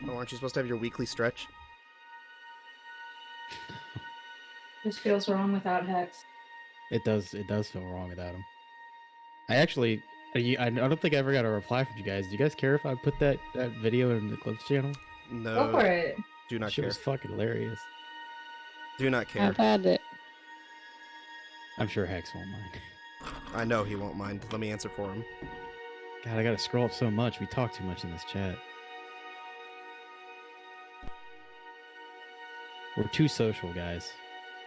Oh, aren't you supposed to have your weekly stretch? This feels wrong without Hex. It does feel wrong without him. I don't think I ever got a reply from you guys. Do you guys care if I put that video in the clips channel? No. Go for it. Do not Shit care. was fucking hilarious. Do not care. I've had it. I'm sure Hex won't mind. I know he won't mind. Let me answer for him. God, I gotta scroll up so much. We talk too much in this chat. We're too social, guys.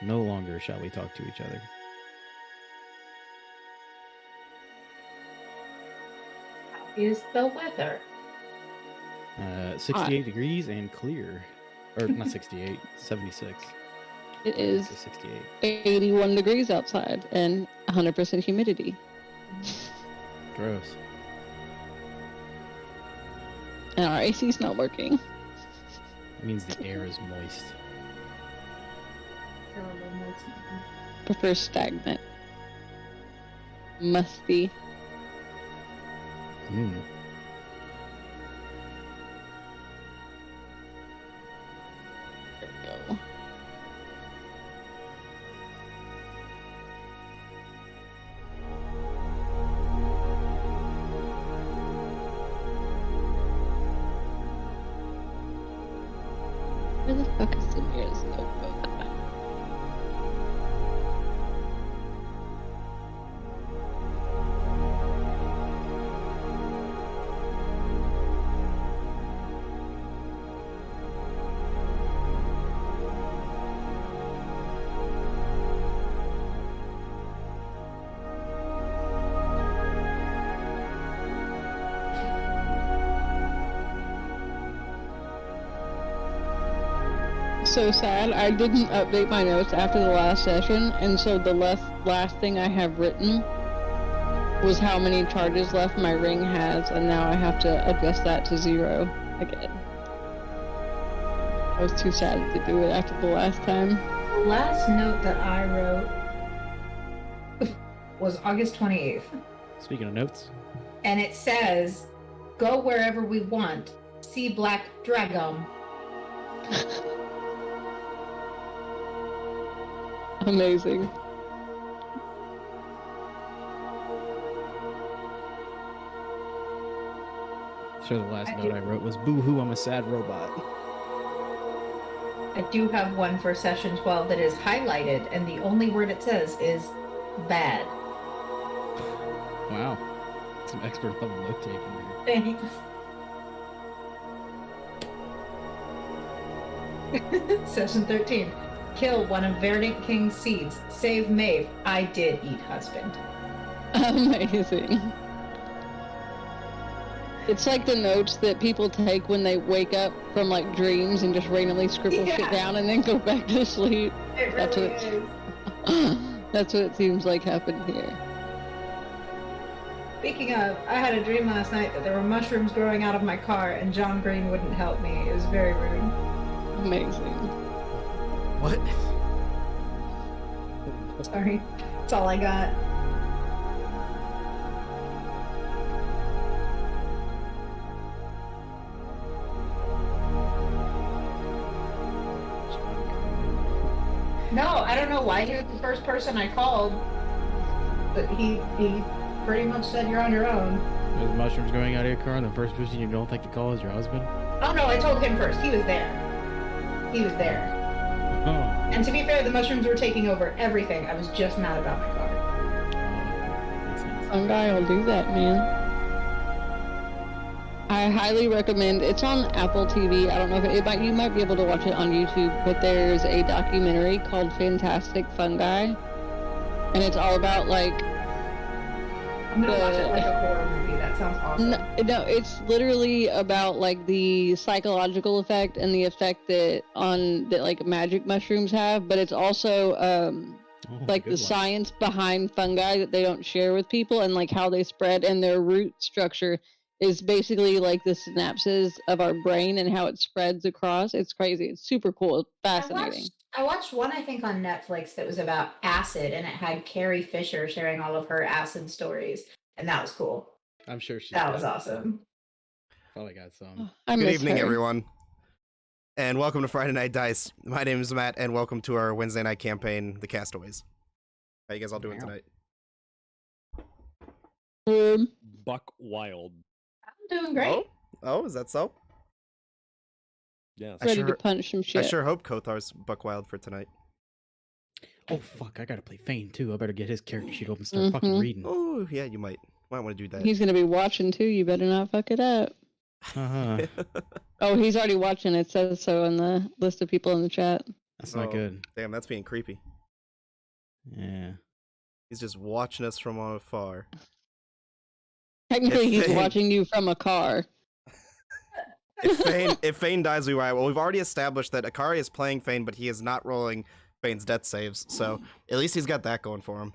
No longer shall we talk to each other. How is the weather? 68 degrees and clear. Or not 68, 76. It is 68. 81 degrees outside and 100% humidity. Gross. And our AC's not working. It means the air is moist. Prefer stagnant. Musty. Mm. There we go. Where the fuck is Samir's notebook? So sad. I didn't update my notes after the last session, and so the last thing I have written was how many charges left my ring has, and now I have to adjust that to 0 again. I was too sad to do it after the last time. The last note that I wrote was August 28th. Speaking of notes. And it says, go wherever we want. See Black Dragon. Amazing. Sure, the last note I wrote was boo-hoo, I'm a sad robot. I do have one for session 12 that is highlighted, and the only word it says is bad. Wow. Some expert level note taking Thanks. Session 13. Kill one of Verdant King's seeds. Save Maeve. I did eat husband. Amazing. It's like the notes that people take when they wake up from like dreams and just randomly scribble shit down and then go back to sleep. It That's really what is. That's what it seems like happened here. Speaking of, I had a dream last night that there were mushrooms growing out of my car and John Green wouldn't help me. It was very rude. Amazing. What? Sorry. That's all I got. No, I don't know why he was the first person I called. But he pretty much said you're on your own. There's mushrooms going out of your car, and the first person you don't think to call is your husband? Oh no, I told him first. He was there. He was there. Oh. And to be fair, the mushrooms were taking over everything. I was just mad about my car. Makes sense. Some guy will do that, man. I highly recommend. It's on Apple TV. I don't know if you might be able to watch it on YouTube, but there's a documentary called Fantastic Fungi, and it's all about like. I'm gonna watch it like a horror movie. That sounds awesome. No, it's literally about like the psychological effect and the effect that like magic mushrooms have, but it's also like the science behind fungi that they don't share with people and like how they spread, and their root structure is basically like the synapses of our brain and how it spreads across. It's crazy. It's super cool. It's fascinating. I watched one, I think, on Netflix that was about acid, and it had Carrie Fisher sharing all of her acid stories, and that was cool. I'm sure she. That was awesome. Probably got some. I Good miss evening, her. everyone, and welcome to Friday Night Dice. My name is Matt, and welcome to our Wednesday night campaign, The Castaways. How you guys all doing Wow. tonight? Buck wild. I'm doing great. Oh, is that so? Yes. I Ready sure- to punch some I shit. sure hope Kothar's buck wild for tonight. Oh fuck! I gotta play Fane too. I better get his character sheet open and start fucking reading. Oh, yeah, you might want to do that. He's gonna be watching too. You better not fuck it up. Uh-huh. Oh, he's already watching. It says so in the list of people in the chat. That's not Oh, good. Damn, that's being creepy. Yeah. He's just watching us from afar. Technically, he's Fane- watching you from a car. If Fane dies, we well, we've already established that Akari is playing Fane, but he is not rolling Fane's death saves, so at least he's got that going for him.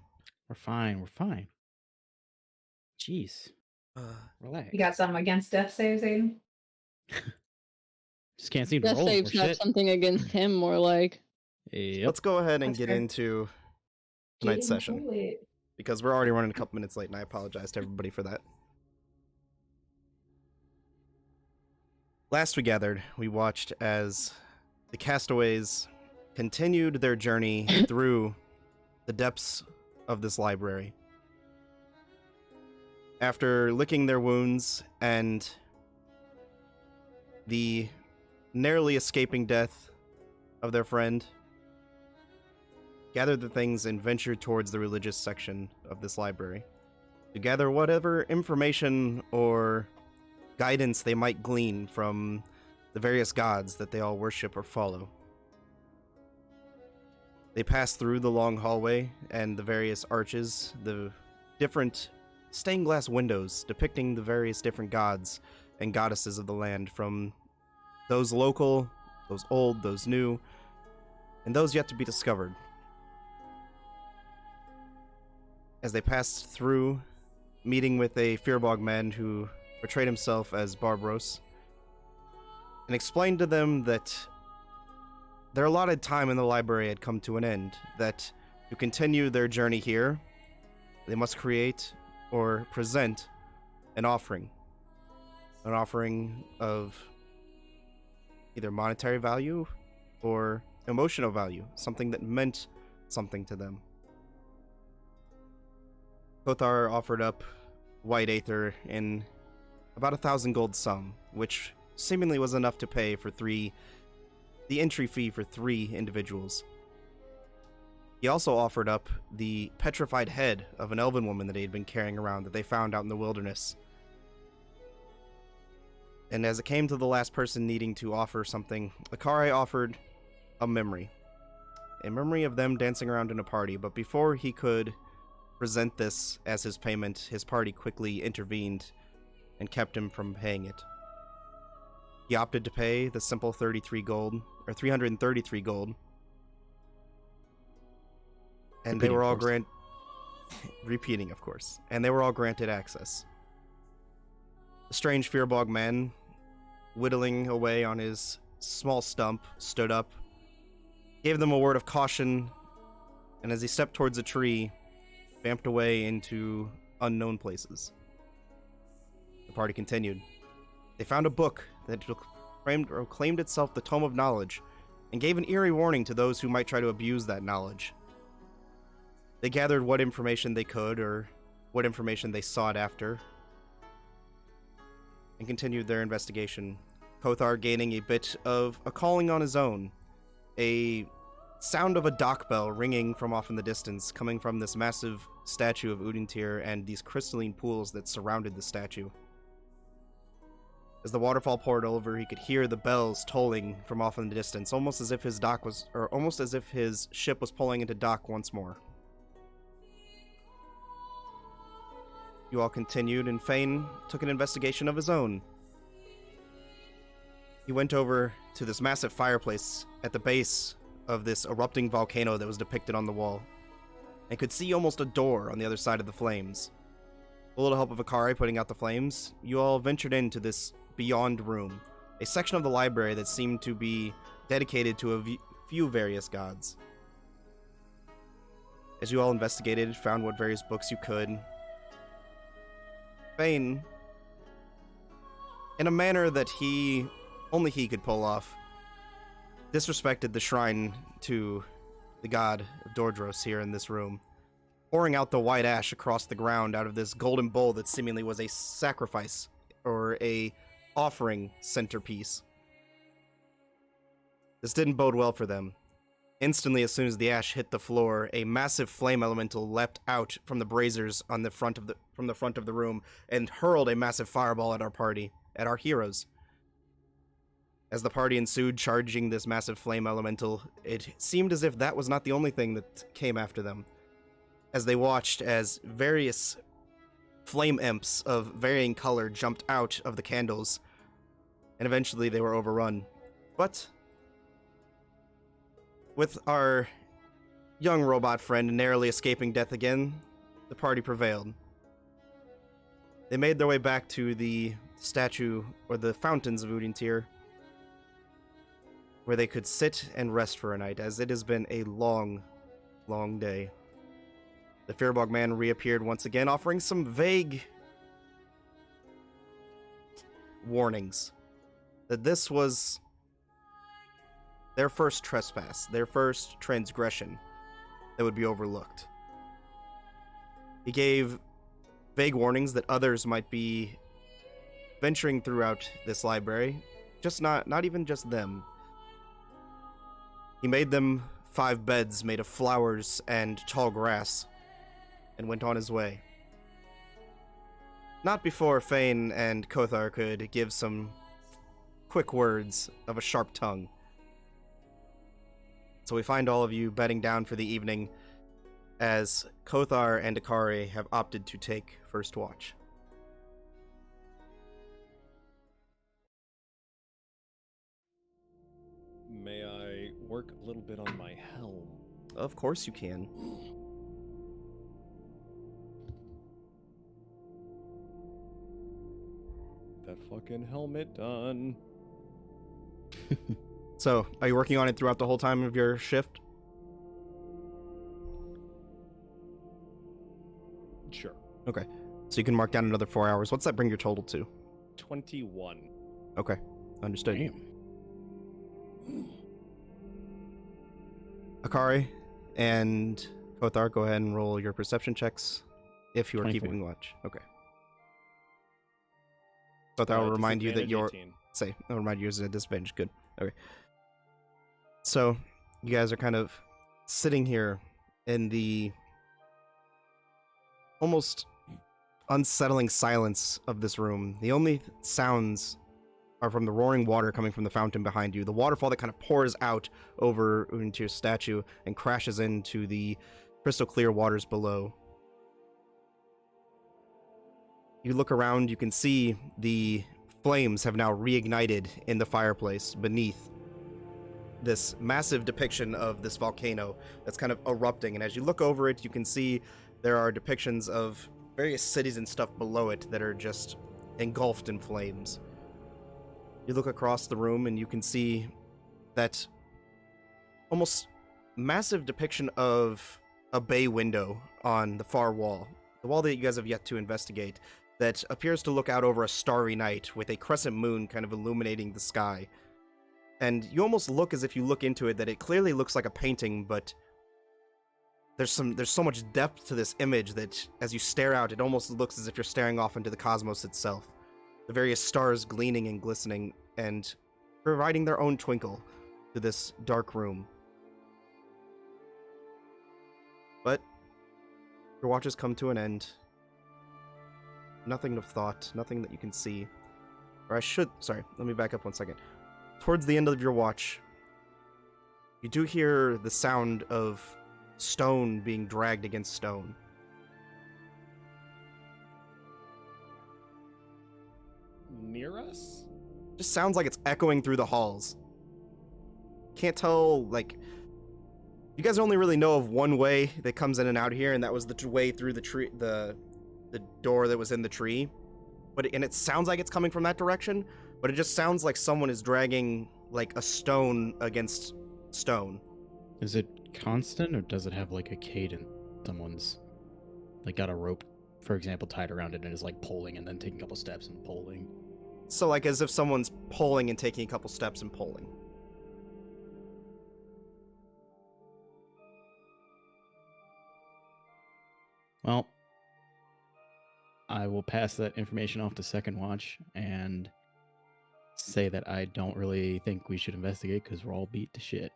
We're fine. We're fine. Jeez. Uh, Relax. You got something against death saves, Aiden? Just can't seem to Death roll for saves have shit. something against him, more like. Yep. Let's go ahead and That's get fair. into tonight's Getting session, to it. because we're already running a couple minutes late, and I apologize to everybody for that. Last we gathered, we watched as the Castaways continued their journey through the depths of this library. After licking their wounds and the narrowly escaping death of their friend, gathered the things and ventured towards the religious section of this library to gather whatever information or guidance they might glean from the various gods that they all worship or follow. They passed through the long hallway and the various arches, the different stained glass windows depicting the various different gods and goddesses of the land, from those local, those old, those new, and those yet to be discovered. As they passed through, meeting with a Fearbog man who portrayed himself as Barbros, and explained to them that their allotted time in the library had come to an end, that to continue their journey here, they must create or present an offering of either monetary value or emotional value, something that meant something to them. Kothar offered up white aether in about 1,000 gold sum, which seemingly was enough to pay for the entry fee for 3 individuals. He also offered up the petrified head of an elven woman that he had been carrying around that they found out in the wilderness. And as it came to the last person needing to offer something, Akari offered a memory of them dancing around in a party, but before he could present this as his payment, his party quickly intervened and kept him from paying it. He opted to pay the simple 33 gold, or 333 gold, and they were all repeating, of course, and they were all granted access. The strange Fearbog man, whittling away on his small stump, stood up, gave them a word of caution, and as he stepped towards a tree, vamped away into unknown places. The party continued. They found a book that proclaimed itself the Tome of Knowledge, and gave an eerie warning to those who might try to abuse that knowledge. They gathered what information they could, or what information they sought after, and continued their investigation. Kothar gaining a bit of a calling on his own, a sound of a dock bell ringing from off in the distance, coming from this massive statue of Udintir and these crystalline pools that surrounded the statue. As the waterfall poured over, he could hear the bells tolling from off in the distance, almost as if his ship was pulling into dock once more. You all continued, and Fane took an investigation of his own. He went over to this massive fireplace at the base of this erupting volcano that was depicted on the wall, and could see almost a door on the other side of the flames. With a little help of Akari putting out the flames, you all ventured into this beyond room, a section of the library that seemed to be dedicated to a few various gods. As you all investigated, found what various books you could, Fane in a manner that only he could pull off, disrespected the shrine to the god of Dordros here in this room, pouring out the white ash across the ground out of this golden bowl that seemingly was a sacrifice or a offering centerpiece. This didn't bode well for them. Instantly, as soon as the ash hit the floor, a massive flame elemental leapt out from the braziers on the front of the room and hurled a massive fireball at our party, at our heroes. As the party ensued, charging this massive flame elemental, it seemed as if that was not the only thing that came after them. As they watched as various flame imps of varying color jumped out of the candles, and eventually they were overrun. But with our young robot friend narrowly escaping death again, the party prevailed. They made their way back to the statue, or the fountains of Udintir, where they could sit and rest for a night, as it has been a long, long day. The Fearbog man reappeared once again, offering some vague warnings that this was their first trespass, their first transgression that would be overlooked. He gave vague warnings that others might be venturing throughout this library, just not even just them. He made them 5 beds made of flowers and tall grass, and went on his way. Not before Fane and Kothar could give some quick words of a sharp tongue. So we find all of you bedding down for the evening, as Kothar and Akari have opted to take first watch. May I work a little bit on my helm? Of course you can. That fucking helmet done. So, are you working on it throughout the whole time of your shift? Sure. Okay. So you can mark down another 4 hours. What's that bring your total to? 21. Okay. Understood. Damn. Akari and Kothar, go ahead and roll your perception checks if you are 24. keeping watch. Okay. Kothar will remind you that Disadvantage you're... 18. I'll remind you you're at a disadvantage. Good. Okay. So, you guys are kind of sitting here in the almost unsettling silence of this room. The only sounds are from the roaring water coming from the fountain behind you. The waterfall that kind of pours out over Udintir's statue and crashes into the crystal clear waters below. You look around, you can see the flames have now reignited in the fireplace beneath this massive depiction of this volcano that's kind of erupting. And as you look over it, you can see there are depictions of various cities and stuff below it that are just engulfed in flames. You look across the room and you can see that almost massive depiction of a bay window on the far wall. The wall that you guys have yet to investigate, that appears to look out over a starry night with a crescent moon kind of illuminating the sky. And you almost look as if you look into it that it clearly looks like a painting, but there's so much depth to this image that as you stare out, it almost looks as if you're staring off into the cosmos itself. The various stars gleaming and glistening and providing their own twinkle to this dark room. But your watch has come to an end. Nothing of thought, nothing that you can see. Sorry, let me back up one second. Towards the end of your watch, you do hear the sound of stone being dragged against stone. Near us? Just sounds like it's echoing through the halls. Can't tell, like... You guys only really know of one way that comes in and out here, and that was the way through the tree, the door that was in the tree. And it sounds like it's coming from that direction, but it just sounds like someone is dragging, like, a stone against stone. Is it constant, or does it have like a cadence? Someone's like got a rope, for example, tied around it and is like pulling and then taking a couple steps and pulling. So like as if someone's pulling and taking a couple steps and pulling. Well, I will pass that information off to Second Watch and say that I don't really think we should investigate because we're all beat to shit.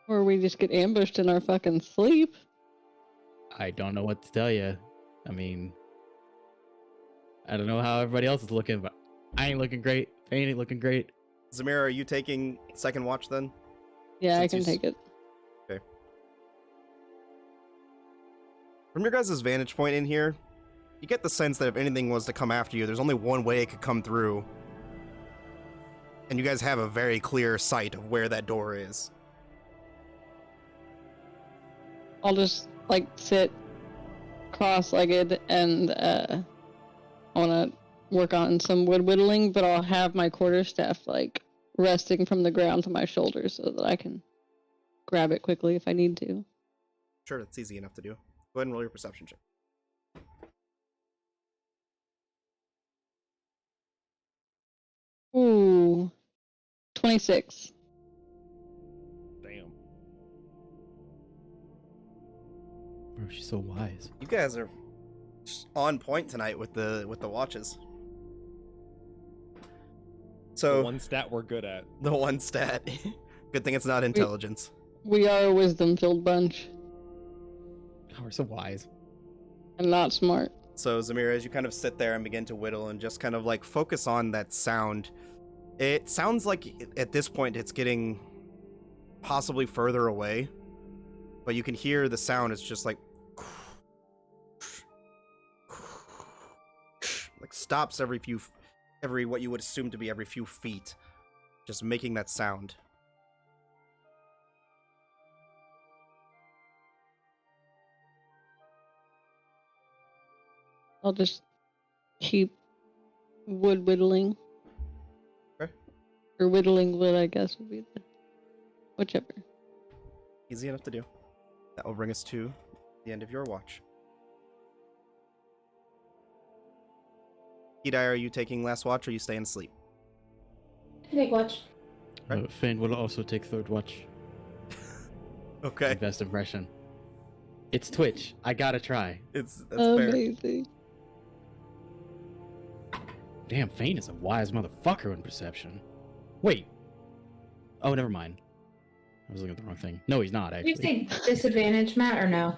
Or we just get ambushed in our fucking sleep. I don't know what to tell you. I mean, I don't know how everybody else is looking, but I ain't looking great. Fane ain't looking great. Zamira, are you taking Second Watch then? Yeah, I Since can you take it. Okay. From your guys' vantage point in here, you get the sense that if anything was to come after you, there's only one way it could come through. And you guys have a very clear sight of where that door is. I'll just like sit cross-legged and I want to work on some wood whittling, but I'll have my quarterstaff like resting from the ground to my shoulders so that I can grab it quickly if I need to. Sure, that's easy enough to do. Go ahead and roll your perception check. Ooh, 26. Damn. Bro, she's so wise. You guys are just on point tonight with the watches. So The one stat we're good at. the one stat. Good thing it's not intelligence. We are a wisdom-filled bunch Oh, we're so wise. and not smart. So Zamira, as you kind of sit there and begin to whittle and just kind of like focus on that sound, it sounds like at this point it's getting possibly further away, but you can hear the sound. It's just like stops every what you would assume to be every few feet, just making that sound. I'll just keep wood whittling. Okay. Or whittling wood, I guess, would be the... whichever. Easy enough to do. That will bring us to the end of your watch. Hidai, are you taking last watch or are you staying asleep? Take watch. Right. Fane will also take third watch. Okay. Best impression. It's Twitch. I gotta try. That's fair. Amazing. Damn, Fane is a wise motherfucker in perception. Wait. Oh, never mind. I was looking at the wrong thing. No, he's not, You actually. take disadvantage, Matt, or no?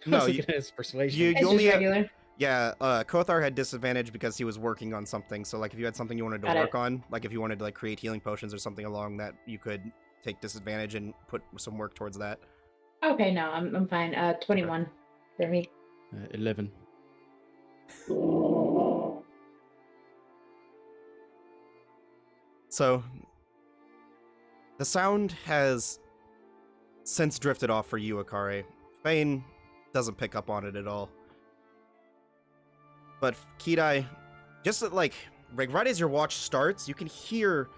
No, I was you, looking at his persuasion. you It's only just have, regular. yeah, Kothar had disadvantage because he was working on something. So like if you had something you wanted to Got it. work on, like if you wanted to like create healing potions or something along that, you could take disadvantage and put some work towards that. Okay, no, I'm fine. 21 for me. 11. So the sound has since drifted off for you, Akare. Fane doesn't pick up on it at all. But Kidai, just like right as your watch starts, you can hear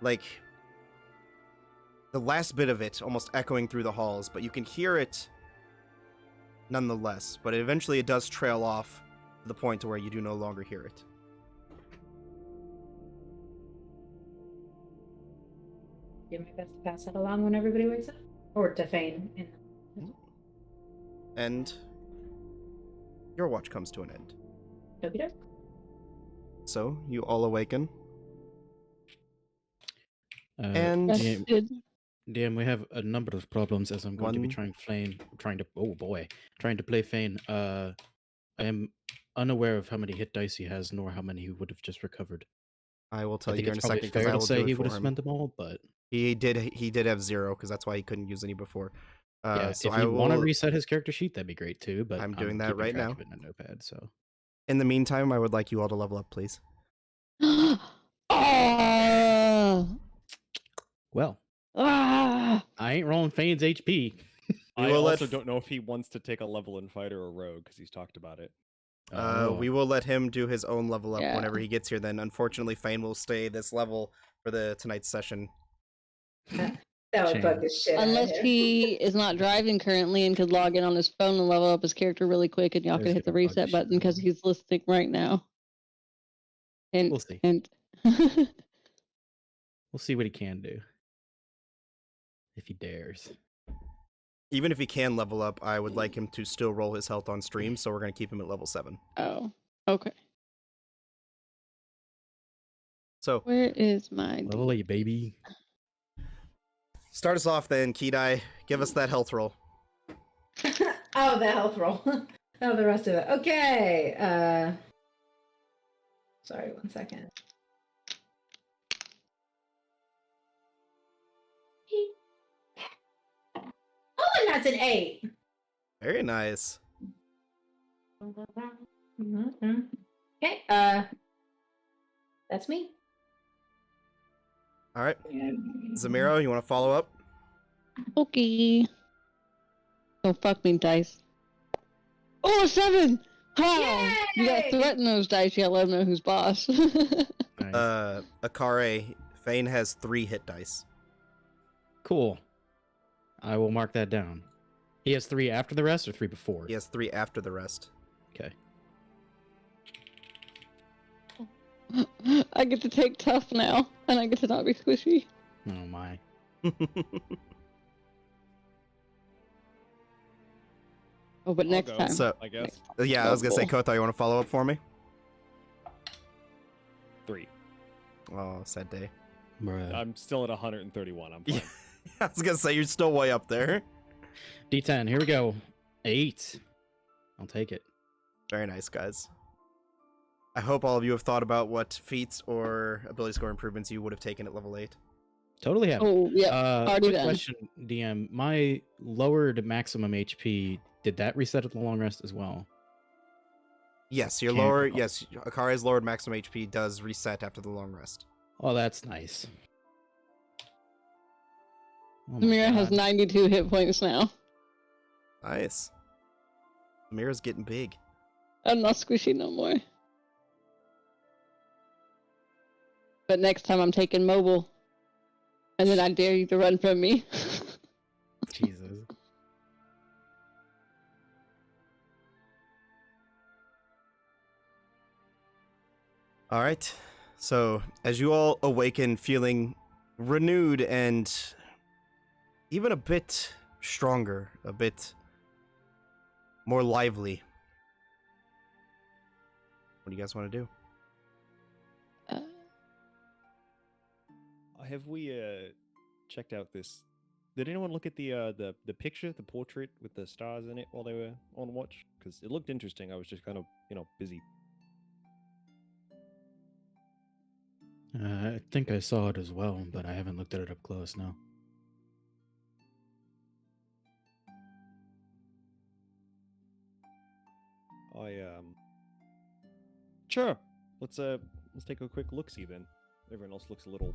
like the last bit of it almost echoing through the halls, but you can hear it nonetheless. But eventually it does trail off to the point to where you do no longer hear it. Do my best to pass that along when everybody wakes up, or to Fane. And your watch comes to an end. Okey-doke. So you all awaken. And And DM, we have a number of problems as I'm going to be One- trying to play Fane. I am unaware of how many hit dice he has, nor how many he would have just recovered. I will I tell think you in it's a probably second because fair I to will say do he it would for have him. spent them all, but He did have 0 because that's why he couldn't use any before. yeah, So if I you want to will. reset his character sheet, that'd be great too. But I'm doing that keeping right track now. of it in a notepad, so In the meantime, I would like you all to level up, please. Ah! well, Ah! I ain't rolling Fane's HP. I will let also don't know if he wants to take a level in fighter or rogue because he's talked about it. We will let him do his own level up Yeah. whenever he gets here. Then, unfortunately, Fane will stay this level for the tonight's session. That would Shame. bug the shit Unless out of him. he is not driving currently and could log in on his phone and level up his character really quick, and y'all That could is hit the gonna bug the reset shit button out of because him. he's listening right now. Hint, We'll see. hint. We'll see what he can do. If he dares. Even if he can level up, I would like him to still roll his health on stream, so we're going to keep him at level 7. Oh, okay. So, Where is my Level 8, baby. start us off then, Kidai. Give us that health roll. Oh, the health roll. Oh, the rest of it. Okay. Sorry, 1 second. Oh, and that's an 8. Very nice. Okay. That's me. All right. Zamiro, you want to follow up? Okay. Oh, fuck me, dice. Oh, 7! How? You gotta Yay! threaten those dice. You gotta let them know who's boss. Nice. Akare, Fane has 3 hit dice. Cool. I will mark that down. He has 3 after the rest or 3 before? He has 3 after the rest. Okay. I get to take tough now, and I get to not be squishy. Oh my. Oh, but I'll next go, time. So- I guess. Yeah, I was going to say, Cool. Kothar, you want to follow up for me? 3. Oh, sad day. Bruh. I'm still at 131. I'm Yeah. fine. I was going to say, you're still way up there. D10, here we go. 8. I'll take it. Very nice, guys. I hope all of you have thought about what feats or ability score improvements you would have taken at level 8. Totally have. Oh, yeah. already Quick done. question, DM. My lowered maximum HP, did that reset at the long rest as well? Yes, your Can't lower. recall. Yes, Akare's lowered maximum HP does reset after the long rest. Oh, that's nice. Oh my Samira has God. 92 hit points now. Nice. Mira's getting big. I'm not squishy no more. But next time I'm taking mobile. And then I dare you to run from me. Jesus. All right. So, as you all awaken feeling renewed and even a bit stronger, a bit more lively, what do you guys want to do? Have we checked out this? Did anyone look at the picture, the portrait with the stars in it while they were on watch? Because it looked interesting. I was just kind of busy. I think I saw it as well, but I haven't looked at it up close, no. Sure. Let's take a quick look see then. Everyone else looks a little,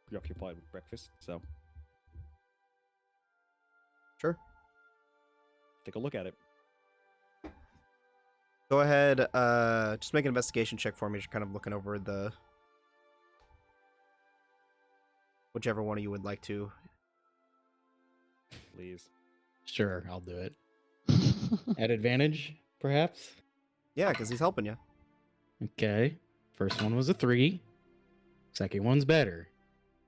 preoccupied with breakfast, so Sure. take a look at it. Go ahead. Just make an investigation check for me. Just kind of looking over the whichever one of you would like to. Please. Sure, I'll do it. At advantage, perhaps? Yeah, because he's helping you. Okay. First one was a 3. Second one's better.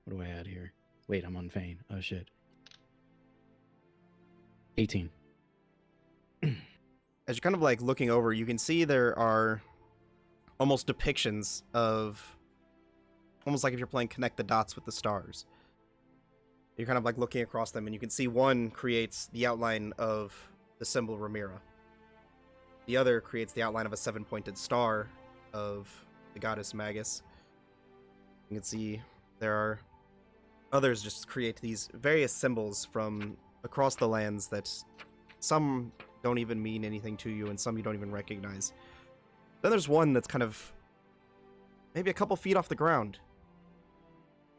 What do I add here? Wait, I'm on Fane. Oh, shit. 18. As you're kind of like looking over, you can see there are almost depictions of almost like if you're playing connect the dots with the stars. You're kind of like looking across them, and you can see one creates the outline of the symbol Ramira. The other creates the outline of a 7-pointed star of the goddess Magus. You can see there are others just create these various symbols from across the lands that some don't even mean anything to you, and some you don't even recognize. Then there's one that's kind of maybe a couple feet off the ground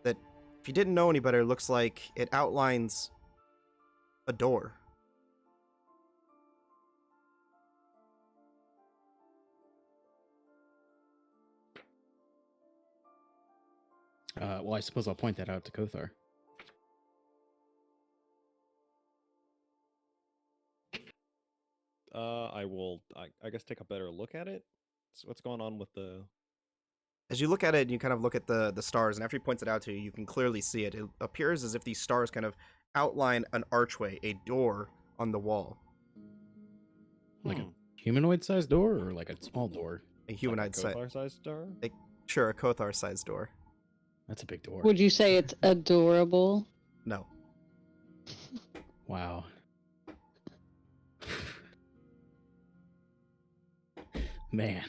that, if you didn't know any better, looks like it outlines a door. Well, I suppose I'll point that out to Kothar. I will, I guess, take a better look at it. So what's going on with the As you look at it, and you kind of look at the stars, and after he points it out to you, you can clearly see it. It appears as if these stars kind of outline an archway, a door on the wall. Like a humanoid-sized door, or like a small door? A humanoid sized door? Sure, a Kothar-sized door. That's a big door. Would you say it's adorable? No. Wow. Man.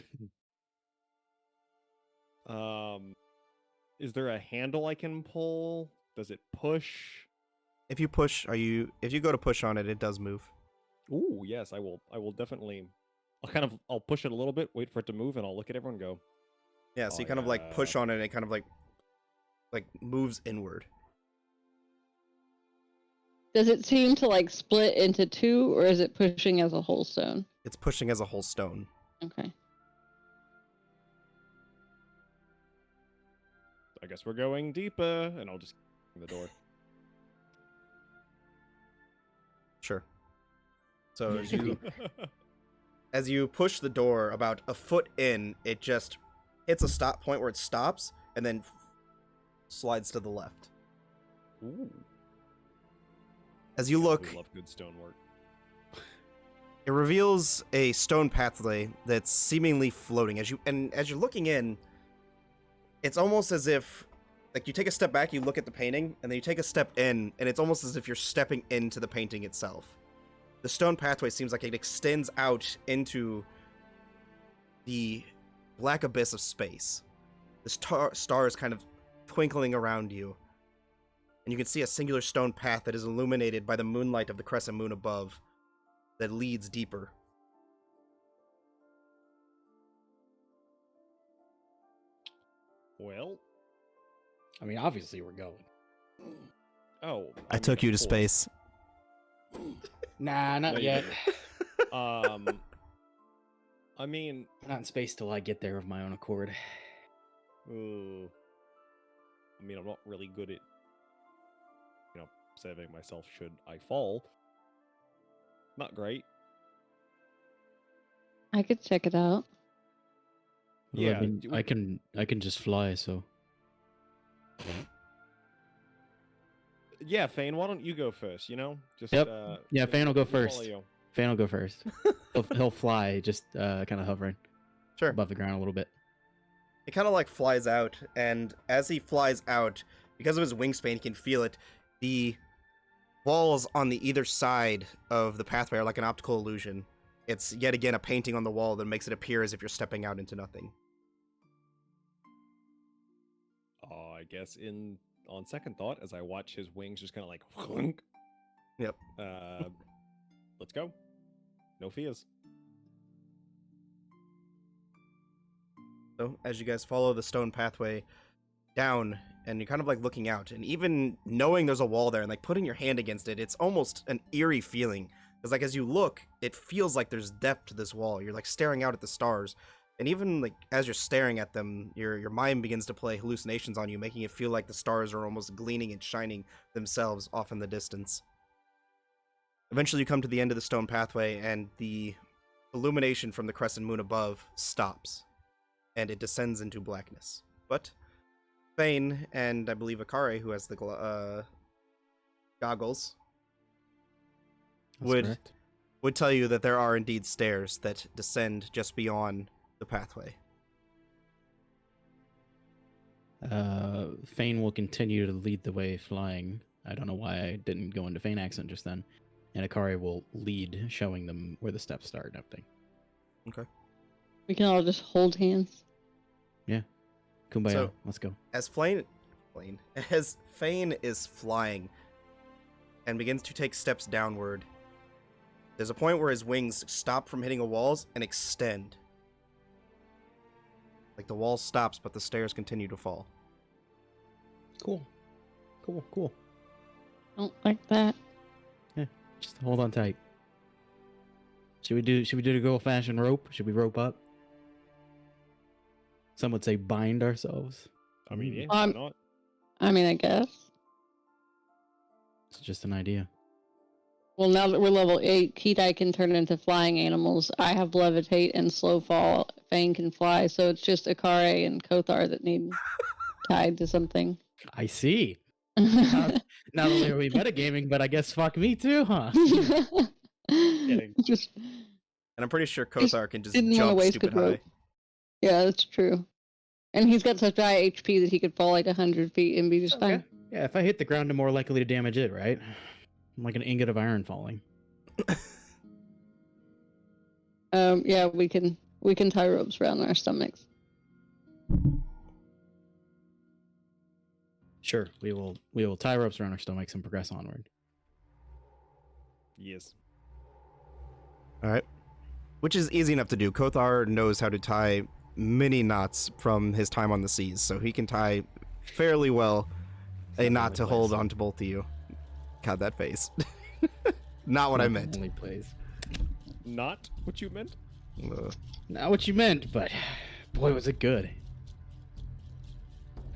Is there a handle I can pull? Does it push? If you push, if you go to push on it, it does move. Ooh, yes, I will definitely. I'll push it a little bit, wait for it to move, and I'll look at everyone and go. Yeah, so you kind of like push on it, and it kind of like moves inward. Does it seem to like split into two, or is it pushing as a whole stone? It's pushing as a whole stone. Okay. I guess we're going deeper, and I'll just the door. Sure. So as you push the door about a foot in, it just hits a stop point where it stops, and then slides to the left. Ooh. As you look, We love good stonework. it reveals a stone pathway that's seemingly floating. As you're looking in, it's almost as if, like, you take a step back, you look at the painting, and then you take a step in, and it's almost as if you're stepping into the painting itself. The stone pathway seems like it extends out into the black abyss of space. The stars kind of twinkling around you. And you can see a singular stone path that is illuminated by the moonlight of the crescent moon above that leads deeper. Well, I mean, obviously we're going. oh, I took you to of course. space. Nah, No, not you yet. didn't. I mean, I'm not in space till I get there of my own accord. ooh, I'm not really good at, saving myself should I fall. Not great. I could check it out. Well, Yeah, I mean, I can just fly, so. Yeah, Fane, why don't you go first? Just Yep. Yeah, Fane will go we'll follow first. you. Fan will go first. he'll fly, just kind of hovering Sure. above the ground a little bit. It kind of like flies out, and as he flies out, because of his wingspan, he can feel it. The walls on the either side of the pathway are like an optical illusion. It's yet again a painting on the wall that makes it appear as if you're stepping out into nothing. I guess on second thought, as I watch his wings just kind of like clunk. Yep. Let's go. No fears. So as you guys follow the stone pathway down, and you're kind of like looking out, and even knowing there's a wall there and like putting your hand against it, it's almost an eerie feeling. Because like as you look, it feels like there's depth to this wall. You're like staring out at the stars. And even like as you're staring at them, your mind begins to play hallucinations on you, making it feel like the stars are almost gleaming and shining themselves off in the distance. Eventually you come to the end of the stone pathway, and the illumination from the crescent moon above stops, and it descends into blackness. But Thane and I believe Akare, who has the goggles, That's correct. would tell you that there are indeed stairs that descend just beyond the pathway. Fane will continue to lead the way flying. I don't know why I didn't go into Fane accent just then. And Akari will lead, showing them where the steps start and everything. Okay. We can all just hold hands. Kumbaya, So- let's go. As Fane is flying and begins to take steps downward, there's a point where his wings stop from hitting the walls and extend. Like the wall stops, but the stairs continue to fall. Cool. Don't like that. Just hold on tight. Should we do the good old fashioned rope? Should we rope up? Some would say bind ourselves. I mean, yeah, why not? I mean, I guess. It's just an idea. Well, now that we're level 8, Kedai can turn into flying animals. I have levitate and slow fall. Fang can fly, so it's just Akare and Kothar that need tied to something. I see. Not only are we metagaming, but I guess fuck me too, huh? Kidding. Just And I'm pretty sure Kothar can just didn't want to jump waste stupid good rope. high. Yeah, that's true. And he's got such high HP that he could fall like 100 feet and be just Okay. fine. Yeah, if I hit the ground, I'm more likely to damage it, right? I'm like an ingot of iron falling. Yeah, we can tie ropes around our stomachs. Sure, we will tie ropes around our stomachs and progress onward. Yes. All right. Which is easy enough to do. Kothar knows how to tie many knots from his time on the seas, so he can tie fairly well a knot to hold onto both of you. God, that face. Not what I meant. Only plays. Not what you meant? Not what you meant, but boy, was it good.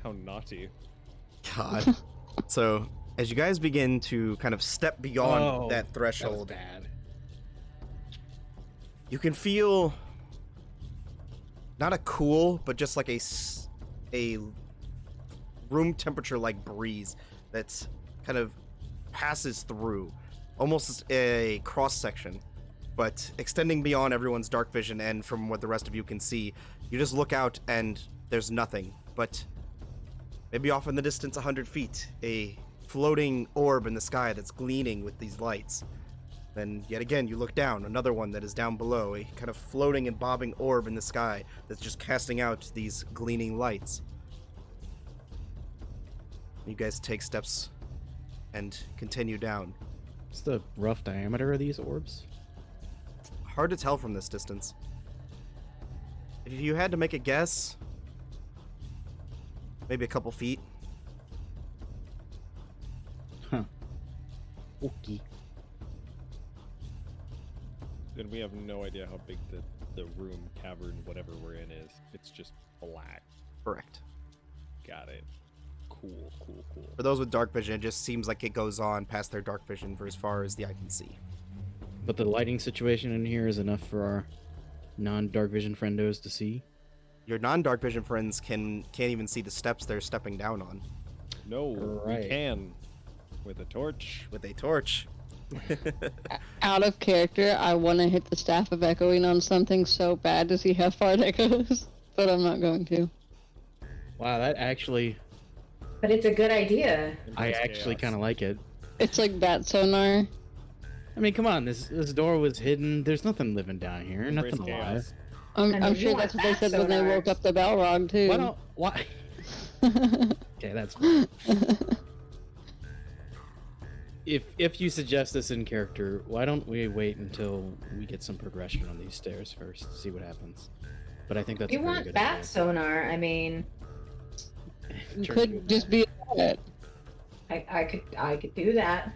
How naughty. God. So, as you guys begin to kind of step beyond that That was threshold, bad. you can feel not a cool, but just like a room temperature like breeze that's kind of passes through, almost a cross section, but extending beyond everyone's dark vision. And from what the rest of you can see, you just look out and there's nothing, but maybe off in the distance 100 feet, a floating orb in the sky that's gleaming with these lights. Then yet again, you look down, another one that is down below, a kind of floating and bobbing orb in the sky that's just casting out these gleaming lights. You guys take steps and continue down. What's the rough diameter of these orbs? Hard to tell from this distance. If you had to make a guess, maybe a couple feet. Huh. Okay. And we have no idea how big the room, cavern, whatever we're in is. It's just black. Correct. Got it. Cool. For those with dark vision, it just seems like it goes on past their dark vision for as far as the eye can see. But the lighting situation in here is enough for our non-dark vision friendos to see. Your non-dark vision friends can't even see the steps they're stepping down on. No, Right. we can. With a torch. With a torch. Out of character, I want to hit the Staff of Echoing on something so bad to see how far that goes, but I'm not going to. Wow, that actually, But it's a good idea. I actually kind of like it. It's like bat sonar. I mean, come on, this door was hidden. There's nothing living down here. Nothing alive. I'm you sure want that's what they bat said when they woke sonars. up the Balrog too. Why don't why? Okay, that's fine. If you suggest this in character, why don't we wait until we get some progression on these stairs first, see what happens. But I think that's You a very want good bat idea. sonar? I mean, You Turn could into a just bat. be it. I could do that.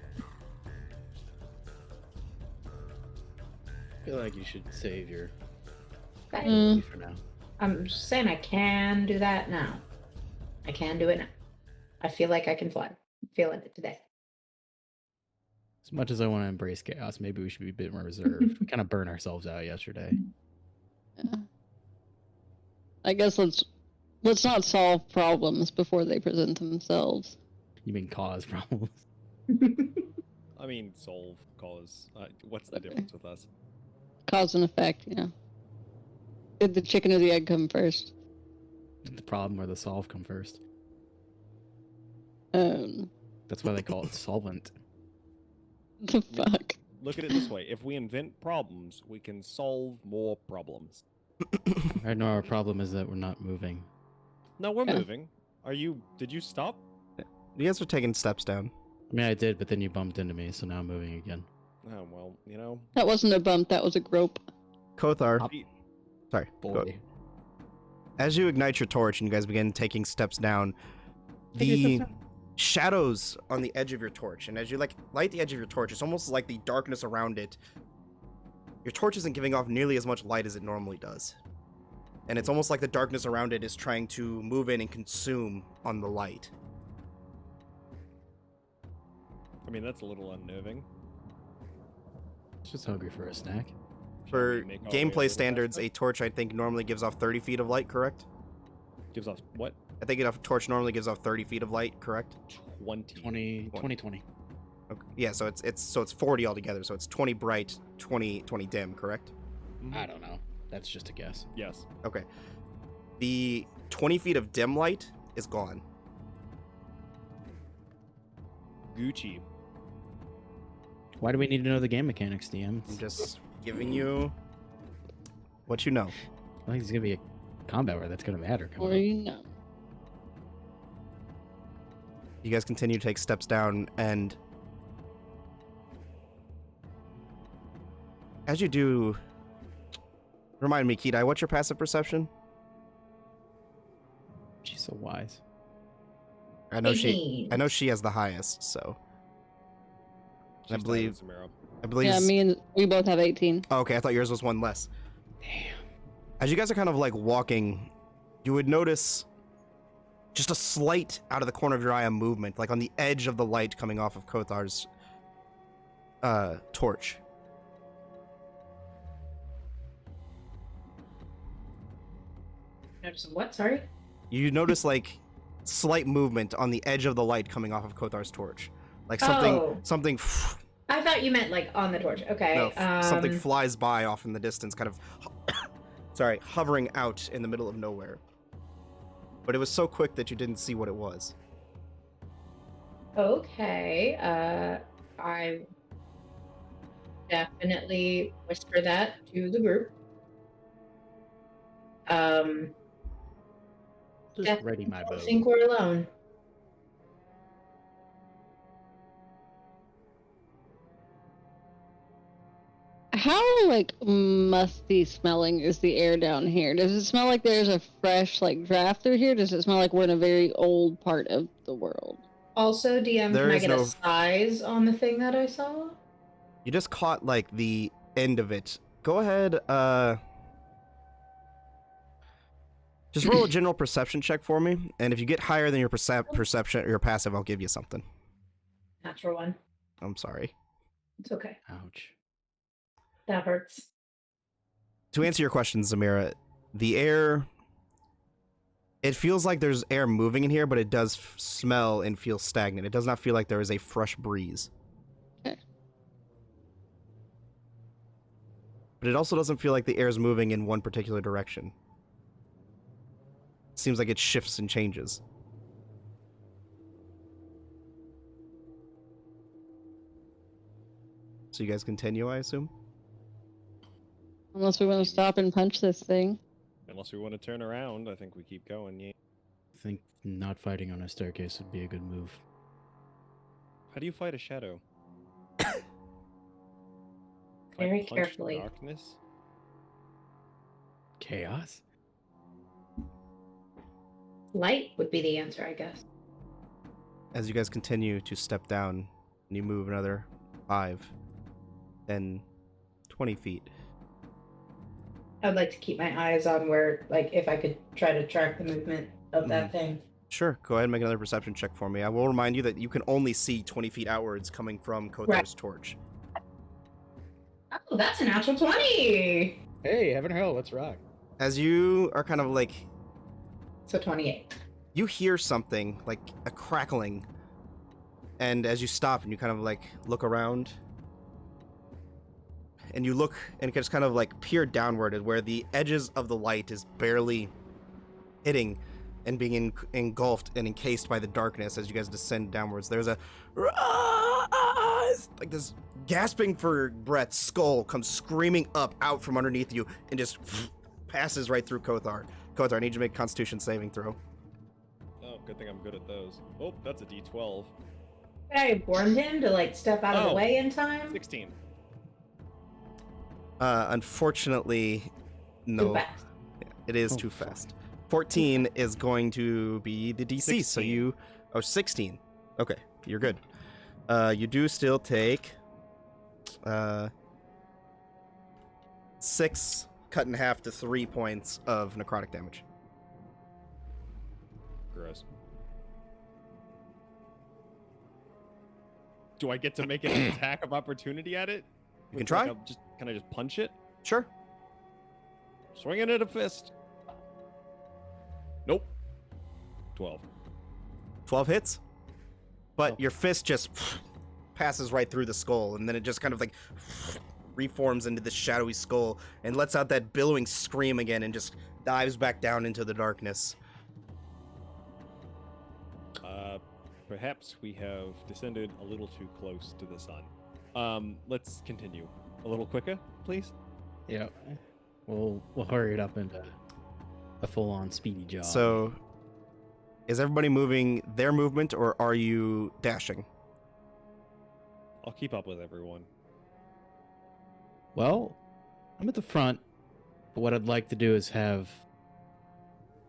I feel like you should save your Okay. ability for now. I'm just saying I can do that now. I can do it now. I feel like I can fly. I'm feeling it today. As much as I want to embrace chaos, maybe we should be a bit more reserved. We kind of burned ourselves out yesterday. Yeah. I guess let's not solve problems before they present themselves. You mean cause problems? I mean, solve, cause. What's the difference with us? Cause and effect, yeah. Did the chicken or the egg come first? Did the problem or the solve come first? That's why they call it solvent. The fuck? Look at it this way. If we invent problems, we can solve more problems. Right now, our problem is that we're not moving. No, we're Yeah. moving. Did you stop? You guys are taking steps down. I mean, I did, but then you bumped into me, so now I'm moving again. Oh, well, you know. That wasn't a bump, that was a grope. Kothar, Pete, sorry. go- Boy. As you ignite your torch and you guys begin taking steps down, Taking the steps shadows on the edge of your torch, and as you light the edge of your torch, it's almost like the darkness around it. Your torch isn't giving off nearly as much light as it normally does. And it's almost like the darkness around it is trying to move in and consume on the light. I mean, that's a little unnerving. Just hungry for a snack. For make our way a gameplay little standards, faster? a torch I think normally gives off 30 feet of light, correct? Gives off what? I think a torch normally gives off 30 feet of light, correct? 20. 20. Okay. Yeah, so it's 40 altogether. So it's 20 bright, 20 dim, correct? I don't know. That's just a guess. Yes. Okay. The 20 feet of dim light is gone. Gucci. Why do we need to know the game mechanics, DM? I'm It's- just giving you what you know. I think it's gonna be a combat where that's gonna matter. Or coming you know. You guys continue to take steps down, and as you do, remind me, Kedai, what's your passive perception? up. She's so wise. I know she 18. has the highest, so I She's believe- tired of Samara. I believe. Yeah, me and we both have 18. Oh, okay, I thought yours was one less. Damn. As you guys are kind of like walking, you would notice just a slight out of the corner of your eye a movement, like on the edge of the light coming off of Kothar's torch. Notice what? Sorry. You notice like slight movement on the edge of the light coming off of Kothar's torch, like something Oh. something. I thought you meant like on the torch. Okay. No, something flies by off in the distance, kind of sorry, hovering out in the middle of nowhere. But it was so quick that you didn't see what it was. Okay. I definitely whisper that to the group. Just Yeah, ready my I bow. don't think we're alone. How like musty smelling is the air down here? Does it smell like there's a fresh like draft through here? Does it smell like we're in a very old part of the world? Also, DM, There can I is get no- a size on the thing that I saw? You just caught like the end of it. Go ahead, just roll a general perception check for me, and if you get higher than your perception or your passive, I'll give you something. Natural one. I'm sorry. It's okay. Ouch. That hurts. To answer your question, Zamira, the air, it feels like there's air moving in here, but it does smell and feel stagnant. It does not feel like there is a fresh breeze. Okay. But it also doesn't feel like the air is moving in one particular direction. It seems like it shifts and changes. So you guys continue, I assume? Unless we want to stop and punch this thing. Unless we want to turn around, I think we keep going. Yeah. I think not fighting on a staircase would be a good move. How do you fight a shadow? Can I Very punch carefully. Darkness. Chaos? Light would be the answer, I guess. As you guys continue to step down, and you move another 5, 10, 20 feet. I'd like to keep my eyes on where, like, if I could try to track the movement of that thing. Sure, go ahead and make another perception check for me. I will remind you that you can only see 20 feet outwards coming from Kothar's Right. torch. Oh, that's a natural 20! Hey, heaven or hell, let's rock. As you are kind of like, So 28. you hear something, like a crackling, and as you stop and you kind of like look around, and you look and just kind of like peer downward at where the edges of the light is barely hitting and being engulfed and encased by the darkness as you guys descend downwards. There's a like this gasping for breath skull comes screaming up out from underneath you and just passes right through Kothar. Kothar, I need you to make a Constitution saving throw. Oh, good thing I'm good at those. Oh, that's a D12. I warned him to, like, step out of the Oh. way in time. 16. Unfortunately, Too no. fast. It is Oh, too fuck. fast. 14 is going to be the DC, so 16. you... Oh, 16. Okay, you're good. You do still take... 6 cut in half to 3 points of necrotic damage. Gross. Do I get to make an attack of opportunity at it? You can With, like, try. can I just punch it? Sure. Swinging at a fist. Nope. 12. 12 hits. But Oh. your fist just passes right through the skull, and then it just kind of like reforms into this shadowy skull and lets out that billowing scream again and just dives back down into the darkness. Perhaps we have descended a little too close to the sun. Let's continue. A little quicker, please. Yeah. We'll hurry it up into a full-on speedy jog. So, is everybody moving their movement, or are you dashing? I'll keep up with everyone. Well, I'm at the front, but what I'd like to do is have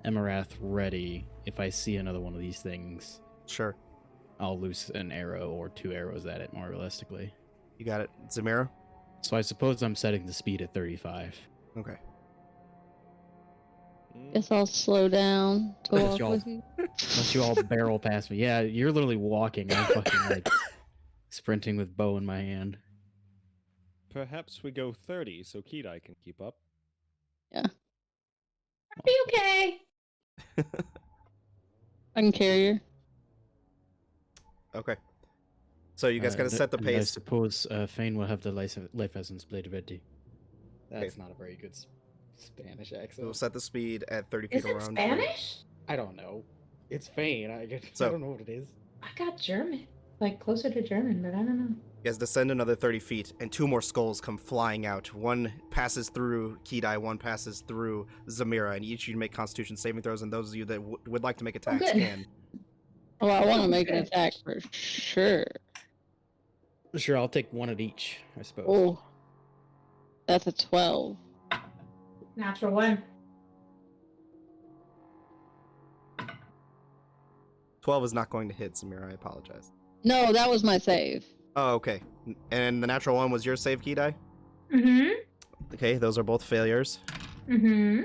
Emirath ready. If I see another one of these things, Sure. I'll loose an arrow or 2 arrows at it, more realistically. You got it. Zamira? So I suppose I'm setting the speed at 35. Okay. Guess I'll slow down to Unless walk y'all- with you. Unless you all barrel past me. Yeah, you're literally walking. I'm fucking like sprinting with bow in my hand. Perhaps we go 30 so Kedai can keep up. Be okay. I can carry her. Okay. So you guys gotta set the and I pace. suppose Fane will have the life essence blade ready. That's not a very good Spanish accent. We'll set the speed at 30 feet Is it around. Spanish? I don't know. It's Fane. I So- don't know what it is. I got German. Like closer to German, but I don't know. You guys descend another 30 feet, and 2 more skulls come flying out. One passes through Kedai, one passes through Zamira, and each of you make Constitution saving throws, and those of you that would like to make attacks good. can. Oh, I want to make an attack for sure. Sure, I'll take one at each, I suppose. Oh, that's a 12. Natural one. 12 is not going to hit, Zamira, I apologize. No, that was my save. Oh, okay. And the natural one was your save, Kedai? Mm-hmm. Okay, those are both failures. Mm-hmm.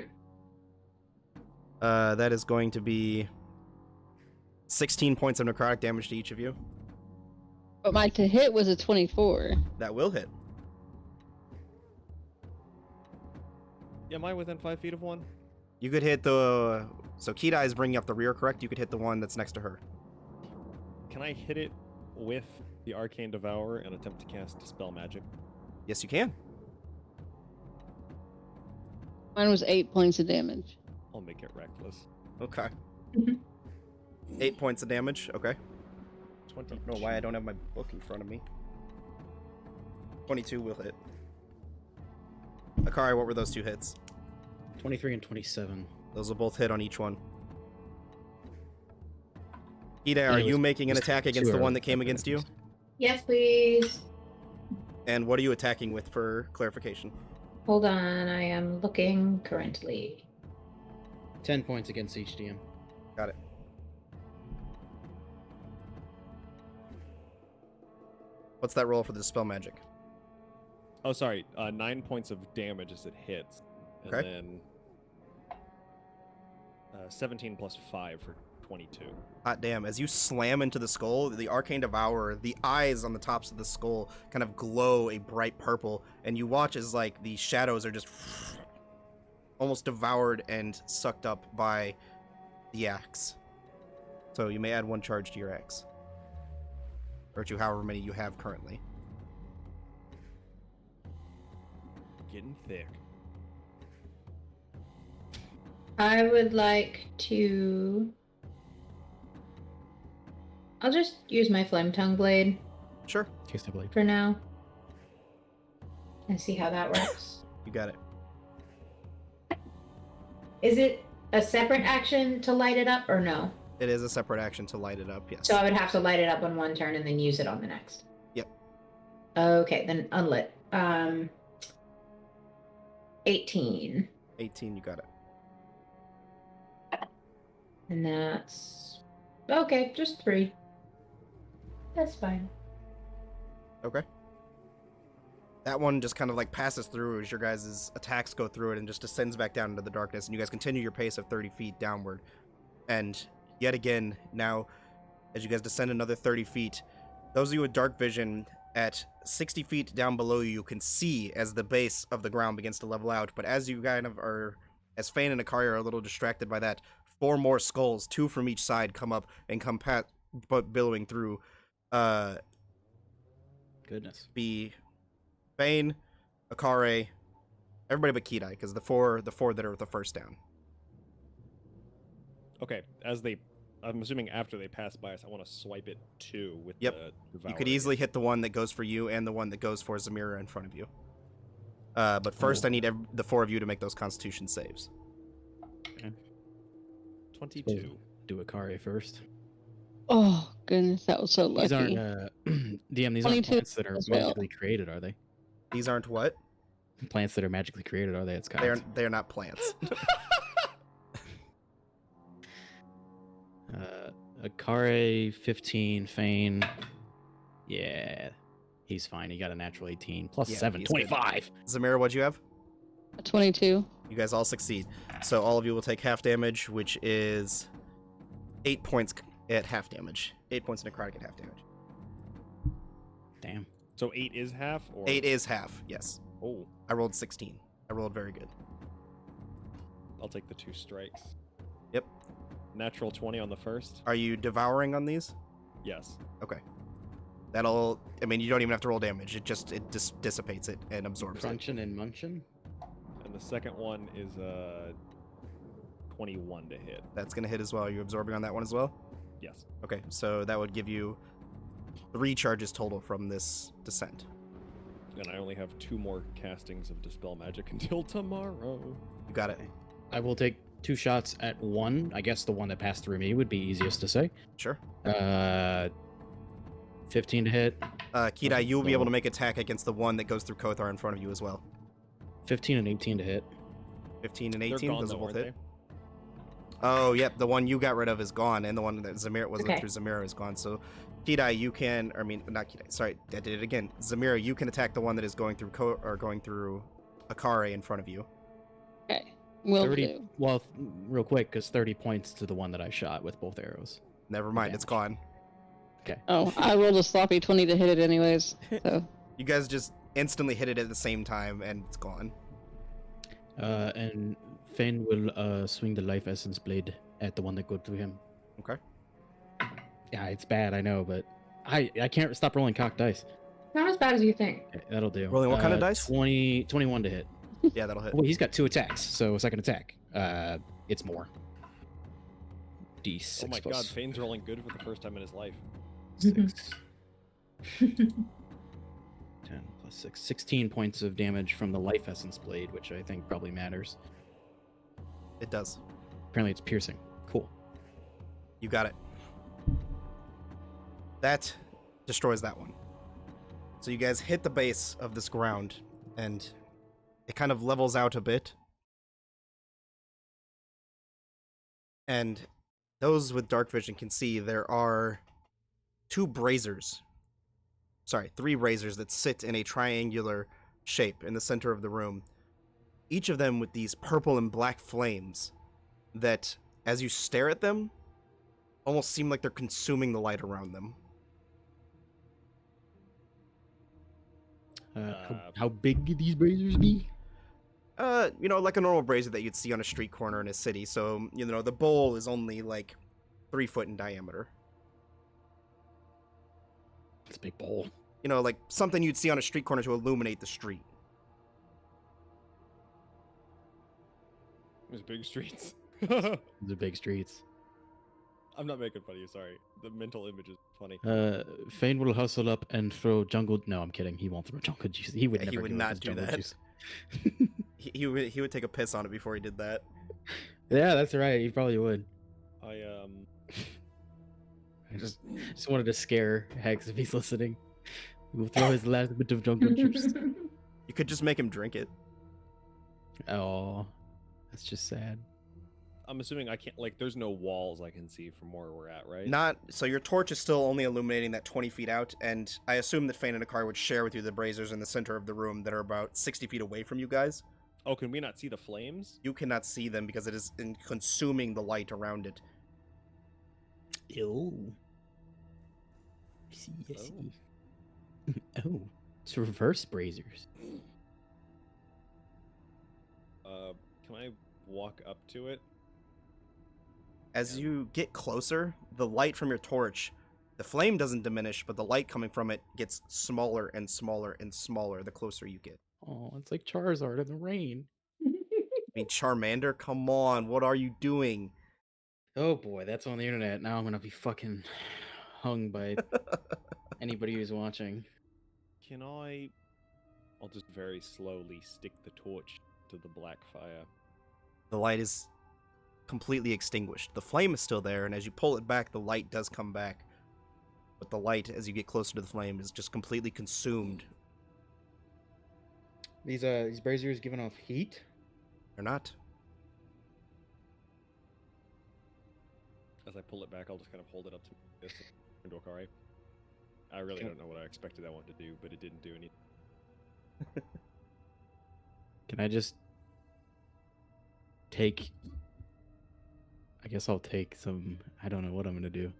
That is going to be 16 points of necrotic damage to each of you. But my to hit was a 24. That will hit. Am I within 5 feet of one? You could hit the... So Kedai is bringing up the rear, correct? You could hit the one that's next to her. Can I hit it with the Arcane Devour and attempt to cast Dispel Magic? Yes, you can. Mine was 8 points of damage. I'll make it reckless. Okay. Mhm. 8 points of damage. Okay. 20. I don't know why I don't have my book in front of me. 22 will hit. Akari, what were those 2 hits? 23 and 27. Those will both hit on each one. Ida, Yeah, are it you was- making an it was attack against 2 the one arrows that came I against you? used. Yes, please. And what are you attacking with for clarification? Hold on, I am looking currently. 10 points against each DM. Got it. What's that roll for the spell magic? Oh, sorry. 9 points of damage as it hits. And Okay. then 17 plus 5 for 22. Hot damn. As you slam into the skull, the Arcane Devourer, the eyes on the tops of the skull kind of glow a bright purple, and you watch as, like, the shadows are just almost devoured and sucked up by the axe. So you may add 1 charge to your axe. Or to however many you have currently. Getting thick. I would like to... I'll just use my Flame Tongue Blade Sure. Case of blade. for now. And see how that works. You got it. Is it a separate action to light it up or no? It is a separate action to light it up, yes. So I would have to light it up on one turn and then use it on the next. Yep. Okay, then unlit. 18. 18, you got it. And that's... Okay, just 3. That's fine. Okay. That one just kind of like passes through as your guys' attacks go through it and just descends back down into the darkness, and you guys continue your pace of 30 feet downward. And yet again, now, as you guys descend another 30 feet, those of you with dark vision, At 60 feet down below you, you can see as the base of the ground begins to level out. But as you kind of are, as Fane and Akari are a little distracted by that, 4 more skulls, 2 from each side, come up and come billowing through. Goodness. Be Fane, Akari, everybody but Kidai, because the four that are the first down. Okay, I'm assuming after they pass by us, I want to swipe it too with Yep. the Devourer You could easily again. hit the one that goes for you and the one that goes for Zamira in front of you. But first, I need the 4 of you to make those Constitution saves. Okay. 22. Do Akari first. Oh goodness, that was so lucky. These aren't DM. These aren't 22 plants that are as well. magically created, are they? These aren't what? Plants that are magically created, are they? It's They are not plants. Akari 15, Fane. Yeah, he's fine. He got a natural 18 plus Yeah, 7, he's 25. Zamira, what'd you have? A 22. You guys all succeed. So all of you will take half damage, which is 8 points at half damage. 8 points necrotic at half damage. Damn. So 8 is half? Or 8 is half, yes. Oh, I rolled 16. I rolled very good. I'll take the 2 strikes. Yep. Natural 20 on the first? Are you devouring on these? Yes. Okay. That'll, I mean, you don't even have to roll damage. It just dissipates it and absorbs it. Crunching and munching. And the second one is 21 to hit. That's going to hit as well. Are you absorbing on that one as well? Yes. Okay, so that would give you 3 charges total from this descent. And I only have 2 more castings of Dispel Magic until tomorrow. You got it. I will take 2 shots at one. I guess the one that passed through me would be easiest to say. Sure. 15 to hit. Kidai, you will be able to make attack against the one that goes through Kothar in front of you as well. 15 and 18 to hit. 15 and They're 18, gone those though, will both aren't hit. Oh, yep, the one you got rid of is gone, and the one that Zamira wasn't Okay. through Zamira is gone. So, Kidai, you can, I mean, not Kidai, sorry, I did it again. Zamira, you can attack the one that is going through going through Akare in front of you. Okay. Will 30, do. well, real quick, because 30 points to the one that I shot with both arrows. Never mind, it's Damage. gone. Oh, I rolled a sloppy 20 to hit it anyways. So You guys just instantly hit it at the same time, and it's gone. And Fane will swing the life essence blade at the one that goes through him. Okay. Yeah, it's bad, I know, but I can't stop rolling cocked dice. Not as bad as you think. Okay, that'll do. Rolling what kind of dice? 21 to hit. Yeah, that'll hit. Well, he's got 2 attacks, so second attack. It's more. D6 Oh my god, plus Fane's rolling good for the first time in his life. 6. 10 plus 6. 16 points of damage from the life essence blade, which I think probably matters. It does. Apparently it's piercing. Cool. You got it. That destroys that one. So you guys hit the base of this ground, and it kind of levels out a bit. And those with dark vision can see there are 3 braziers that sit in a triangular shape in the center of the room. Each of them with these purple and black flames that, as you stare at them, almost seem like they're consuming the light around them. How big could these braziers be? Like a normal brazier that you'd see on a street corner in a city. So, the bowl is only like 3 foot in diameter. It's a big bowl. Like something you'd see on a street corner to illuminate the street. It was big streets. These are big streets. I'm not making fun of you, sorry. The mental image is funny. Fane will hustle up and throw jungle. No, I'm kidding. He won't throw jungle juice. He would Yeah, never. he would give up not his do jungle that. juice. He would take a piss on it before he did that. Yeah, that's right. He probably would. I I just wanted to scare Hex if he's listening. He will throw his last bit of jungle juice. You could just make him drink it. Oh, that's just sad. I'm assuming I can't, there's no walls I can see from where we're at, right? So your torch is still only illuminating that 20 feet out, and I assume that Fane and Akar would share with you the braziers in the center of the room that are about 60 feet away from you guys. Oh, can we not see the flames? You cannot see them because it is consuming the light around it. Ew. I see. Oh. Oh, it's reverse braziers. Can I walk up to it? As you get closer, the light from your torch, the flame doesn't diminish, but the light coming from it gets smaller and smaller and smaller the closer you get. Oh, it's like Charizard in the rain. I mean, Charmander, come on, what are you doing? Oh boy, that's on the internet. Now I'm gonna be fucking hung by anybody who's watching. Can I? I'll just very slowly stick the torch to the black fire. The light is completely extinguished. The flame is still there, and as you pull it back, the light does come back. But the light, as you get closer to the flame, is just completely consumed. These braziers giving off heat? They're not. As I pull it back, I'll just kind of hold it up to this and Dokare. I really don't know what I expected that one to do, but it didn't do anything. Can I just take... I guess I'll take some... I don't know what I'm gonna do.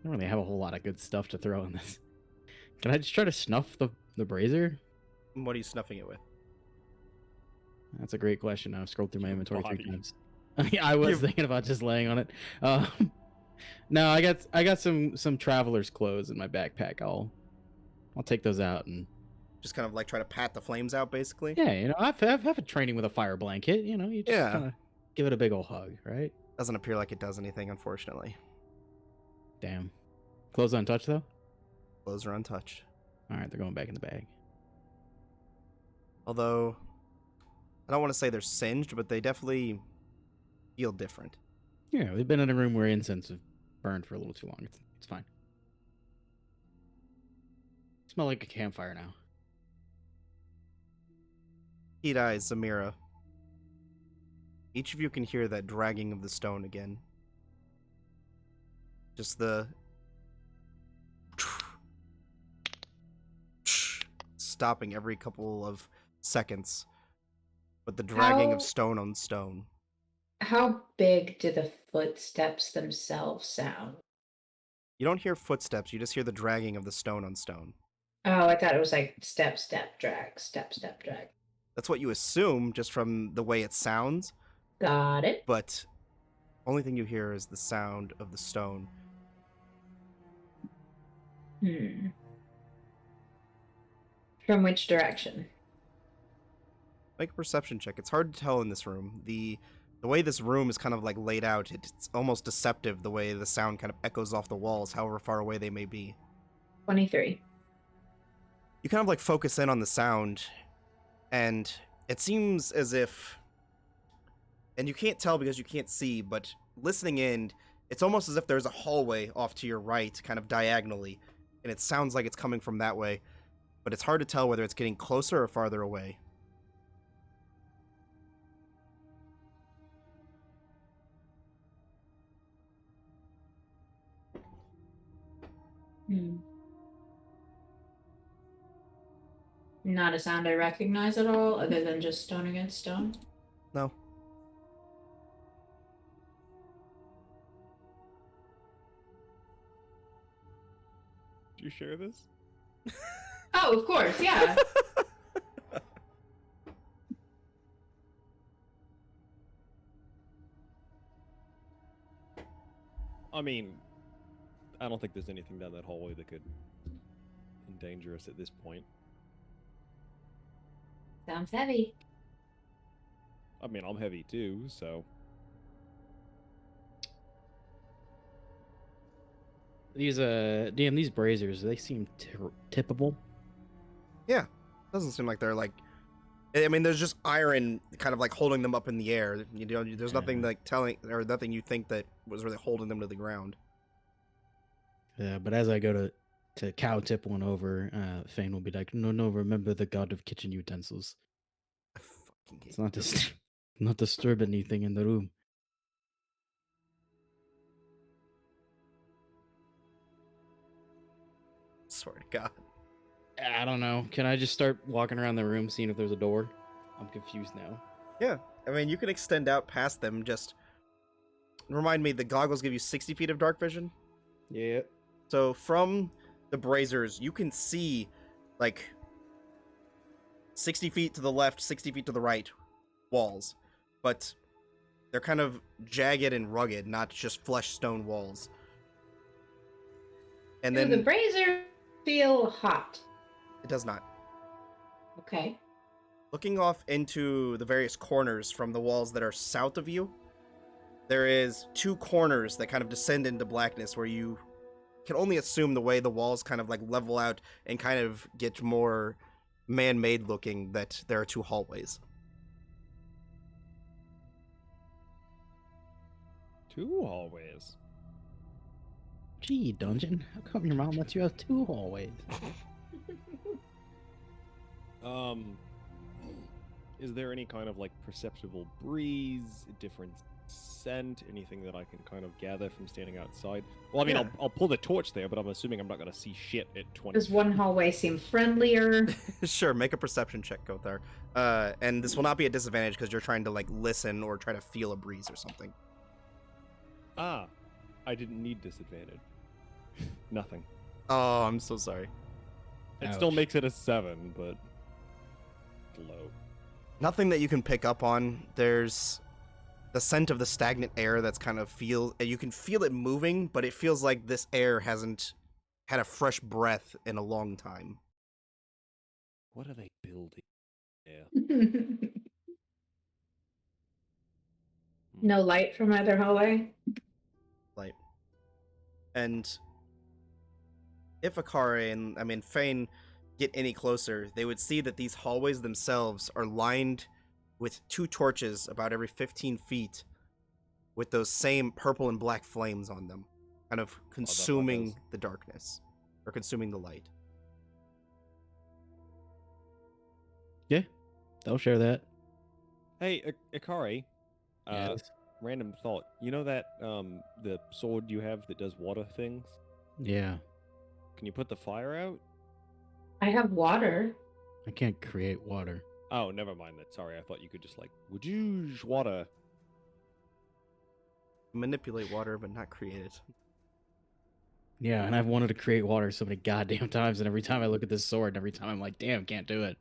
I don't really have a whole lot of good stuff to throw in this. Can I just try to snuff the brazier? What are you snuffing it with? That's a great question. I've scrolled through my Your inventory 3 body. times. I was thinking about just laying on it. No, I got some traveler's clothes in my backpack. I'll take those out and Just kind of like try to pat the flames out, basically? yeah, you know, I've a training with a fire blanket. You know, you just Yeah. kind of give it a big old hug, right? Doesn't appear like it does anything, unfortunately. Damn. Clothes untouched though. Clothes are untouched. All right, they're going back in the bag. Although, I don't want to say they're singed, but they definitely feel different. Yeah, we've been in a room where incense have burned for a little too long. It's fine. Smell like a campfire now. Heat Eyes, Zamira. Each of you can hear that dragging of the stone again. Just the stopping every couple of seconds. But the dragging of stone on stone. How big do the footsteps themselves sound? You don't hear footsteps, you just hear the dragging of the stone on stone. Oh, I thought it was like step, step, drag, step, step, drag. That's what you assume just from the way it sounds, Got it. but only thing you hear is the sound of the stone. From which direction? Make a perception check. It's hard to tell in this room. The way this room is kind of like laid out, it's almost deceptive the way the sound kind of echoes off the walls, however far away they may be. 23. You kind of like focus in on the sound, and it seems as if, and you can't tell because you can't see, but listening in, it's almost as if there's a hallway off to your right, kind of diagonally, and it sounds like it's coming from that way, but it's hard to tell whether it's getting closer or farther away. Not a sound I recognize at all, other than just stone against stone? No. Do you share this? Oh, of course, yeah. I mean, I don't think there's anything down that hallway that could endanger us at this point. Sounds heavy. I mean, I'm heavy too, so... These damn, these braziers, they seem tippable. Yeah. Doesn't seem like they're like, I mean, there's just iron kind of like holding them up in the air. You know, there's nothing like telling, or nothing you think that was really holding them to the ground. Yeah, but as I go to cow tip one over, Fane will be like, no, remember the god of kitchen utensils. I fucking hate It's not not disturb anything in the room. Swear to God. I don't know. Can I just start walking around the room, seeing if there's a door? I'm confused now. Yeah. I mean, you can extend out past them. Just remind me, the goggles give you 60 feet of dark vision? Yeah. So from the braziers, you can see like 60 feet to the left, 60 feet to the right walls, but they're kind of jagged and rugged, not just flesh stone walls. And Do then the brazier feel hot? it does not. Okay. Looking off into the various corners from the walls that are south of you, there is 2 corners that kind of descend into blackness where you can only assume the way the walls kind of like level out and kind of get more man-made looking that there are 2 hallways. 2 hallways. Gee, dungeon, how come your mom lets you have 2 hallways? Is there any kind of like perceptible breeze, a different scent, anything that I can kind of gather from standing outside? Well, I mean, Yeah. I'll pull the torch there, but I'm assuming I'm not going to see shit at 20. Does one hallway seem friendlier? Sure, make a perception check, Kothar. And this will not be a disadvantage because you're trying to like listen or try to feel a breeze or something. Ah, I didn't need disadvantage. Nothing. Oh, I'm so sorry. It still Ouch. makes it a 7, but low. Nothing that you can pick up on. There's the scent of the stagnant air that's kind of you can feel it moving, but it feels like this air hasn't had a fresh breath in a long time. What are they building? Yeah. No light from either hallway? Light. And if Akare and Fane get any closer, they would see that these hallways themselves are lined with 2 torches about every 15 feet with those same purple and black flames on them, kind of consuming the darkness, or consuming the light. Yeah, they'll share that. Hey, Ikari. Yes. Random thought. You know that the sword you have that does water things? Yeah, Can you put the fire out? I have water. I can't create water. Oh, never mind that. Sorry, I thought you could just like wujoosh water. Manipulate water, but not create it. Yeah, and I've wanted to create water so many goddamn times, and every time I look at this sword, every time I'm like, damn, can't do it.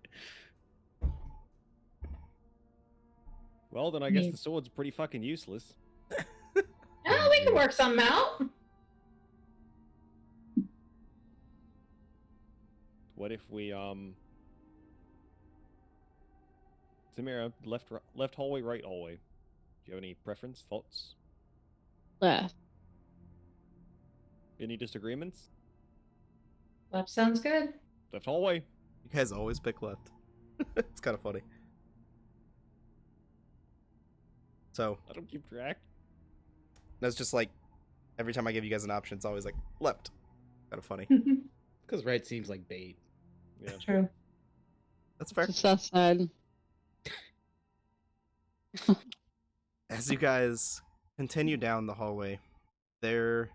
Well, then I guess the sword's pretty fucking useless. Oh, we can work something out. What if we Samira, left hallway, right hallway. Do you have any preference, thoughts? Left. Any disagreements? Left sounds good. Left hallway. You guys always pick left. It's kind of funny. So, I don't keep track. that's just like, every time I give you guys an option, it's always like, left. Kind of funny. Because right seems like bait. Yeah. True. That's fair. The south side. As you guys continue down the hallway, Zamir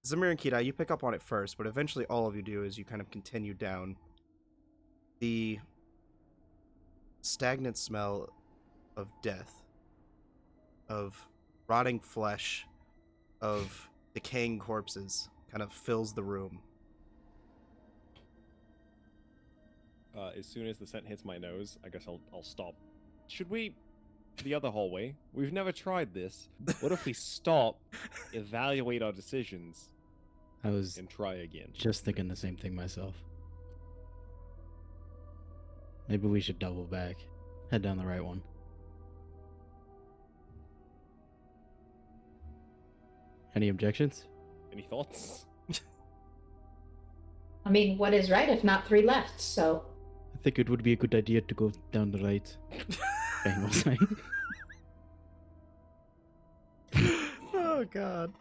and Kidai, you pick up on it first, but eventually all of you do as you kind of continue down. The stagnant smell of death, of rotting flesh, of decaying corpses kind of fills the room. As soon as the scent hits my nose, I guess I'll stop. Should we? The other hallway. We've never tried this. What if we stop, evaluate our decisions, I was and try again? just thinking the same thing myself. Maybe we should double back. Head down the right one. Any objections? Any thoughts? I mean, what is right if not 3 left? So I think it would be a good idea to go down the right. Bang will say. Oh, God.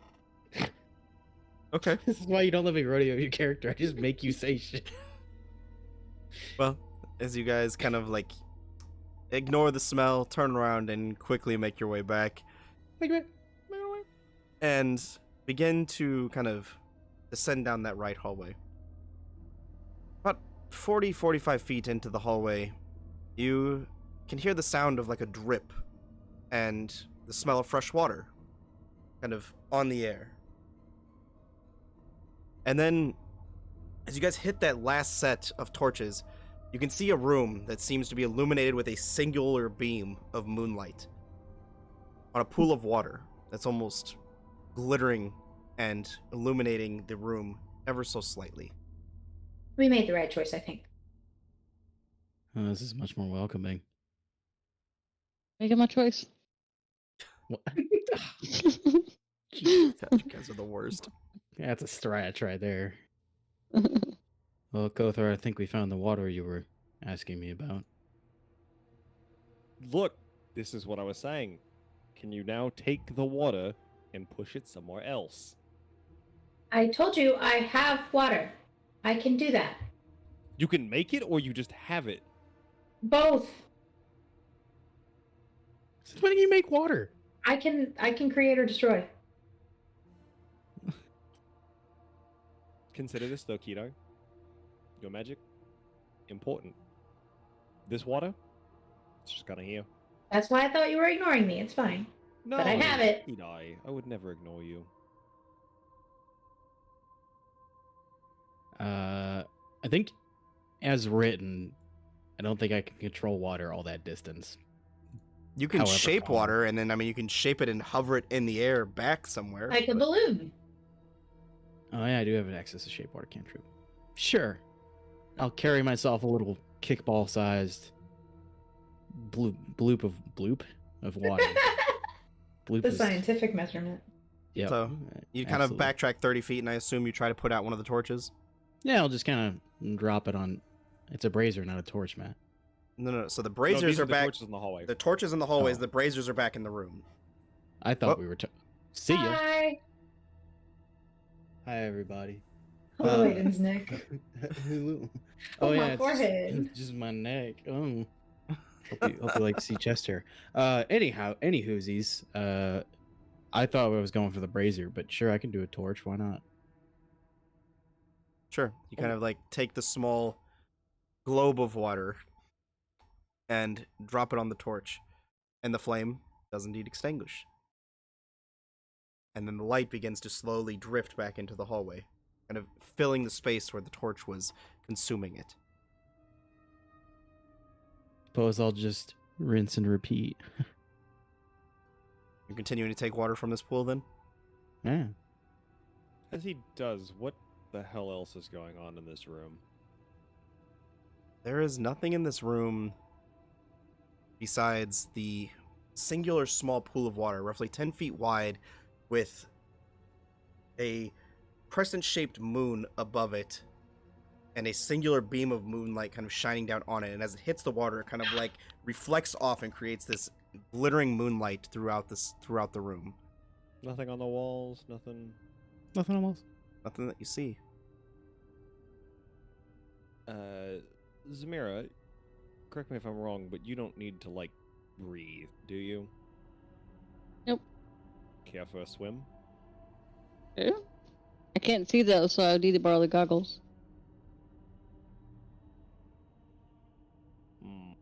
Okay. This is why you don't let me rodeo your character. I just make you say shit. Well, as you guys kind of like ignore the smell, turn around, and quickly make your way back, and begin to kind of descend down that right hallway. About 45 feet into the hallway, you can hear the sound of like a drip and the smell of fresh water kind of on the air. And then As you guys hit that last set of torches, you can see a room that seems to be illuminated with a singular beam of moonlight on a pool of water that's almost glittering and illuminating the room ever so slightly. We made the right choice, I think. Oh, this is much more welcoming. Making my choice. What? You guys are the worst. That's a stretch right there. Well, Kothar, I think we found the water you were asking me about. Look, this is what I was saying. Can you now take the water and push it somewhere else? I told you I have water. I can do that. You can make it, or you just have it? Both. Since when do you make water? I can create or destroy. Consider this though, Keto. Your magic, important. This water, it's just kind of here. That's why I thought you were ignoring me. It's fine. No, But I have it. Keto, I would never ignore you. I think, as written, I don't think I can control water all that distance. You can However, shape calm. water, and then, I mean, you can shape it and hover it in the air back somewhere. Like a but- balloon. Oh yeah, I do have an access to shape water cantrip. Sure, I'll carry myself a little kickball-sized bloop of water. Bloop The is- scientific measurement. Yep. So, You kind absolutely. of backtrack 30 feet, and I assume you try to put out one of the torches? Yeah, I'll just kind of drop it on. It's a brazier, not a torch, Matt. No. So the No, braziers these are the back. torches in the hallway. The torches in the hallways, Oh. the braziers are back in the room. I thought Oh. we were. See ya. Hi. Hi, everybody. Oh, Aiden's neck. Hello. Oh, my it's forehead. Just my neck. Oh. Hope you like to see chest hair. Anyhow, any whoosies. I thought I was going for the brazier, but sure, I can do a torch. Why not? Sure. You kind of like take the small globe of water and drop it on the torch, and the flame does indeed extinguish. And then the light begins to slowly drift back into the hallway, kind of filling the space where the torch was consuming it. Suppose I'll just rinse and repeat. You're continuing to take water from this pool then? Yeah. As he does, what the hell else is going on in this room? There is nothing in this room besides the singular small pool of water, roughly 10 feet wide, with a crescent-shaped moon above it, and a singular beam of moonlight kind of shining down on it. And as it hits the water, it kind of like reflects off and creates this glittering moonlight throughout the room. Nothing on the walls, nothing. Nothing almost. Nothing that you see. Zamira, correct me if I'm wrong, but you don't need to, like, breathe, do you? Nope. Care for a swim? Yeah. I can't see those, so I need to borrow the goggles. Hmm.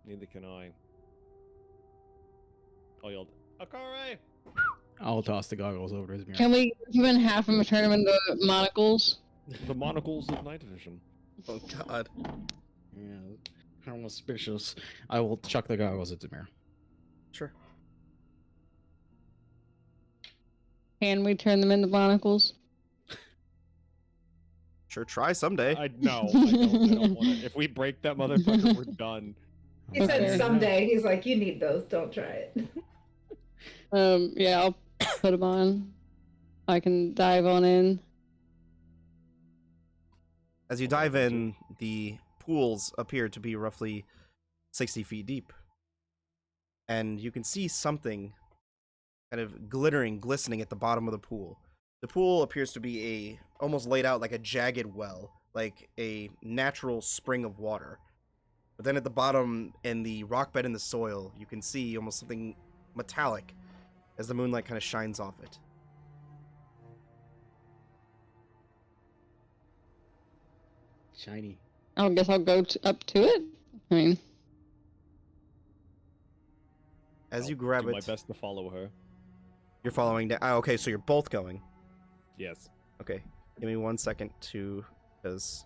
Neither can I. Oh, you'll. Akare! I'll toss the goggles over to Izmir. Can we even half of them turn them into monocles? The monocles of night vision. Oh god. Yeah, I'm suspicious. I will chuck the goggles at Zamir. Sure. Can we turn them into monocles? Sure, try someday. I don't want it. If we break that motherfucker, we're done. He said Okay. someday. He's like, you need those. Don't try it. Yeah, I'll put them on. I can dive on in. As you dive in, the pools appear to be roughly 60 feet deep. And you can see something kind of glistening at the bottom of the pool. The pool appears to be almost laid out like a jagged well, like a natural spring of water. But then at the bottom, in the rock bed in the soil, you can see almost something metallic as the moonlight kind of shines off it. Shiny. I guess I'll go up to it. I mean, As you I'll grab do it, my best to follow her. you're following down. Okay, so you're both going. Yes. Okay, give me 1 second to, because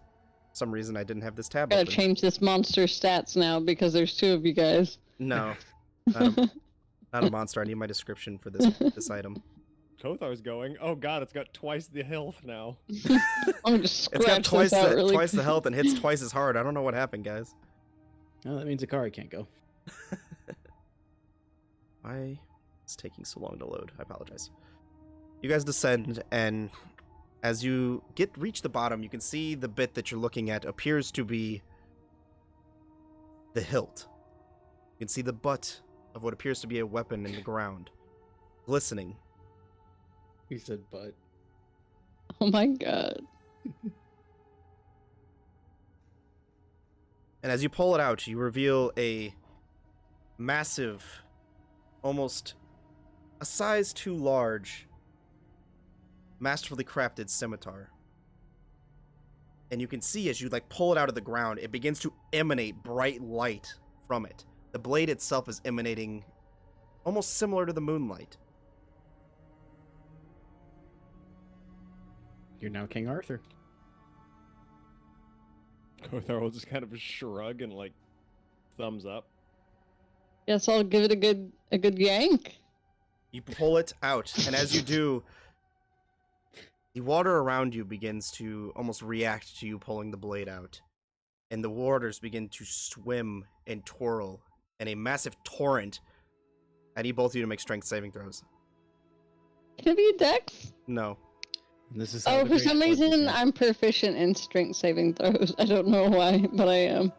for some reason I didn't have this tab Gotta open. change this monster stats now because there's 2 of you guys. No, not a monster. I need my description for this item. Kothar's going. Oh god, it's got twice the health now. I'm just It's got scratch twice this out the really twice the quick. health and hits twice as hard. I don't know what happened, guys. Oh, that means Akari can't go. Why is taking so long to load? I apologize. You guys descend, and as you reach the bottom, you can see the bit that you're looking at appears to be the hilt. You can see the butt of what appears to be a weapon in the ground, glistening. He said butt. Oh my god. And as you pull it out, you reveal a massive, almost a size too large, masterfully crafted scimitar. And you can see as you pull it out of the ground, it begins to emanate bright light from it. The blade itself is emanating almost similar to the moonlight. You're now King Arthur. Kothar will just kind of shrug and thumbs up. Guess I'll give it a good yank. You pull it out, and as you do, the water around you begins to almost react to you pulling the blade out. And the waters begin to swim and twirl, and a massive torrent. I need both of you to make strength saving throws. Can it be a dex? No. This is how Oh, the for great some sword reason became. I'm proficient in strength saving throws. I don't know why, but I am.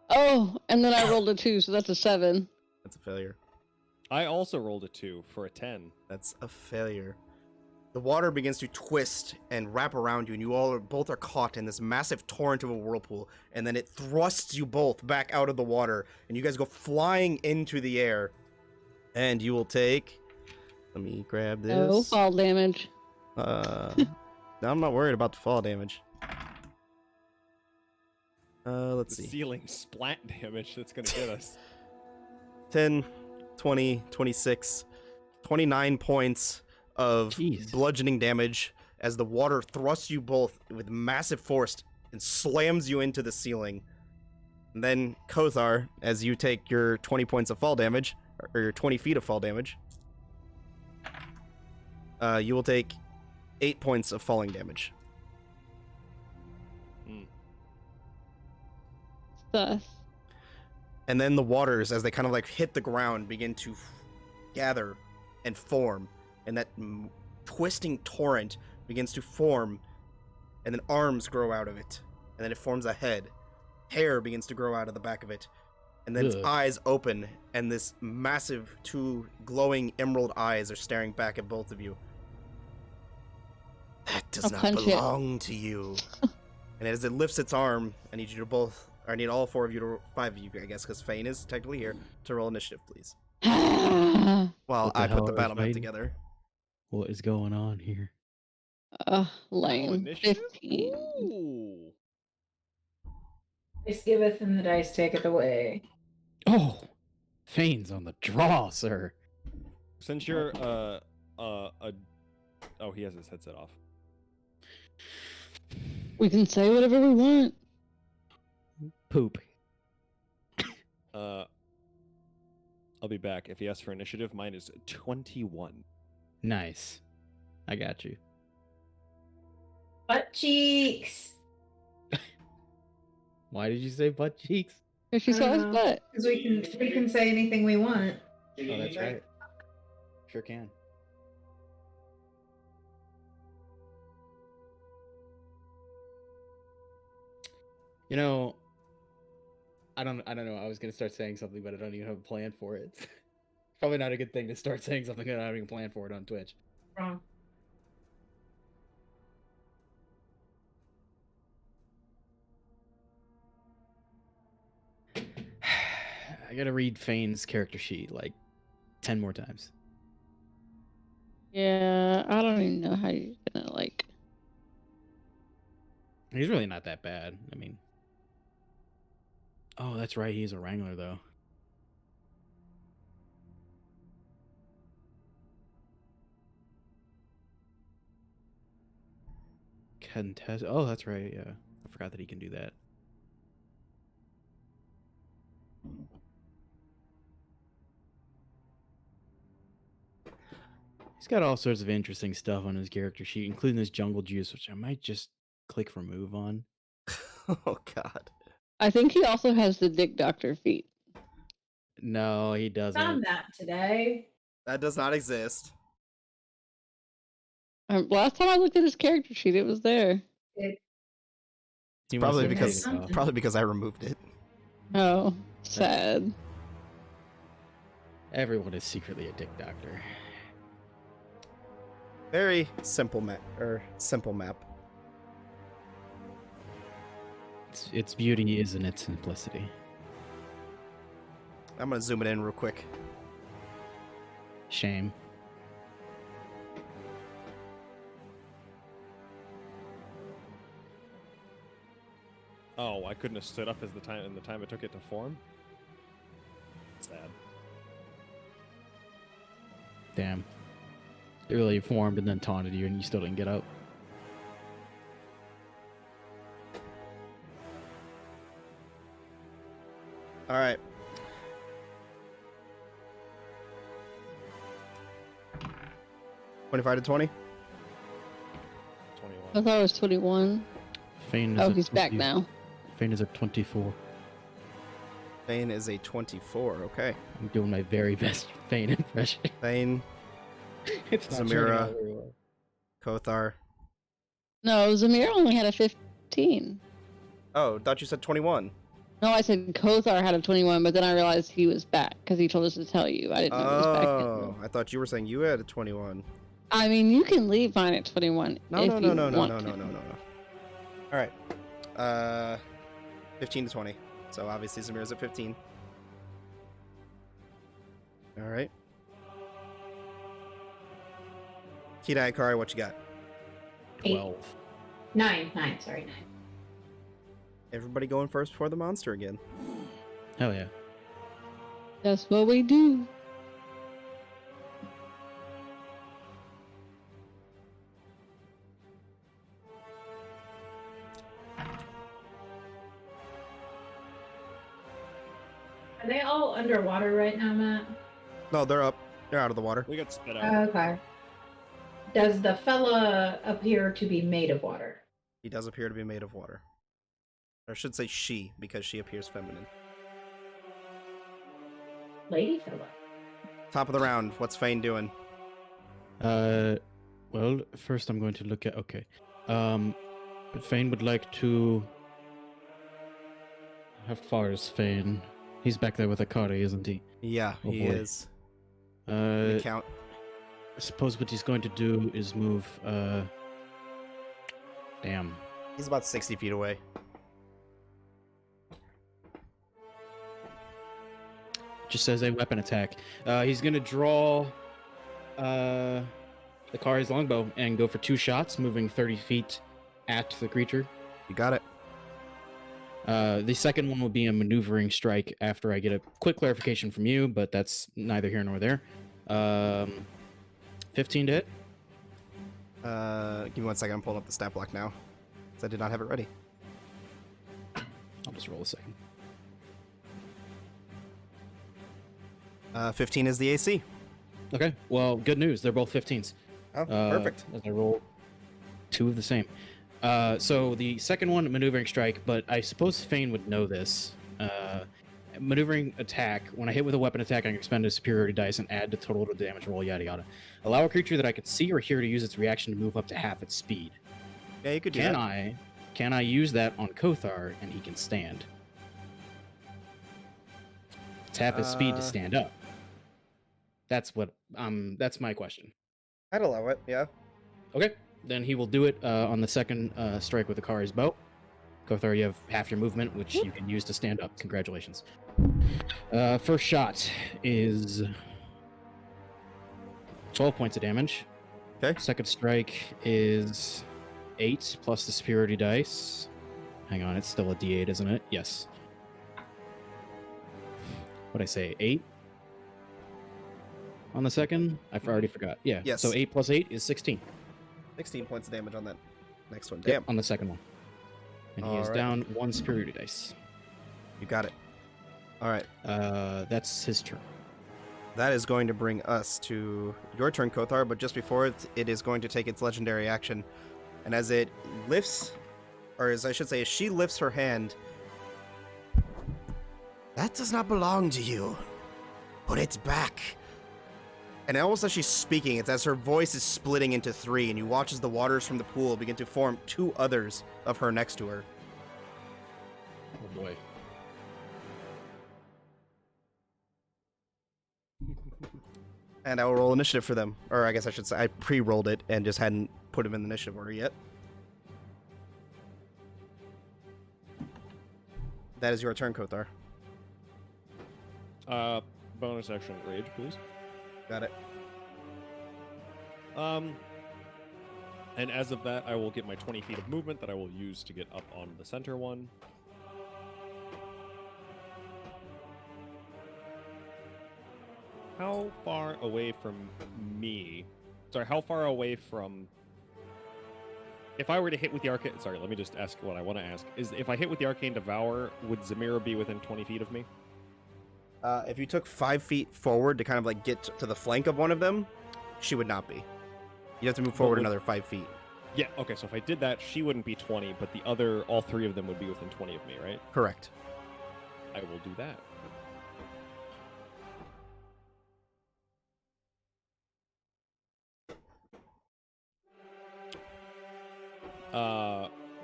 Oh, and then I rolled a 2, so that's a 7. That's a failure. I also rolled a 2 for a 10. That's a failure. The water begins to twist and wrap around you, and you both are caught in this massive torrent of a whirlpool, and then it thrusts you both back out of the water, and you guys go flying into the air. And you will take... Let me grab this. Oh, fall damage. I'm not worried about the fall damage. Let's The see. ceiling splat damage that's gonna get us. 10, 20, 26, 29 points of Jeez. bludgeoning damage as the water thrusts you both with massive force and slams you into the ceiling. And then Kothar, as you take your 20 points of fall damage, or your 20 feet of fall damage, you will take 8 points of falling damage. Sus. And then the waters, as they kind of hit the ground, begin to gather and form. And that twisting torrent begins to form. And then arms grow out of it. And then it forms a head. Hair begins to grow out of the back of it. And then its Ugh. eyes open. And this massive 2 glowing emerald eyes are staring back at both of you. That does I'll not punch it. belong to you. And as it lifts its arm, I need you to both... I need all 4 of you to... 5 of you, I guess, because Fane is technically here, to roll initiative, please. Well, What the I hell put the are battle map Fane? together. What is going on here? Lame. initiative? 15. Ooh. Dice giveth and the dice taketh away. Oh, Fane's on the draw, sir. Since you're oh, he has his headset off. We can say whatever we want. Poop. I'll be back. If he asks for initiative, mine is 21. Nice. I got you. Butt cheeks. Why did you say butt cheeks? If she saw his butt. Because we can say anything we want. Oh, that's right. Sure can. You know, I don't know. I was gonna start saying something, but I don't even have a plan for it. Probably not a good thing to start saying something and not having a plan for it on Twitch. Wrong. I gotta read Fane's character sheet 10 more times. Yeah, I don't even know how you're gonna He's really not that bad. I mean, oh, that's right. He's a Wrangler, though. Contest. Oh, that's right. Yeah, I forgot that he can do that. He's got all sorts of interesting stuff on his character sheet, including this jungle juice, which I might just click remove on. Oh God. I think he also has the Dick Doctor feat. No, he doesn't. Found that today. That does not exist. Last time I looked at his character sheet, it was there. He Probably must have because taken it off. probably because I removed it. Oh, sad. Everyone is secretly a dick doctor. Very simple map simple map. Its beauty is in its simplicity. I'm gonna zoom it in real quick. Shame. Oh, I couldn't have stood up in the time it took it to form. Sad. Damn. It really formed and then taunted you and you still didn't get up. All right. $25 to 20. 21. I thought it was 21. Fane is Oh, at he's back 20 now. Fane is at 24. Thane is a 24. Okay. I'm doing my very best Fane impression. Thane, It's not Zamira. turning out very well. Kothar. No, Zamir only had a 15. Oh, thought you said 21. No, I said Kothar had a 21, but then I realized he was back because he told us to tell you. I didn't know he was back Oh, yet. I thought you were saying you had a 21. I mean, you can leave mine at 21 No, if no, you no, no, no, want no, to. no, no, no, no. All right. 15 to 20. So obviously Zamira's at 15. All right. Kidai Akari, what you got? 12. 9, sorry, 9. Everybody going first before the monster again. Hell yeah. That's what we do. Are they all underwater right now, Matt? No, they're up. They're out of the water. We got spit out. Okay. Does the fella appear to be made of water? He does appear to be made of water. Or I should say she, because she appears feminine. Lady fella. Top of the round. What's Fane doing? Well, first I'm going to look at, okay. Fane would like to... How far is Fane? He's back there with Akari, isn't he? Yeah, Oh, he boy. is. Let me I count. suppose what he's going to do is move, Damn. He's about 60 feet away. Just says a weapon attack. He's gonna draw Akari's longbow and go for 2 shots, moving 30 feet at the creature. You got it. The second one will be a maneuvering strike after I get a quick clarification from you, but that's neither here nor there. 15 to hit. Give me 1 second. I'm pulling up the stat block now. Because I did not have it ready. I'll just roll a second. 15 is the AC. Okay, well, good news. They're both 15s. Oh, perfect. As I roll 2 of the same. So the second one, maneuvering strike, but I suppose Fane would know this. Maneuvering attack, when I hit with a weapon attack, I can expend a superiority dice and add the total to damage roll, yada yada. Allow a creature that I can see or hear to use its reaction to move up to half its speed. Yeah, you could do Can that. Can I use that on Kothar and he can stand? It's half his speed to stand up. That's my question. I'd allow it, yeah. Okay, then he will do it on the second strike with Akari's bow. Kothar, you have half your movement, which you can use to stand up. Congratulations. First shot is 12 points of damage. Okay. Second strike is 8 plus the superiority dice. Hang on, it's still a d8, isn't it? Yes. What'd I say? 8? On the second? I already forgot. Yeah. Yes. So 8 plus 8 is 16. 16 points of damage on that. Next one. Yep, Damn. on the second one. And he is Alright. down 1 superiority dice. You got it. All right. That's his turn. That is going to bring us to your turn, Kothar, but just before it is going to take its legendary action. And as it lifts, or as I should say, as she lifts her hand, that does not belong to you. Put it back. And almost as she's speaking, it's as her voice is splitting into 3, and you watch as the waters from the pool begin to form 2 others of her next to her. Oh boy. And I will roll initiative for them. Or I guess I should say I pre-rolled it and just hadn't put them in the initiative order yet. That is your turn, Kothar. Bonus action rage, please. Got it. And as of that, I will get my 20 feet of movement that I will use to get up on the center one. How far away from me? Sorry, how far away from... If I were to hit with the Arcane... Sorry, let me just ask what I want to ask. Is if I hit with the Arcane Devour, would Zamira be within 20 feet of me? If you took 5 feet forward to kind of like get to the flank of one of them, she would not be. You have to move forward another 5 feet. Yeah, okay, so if I did that, she wouldn't be 20, but all 3 of them would be within 20 of me, right? Correct. I will do that.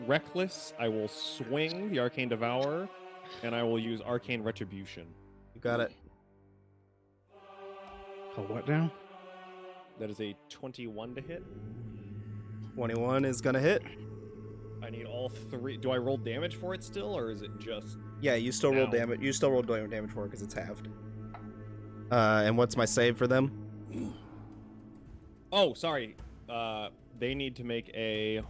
Reckless, I will swing the Arcane Devour, and I will use Arcane Retribution. You got it. Oh, what now? That is a 21 to hit. 21 is going to hit. I need all 3. Do I roll damage for it still, or is it just... Yeah, you still roll Ow. damage. You still roll damage for it because it's halved. And what's my save for them? Oh, sorry. They need to make a...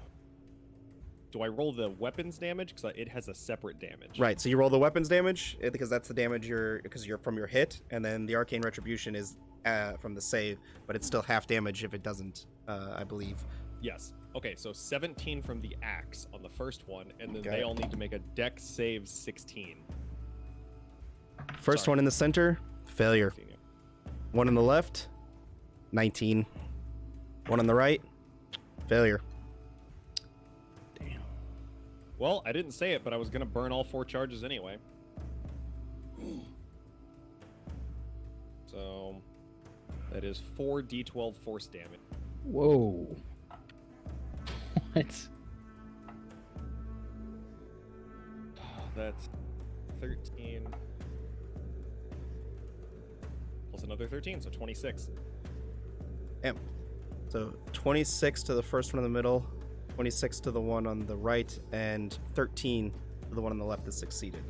Do I roll the weapons damage? Because it has a separate damage. Right, so you roll the weapons damage because that's the damage you're from your hit, and then the Arcane Retribution is from the save, but it's still half damage if it doesn't, I believe. Yes. Okay, so 17 from the axe on the first one, and then Got they it. all need to make a dex save 16. First Sorry. one in the center, failure. 16, yeah. One on the left, 19. One on the right, failure. Damn. Well, I didn't say it, but I was going to burn all 4 charges anyway. So, that is 4d12 force damage. Whoa. What? That's 13 plus another 13, so 26. Damn. So 26 to the first one in the middle, 26 to the one on the right, and 13 to the one on the left that succeeded.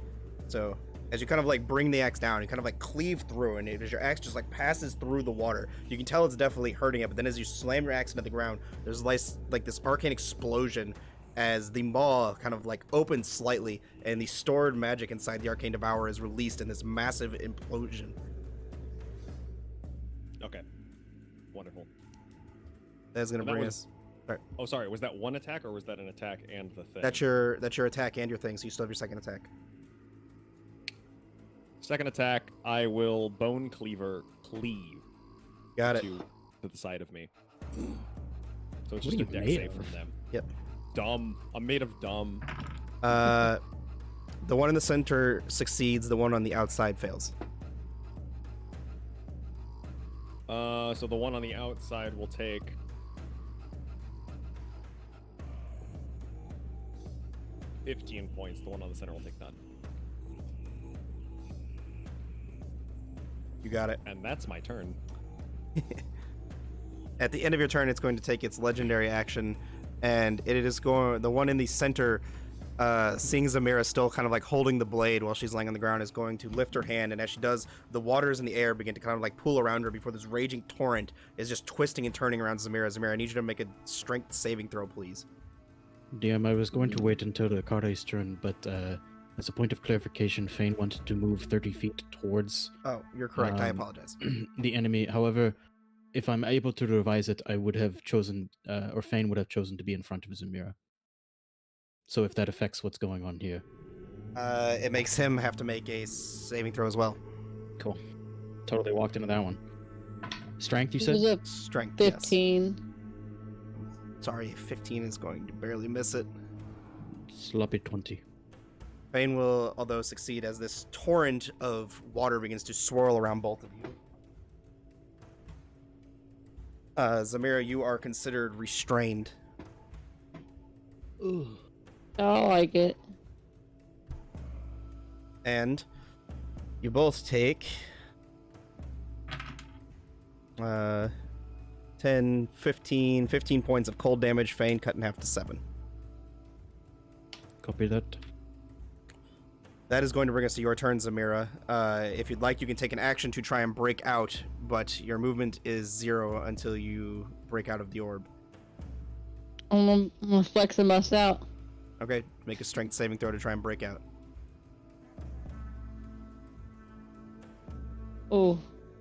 So as you kind of like bring the axe down, you kind of like cleave through, and as your axe just like passes through the water, you can tell it's definitely hurting it. But then as you slam your axe into the ground, there's like this arcane explosion as the maw kind of like opens slightly, and the stored magic inside the Arcane Devourer is released in this massive implosion. Okay. Wonderful. That's gonna And that bring was- us. Oh, sorry, was that one attack, or was that an attack and the thing? That's your attack and your thing, so you still have your second attack. Second attack, I will Bone Cleaver cleave Got it. to the side of me. So it's What just are a you dex made save of? from them. Yep. Dumb. I'm made of dumb. The one in the center succeeds. The one on the outside fails. So the one on the outside will take... $15 points. The one on the center will take none. You got it. And that's my turn. At the end of your turn, it's going to take its legendary action, and it is going. The one in the center, seeing Zamira still kind of like holding the blade while she's laying on the ground, is going to lift her hand, and as she does, the waters in the air begin to kind of like pool around her before this raging torrent is just twisting and turning around Zamira. Zamira, I need you to make a strength saving throw, please. DM, I was going to wait until the Kardai's turn, but as a point of clarification, Fane wanted to move 30 feet towards Oh, you're correct. I Um, apologize. the enemy. However, if I'm able to revise it, I would have chosen, or Fane would have chosen to be in front of Zamira. So if that affects what's going on here. It makes him have to make a saving throw as well. Cool. Totally walked into that one. Strength, you It said? was a Strength, 15. yes. Sorry, 15 is going to barely miss it. Sloppy 20. Fane will, although, succeed as this torrent of water begins to swirl around both of you. Zamira, you are considered restrained. Ooh. I like it. And you both take 10, 15 points of cold damage. Fane cut in half to 7. Copy that. That is going to bring us to your turn, Zamira. If you'd like, you can take an action to try and break out, but your movement is 0 until you break out of the orb. I'm gonna flex and bust out. Okay, make a strength saving throw to try and break out. Oh,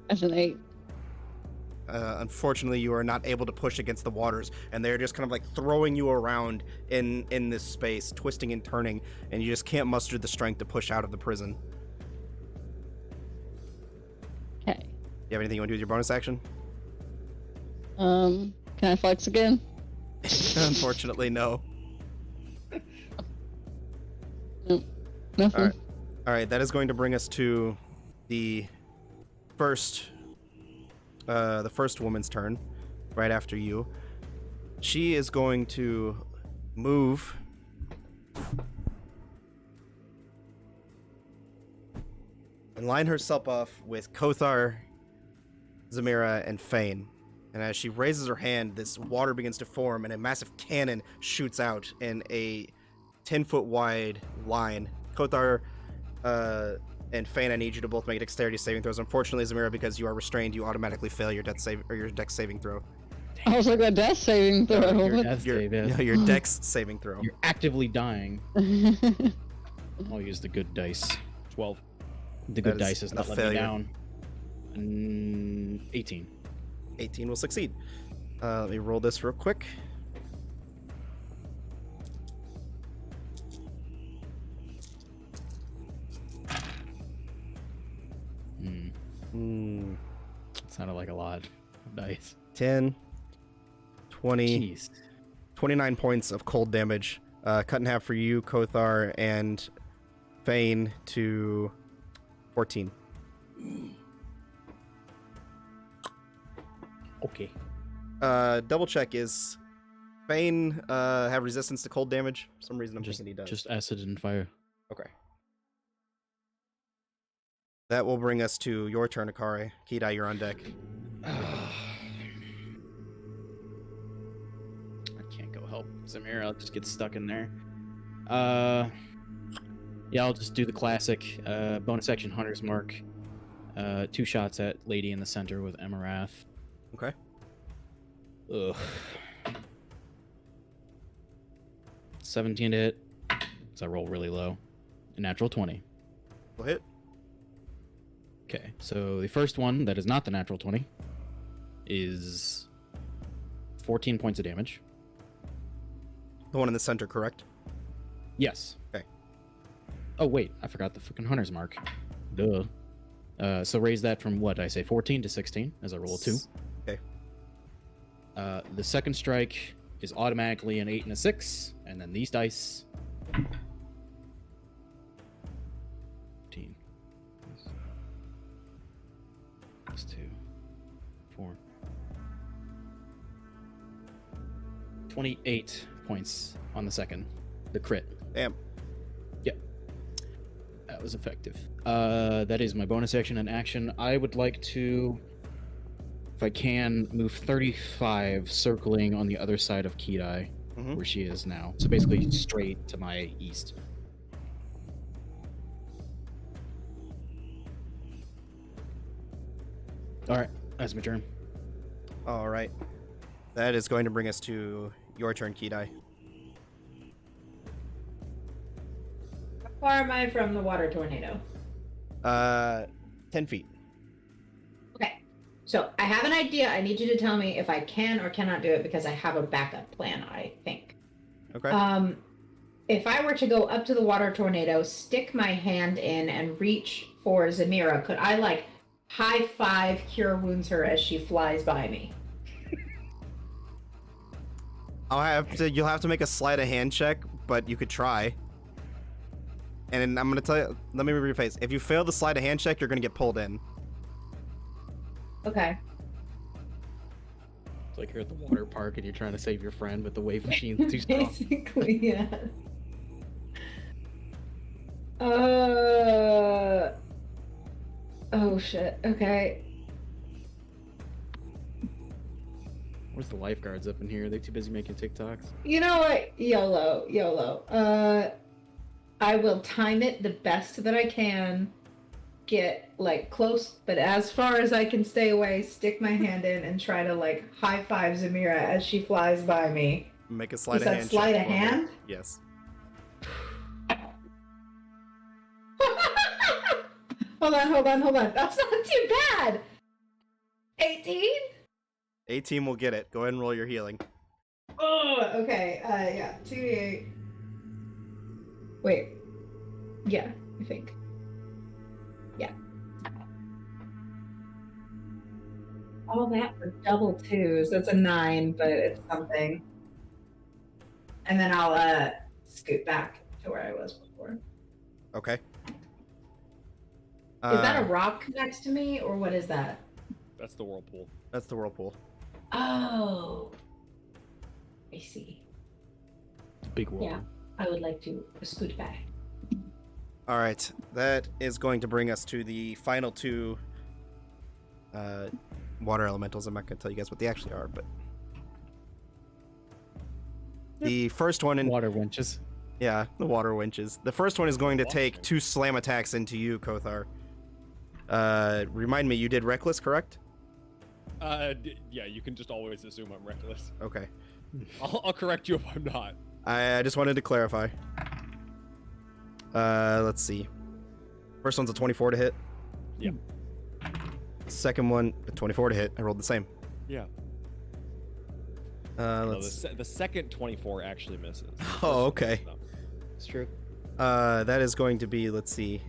that's an 8. Unfortunately, you are not able to push against the waters, and they're just kind of like throwing you around in this space, twisting and turning, and you just can't muster the strength to push out of the prison. Okay. You have anything you want to do with your bonus action? Can I flex again? Unfortunately, no. Nope. Nothing. All right, that is going to bring us to the first woman's turn, right after you. She is going to move and line herself up with Kothar, Zamira, and Fane. And as she raises her hand, this water begins to form, and a massive cannon shoots out in a 10-foot wide line. Kothar and Fane, I need you to both make dexterity saving throws. Unfortunately, Zamira, because you are restrained, you automatically fail your dex saving throw. I was like a death saving throw. Your death save, yes. Your dex saving throw. You're actively dying. I'll use the good dice. 12. The good That dice is a not letting me failure. down. 18. 18 will succeed. Let me roll this real quick. Sounded like a lot of dice. 10, 20, Jeez. 29 points of cold damage. Cut in half for you, Kothar, and Fane to 14. Okay. Double check, is Fane have resistance to cold damage? For some reason I'm thinking he does. Just acid and fire. Okay. That will bring us to your turn, Akari. Kidai, you're on deck. I can't go help Zamira. I'll just get stuck in there. Yeah, I'll just do the classic bonus action Hunter's Mark. 2 shots at Lady in the center with Emarath. Okay. Ugh. 17 to hit. So I roll really low. A natural 20. We'll hit. Okay, so the first one that is not the natural 20 is 14 points of damage. The one in the center, correct? Yes. Okay. Oh, wait, I forgot the freaking Hunter's Mark. Duh. So raise that from what? I say 14 to 16 as I roll a 2. Okay. The second strike is automatically an 8 and a 6, and then these dice. 15. Plus 2. 4. 28 points on the second. The crit. Damn. Yep. That was effective. That is my bonus action and action. I would like to, if I can, move 35, circling on the other side of Kidai, where she is now. So basically straight to my east. Alright, that's my turn. All right. That is going to bring us to your turn, Kidai. How far am I from the water tornado? 10 feet. Okay. So I have an idea. I need you to tell me if I can or cannot do it because I have a backup plan, I think. Okay. if I were to go up to the water tornado, stick my hand in, and reach for Zamira, could I like high five Cure Wounds her as she flies by me? You'll have to make a sleight of hand check, but you could try. And I'm gonna tell you, let me rephrase. If you fail the sleight of hand check, you're gonna get pulled in. Okay. It's like you're at the water park and you're trying to save your friend, but the wave machine's too strong. Basically, yeah. Oh shit. Okay. Where's the lifeguards up in here? Are they too busy making TikToks? You know what? YOLO. I will time it the best that I can. Get like close, but as far as I can stay away, stick my hand in and try to like high five Zamira as she flies by me. Make a sleight Is of that hand. sleight check of for me. hand? Yes. Hold on. That's not too bad. 18? 18 will get it. Go ahead and roll your healing. Oh, okay. Yeah, 2d8. Wait. Yeah, I think. Yeah. All that for double twos. That's a 9, but it's something. And then I'll scoot back to where I was before. Okay. Is that a rock next to me, or what is that? That's the whirlpool. That's the whirlpool. Oh. I see. Big wall. Yeah, I would like to scoot back. All right, that is going to bring us to the final two water elementals. I'm not going to tell you guys what they actually are, but the first one Water winches. Yeah, the water winches. The first one is going to take 2 slam attacks into you, Kothar. Remind me, you did reckless, correct? Yeah, you can just always assume I'm reckless. Okay. I'll correct you if I'm not. I just wanted to clarify. Let's see. First one's a 24 to hit. Yep. Second one, a 24 to hit. I rolled the same. Yeah. The second 24 actually misses. Oh, okay. No. It's true. That is going to be, let's see,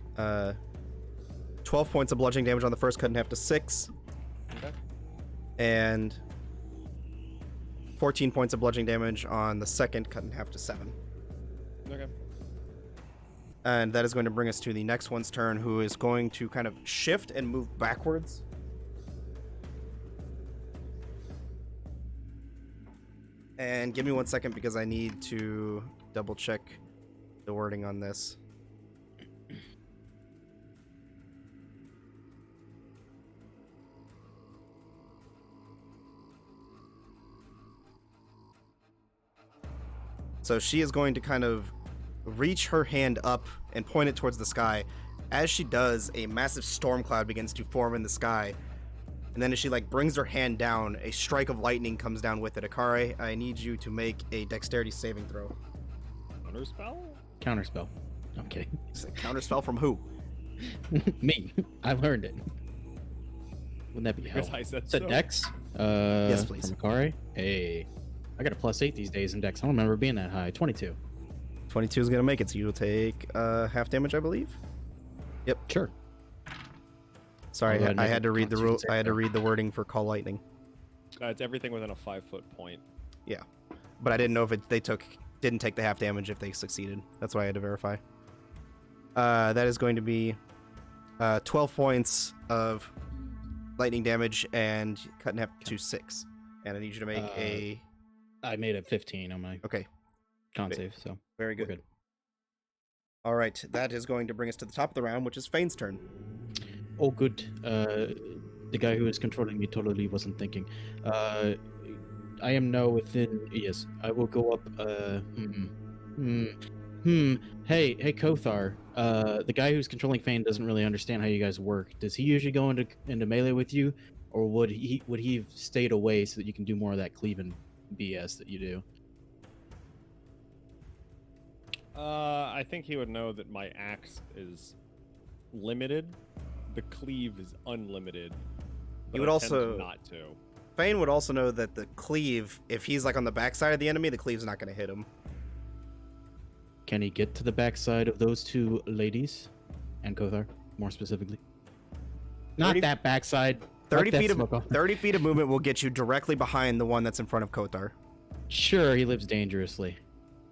12 points of bludgeoning damage on the first, cut in half to 6. Okay. And 14 points of bludgeoning damage on the second, cut in half to 7. Okay. And that is going to bring us to the next one's turn, who is going to kind of shift and move backwards. And give me 1 second because I need to double check the wording on this. So she is going to kind of reach her hand up and point it towards the sky. As she does, a massive storm cloud begins to form in the sky. And then as she brings her hand down, a strike of lightning comes down with it. Akari, I need you to make a dexterity saving throw. Counterspell? Counterspell. I'm kidding. It's a counterspell from who? Me. I learned it. Wouldn't that be hell? Because I said Is that so. Dex? Yes, please. From Akari? Hey. I got a +8 these days in Dex. I don't remember being that high. 22. 22 is going to make it, so you will take half damage, I believe. Yep. Sure. Sorry, Go ahead and I make had a to read the Constitution rule. save I had to throw. read the wording for call lightning. It's everything within a 5-foot point. But I didn't know if they didn't take the half damage if they succeeded. That's why I had to verify. That is going to be 12 points of lightning damage and cut in half to 6. And I need you to make a... I made a 15 on my Okay, con save, so very we're good. good. All right, that is going to bring us to the top of the round, which is Fane's turn. Oh, good. The guy who is controlling me totally wasn't thinking. I am now within. Yes, I will go up. Hey, Kothar. The guy who's controlling Fane doesn't really understand how you guys work. Does he usually go into melee with you, or would he have stayed away so that you can do more of that cleaving BS that you do? I think he would know that my axe is limited. The cleave is unlimited. But He would I tend also- not to. Fane would also know that the cleave, if he's on the backside of the enemy, the cleave's not going to hit him. Can he get to the backside of those two ladies? And Kothar, more specifically. Not 30 that backside. 30 Wipe that feet of smoke off. 30 feet of movement will get you directly behind the one that's in front of Kothar. Sure, he lives dangerously.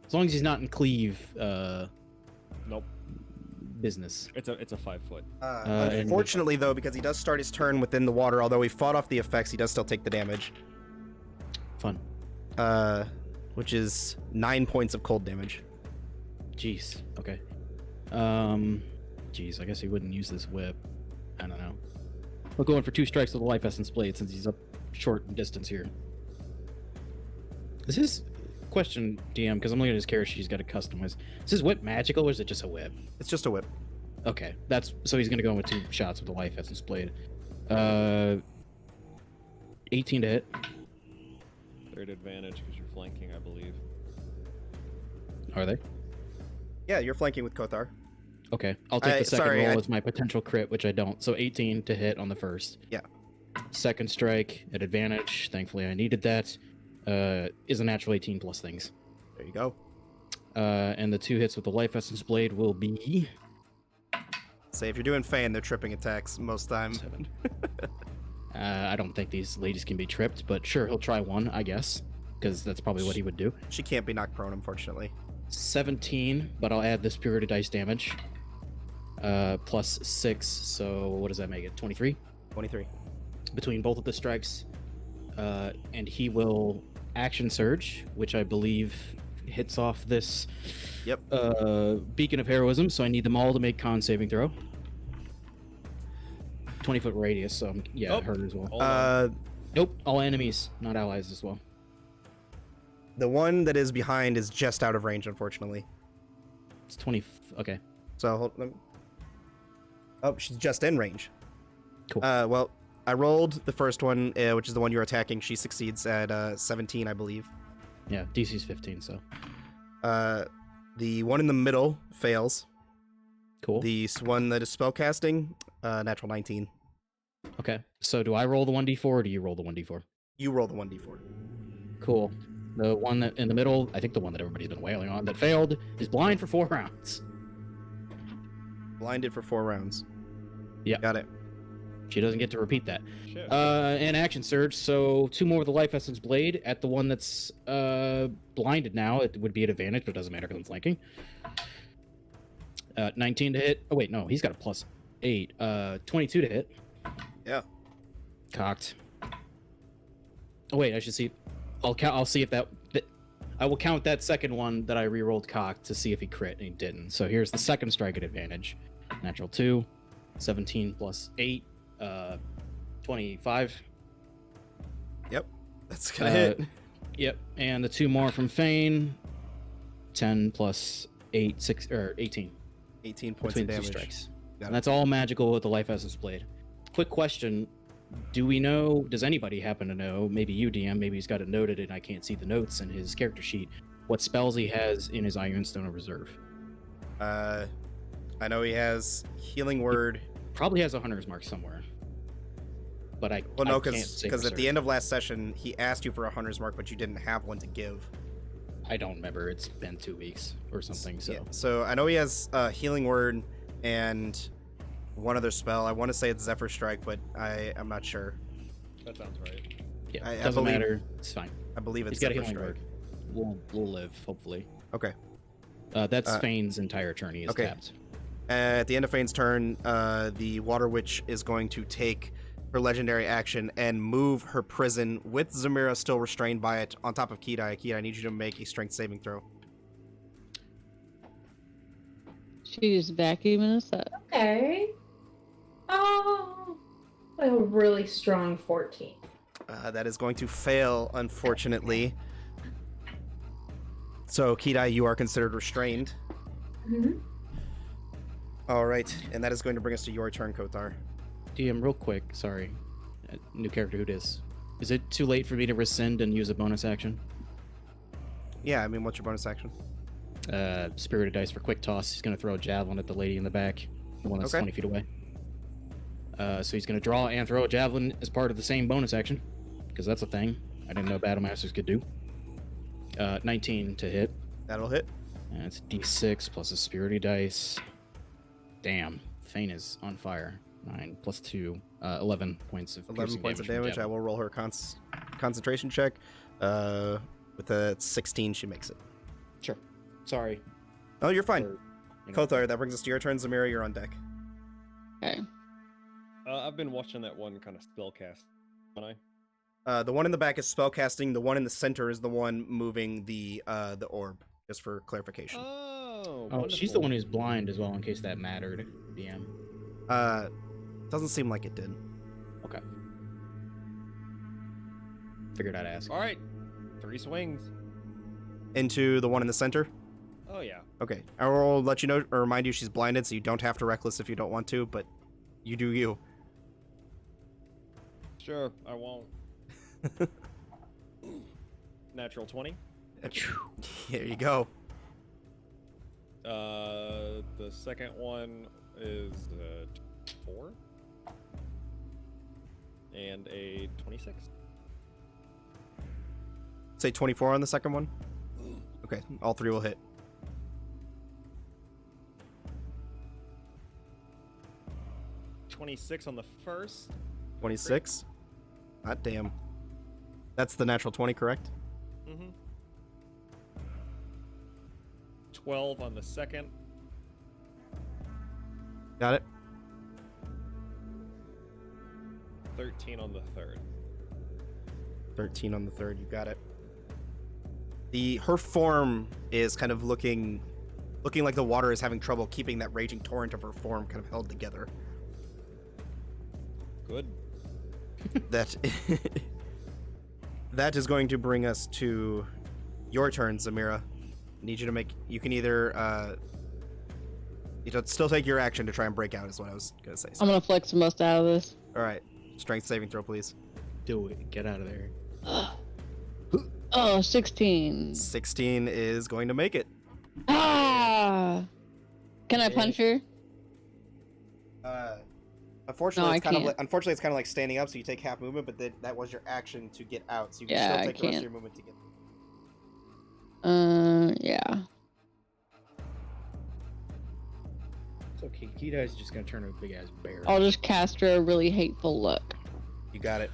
As long as he's not in Cleve, Nope. business. It's a 5 foot. Unfortunately, though, because he does start his turn within the water, although he fought off the effects, he does still take the damage. Fun. Which is 9 points of cold damage. Jeez. Okay. Jeez, I guess he wouldn't use this whip. I don't know. We'll go in for 2 strikes with the life essence blade since he's up short in distance here. Is his question, DM, because I'm looking at his character sheet, he's got a customize. Is his whip magical or is it just a whip? It's just a whip. Okay, that's so he's gonna go in with 2 shots with the life essence blade. 18 to hit. Third advantage because you're flanking, I believe. Are they? Yeah, you're flanking with Kothar. Okay, I'll take the second sorry, roll as my potential crit, which I don't. So 18 to hit on the first. Yeah. Second strike at advantage. Thankfully, I needed that. Is a natural 18 plus things. There you go. And the 2 hits with the life essence blade will be Say if you're doing fan, they're tripping attacks most time. 7. I don't think these ladies can be tripped, but sure, he'll try one, I guess, because that's probably what he would do. She can't be knocked prone, unfortunately. 17, but I'll add the spirited dice damage. Plus 6, so what does that make it? 23? 23. Between both of the strikes. And he will action surge, which I believe hits off this beacon of heroism, so I need them all to make con saving throw. 20-foot radius, so hurt as well. Nope, all enemies, not allies as well. The one that is behind is just out of range, unfortunately. It's 20. Okay. So, oh, she's just in range. Cool. Well, I rolled the first one, which is the one you're attacking. She succeeds at 17, I believe. Yeah, DC's 15, so. The one in the middle fails. Cool. The one that is spellcasting, natural 19. Okay, so do I roll the 1d4 or do you roll the 1d4? You roll the 1d4. Cool. The one that in the middle, I think the one that everybody's been wailing on that failed, is blind for 4 rounds. Blinded for 4 rounds. Yeah. Got it. She doesn't get to repeat that. Shit. And action surge, so 2 more with the life essence blade at the one that's blinded now. It would be at advantage, but it doesn't matter because I'm flanking. 19 to hit. Oh wait, no, he's got a plus 8. 22 to hit. Yeah. Cocked. Oh wait, I should see. I'll see if that. I will count that second one that I rerolled cocked to see if he crit, and he didn't. So here's the second strike at advantage. Natural 2, 17 plus 8, 25. Yep. That's gonna hit. Yep, and the 2 more from Fane. 10 plus 8, 6 or 18. 18 points Between of the 2 damage. strikes. Got And it. that's all magical with the life essence blade. Quick question. Do we know, does anybody happen to know, maybe you DM, maybe he's got it noted and I can't see the notes in his character sheet, what spells he has in his Ironstone of Reserve? I know he has Healing Word. Probably has a Hunter's Mark somewhere. But I Well, no, I can't say for because at the certain. end of last session, he asked you for a Hunter's Mark, but you didn't have one to give. I don't remember. It's been 2 weeks or something, so. Yeah. So I know he has Healing Word and one other spell. I want to say it's Zephyr Strike, but I'm not sure. That sounds right. Yeah, I doesn't believe- matter. It's fine. I believe it's He's got a Zephyr healing Strike. word. We'll live, hopefully. Okay. That's Fane's entire turn. He is okay. tapped. At the end of Fane's turn, the Water Witch is going to take her legendary action and move her prison with Zamira still restrained by it on top of Kidai. Kidai, I need you to make a strength saving throw. She's vacuuming us up. Okay. Oh, a really strong 14. That is going to fail, unfortunately. So, Kidai, you are considered restrained. Mm-hmm. All right, and that is going to bring us to your turn, Kothar. DM, real quick, sorry. New character, who it is. Is it too late for me to rescind and use a bonus action? Yeah, I mean, what's your bonus action? Spirited Dice for quick toss. He's going to throw a javelin at the lady in the back, the one that's Okay. 20 feet away. So he's going to draw and throw a javelin as part of the same bonus action, because that's a thing I didn't know Battle Masters could do. 19 to hit. That'll hit. And it's D6 plus a spirity dice. Damn, Fane is on fire. 9 plus 2, 11 points of 11 points of from damage. I Devil. will roll her concentration check. With a 16, she makes it. Sure. Sorry. Oh, you're fine. for, you know, Kothar, that brings us to your turn. Zamira, you're on deck. Okay. I've been watching that one kind of spell cast, haven't I? The one in the back is spellcasting. The one in the center is the one moving the orb. Just for clarification. Oh, she's the one who's blind as well, in case that mattered, DM. Doesn't seem like it did. Okay. Figured I'd ask. All right, 3 swings. Into the one in the center. Oh yeah. Okay, I will let you know or remind you she's blinded, so you don't have to reckless if you don't want to, but you do you. Sure, I won't. Natural 20. Here you go. The second one is 4 and a 26. Say 24 on the second one. Okay, all 3 will hit. $26 on the first. 26. Hot damn. That's the natural 20, correct? Mm-hmm. 12 on the second. Got it. 13 on the third. 13 on the third. You got it. Her form is kind of looking like the water is having trouble keeping that raging torrent of her form kind of held together. Good. That that is going to bring us to your turn, Zamira. Need you to make. You can either you can still take your action to try and break out. Is what I was gonna say. I'm gonna flex the most out of this. All right, strength saving throw, please. Do it. Get out of there. Oh, 16. 16 is going to make it. Ah! Can I punch her? Unfortunately, No, it's kind of I like, unfortunately it's kind of like standing up, so you take half movement, but that was your action to get out, so you can Yeah, still I take the rest of can't. your movement to get. Yeah. It's okay. Kita's just gonna turn into a big ass bear. I'll just cast her a really hateful look. You got it.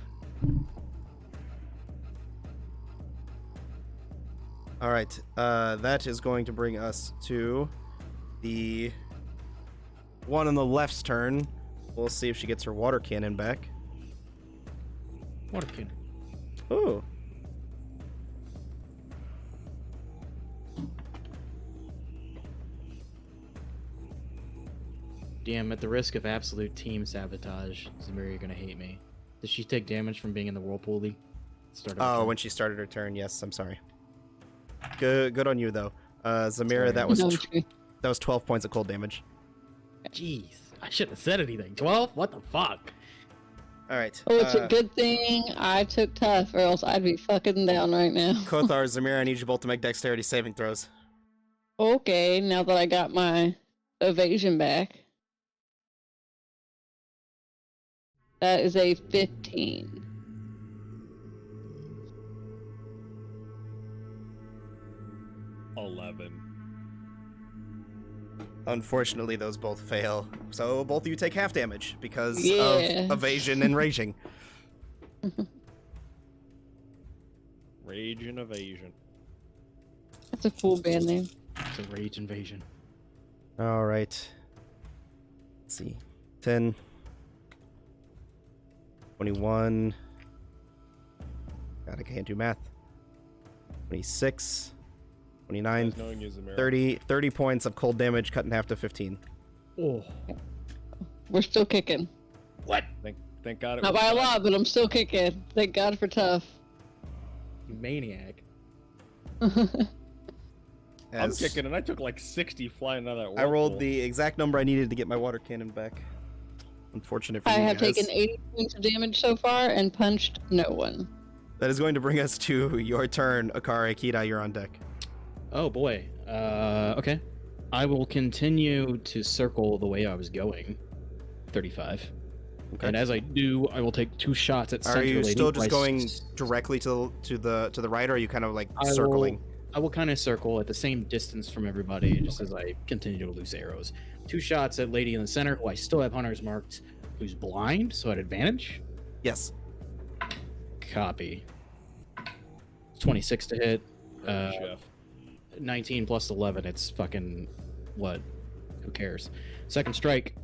All right, that is going to bring us to the one on the left's turn. We'll see if she gets her water cannon back. Water cannon. Ooh. DM, at the risk of absolute team sabotage, Zamira, you're gonna hate me. Did she take damage from being in the whirlpool league? Oh, when she started her turn, yes. I'm sorry. Good on you though, Zamira. That was No, that was 12 points of cold damage. Jeez, I shouldn't have said anything. 12? What the fuck? All right. Oh, it's a good thing I took tough, or else I'd be fucking down right now. Kothar, Zamira, I need you both to make dexterity saving throws. Okay, now that I got my evasion back. That is a 15. Unfortunately, those both fail. So both of you take half damage because Yeah. of evasion and raging. Rage and evasion. That's a cool band name. It's a rage invasion. All right. Let's see. 10. 21. God, I can't do math. 26. 29. Nice knowing you, Zamira. 30 points of cold damage cut in half to 15. Oh. We're still kicking. What? Thank God it Not was by a tough. lot, but I'm still kicking. Thank God for tough. You maniac. I'm As kicking, and I took like 60 flying out of that I rolled whirlpool. the exact number I needed to get my water cannon back. Unfortunate for I you have guys. taken 80 points of damage so far and punched no one. That is going to bring us to your turn, Akari. Kita, you're on deck. Oh boy. Okay. I will continue to circle the way I was going. 35. Okay. And as I do, I will take 2 shots at Are center you lady. still just where I going directly to the right, or are you kind of like I circling? I will kind of circle at the same distance from everybody, just as I continue to loose arrows. 2 shots at lady in the center, who I still have hunters marked, who's blind, so at advantage. Yes. Copy. 26 to hit. Chef. 19 plus 11. It's fucking what? Who cares? Second strike.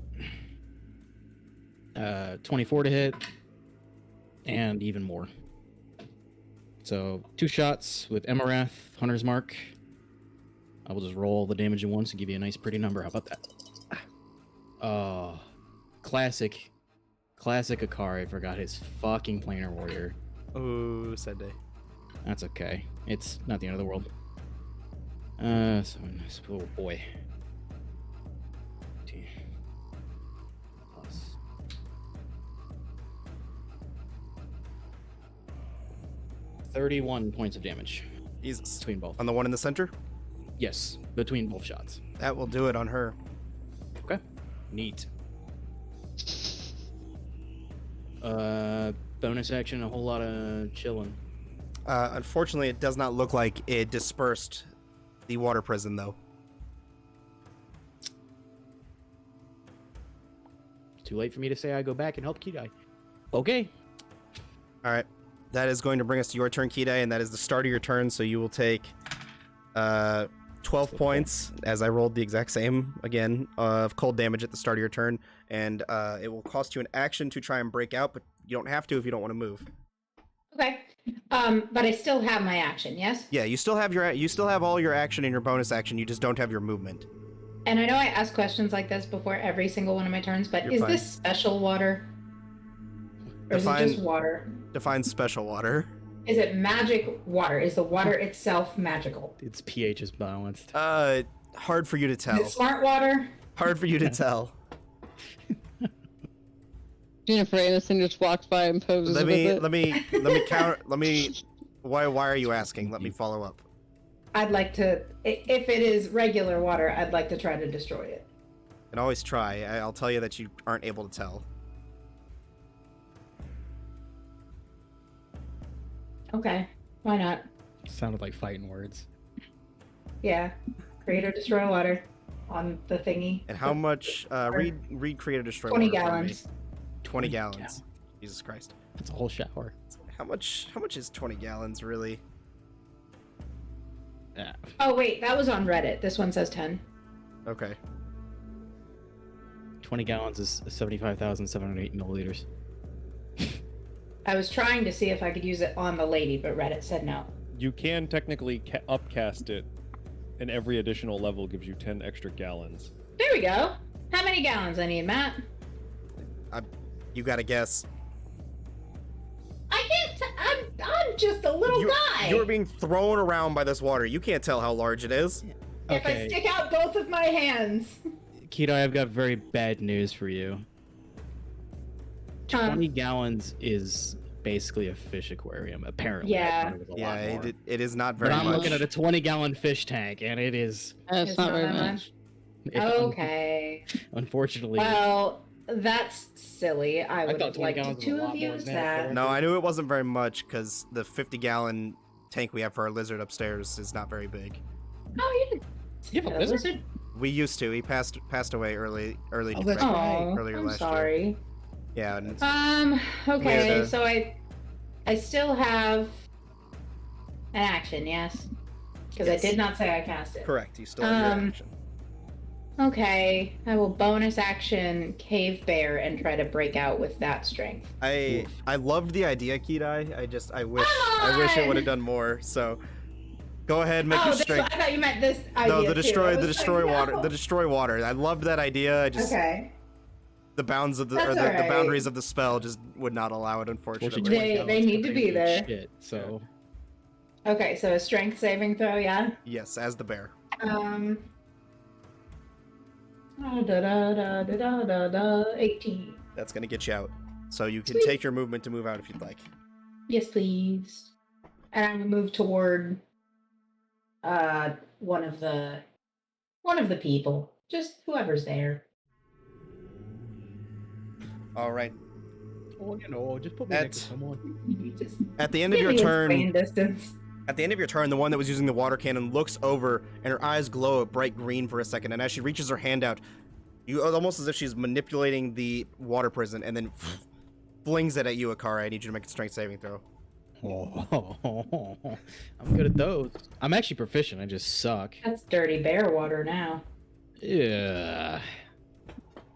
24 to hit, and even more. So 2 shots with Emarath, Hunter's Mark. I will just roll the damage at once and give you a nice pretty number. How about that? Oh, classic Akari forgot his fucking planar warrior. Oh, sad day. That's okay. It's not the end of the world. Oh boy. 15 plus 31 points of damage Jesus. between both. On the one in the center? Yes, between both shots. That will do it on her. Okay. Neat. Bonus action, a whole lot of chilling. Unfortunately, it does not look like it dispersed the water prison, though. Too late for me to say I go back and help Kidai. Okay. All right. That is going to bring us to your turn, Kidai, and that is the start of your turn, so you will take 12 points, as I rolled the exact same, again, of cold damage at the start of your turn, and it will cost you an action to try and break out, but you don't have to if you don't want to move. Okay. But I still have my action, yes? Yeah, you still have all your action and your bonus action, you just don't have your movement. And I know I ask questions like this before every single one of my turns, but You're is fine. this special water? Or is it just water? Define special water. Is it magic water? Is the water itself magical? Its pH is balanced. Hard for you to Is tell. it smart water? Hard for you to tell. Jennifer Aniston just walks by and poses Let with it. me why are you asking? Let me follow up. I'd like to, if it is regular water, I'd like to try to destroy it. And always try. I'll tell you that you aren't able to tell. Okay, why not? Sounded like fighting words. Yeah, create or destroy water on the thingy. And how much read create or destroy 20 water for me. gallons. 20 gallons. Jesus Christ. That's a whole shower. How much is 20 gallons really? Yeah. Oh wait, that was on Reddit. This one says 10. Okay. 20 gallons is 75,708 milliliters. I was trying to see if I could use it on the lady, but Reddit said no. You can technically upcast it, and every additional level gives you 10 extra gallons. There we go. How many gallons I need, Matt? You gotta guess. I can't. I'm just a little guy. You're being thrown around by this water. You can't tell how large it is. If I stick out both of my hands. Keto, I've got very bad news for you. 20 gallons is basically a fish aquarium, apparently. Yeah. I thought it was a lot more. It is not very But I'm much. looking at a 20-gallon fish tank, and it is... That's It's not very that much. Okay. Unfortunately... Well, that's silly. I would thought have 20 liked gallons was to a lot have more used than that. that. No, I knew it wasn't very much because the 50-gallon tank we have for our lizard upstairs is not very big. Oh, you You have a lizard? We used to. He passed away early. Oh, that's right, Oh, earlier I'm last year. sorry. Yeah. And Okay, Weird, so I still have an action, yes? Because Yes. I did not say I cast it. correct. You still have your Um, action. Okay, I will bonus action Cave Bear and try to break out with that strength. I loved the idea, Kidai. I wish it on! would have done more. So go ahead, make your this strength. I thought you meant this idea No, the too. destroy I the was destroy like, water. no. The destroy water. I loved that idea. I just Okay. the bounds of the That's or the alright. boundaries of the spell just would not allow it, unfortunately. They need to be there. Shit, so... Okay, so a strength saving throw, yeah? Yes, as the bear. Da, da, da, da, da, da, da, 18. That's gonna get you out. So you can Sweet. take your movement to move out if you'd like. Yes, please. And I'm gonna move toward one of the people. Just whoever's there. All right. Oh, just put me At- next to someone. Just At the end of give your me a turn, spraying distance. At the end of your turn, the one that was using the water cannon looks over, and her eyes glow a bright green for a second. And as she reaches her hand out, almost as if she's manipulating the water prison, and then flings it at you, Akara. I need you to make a strength saving throw. Oh, I'm good at those. I'm actually proficient. I just suck. That's dirty bear water now. Yeah.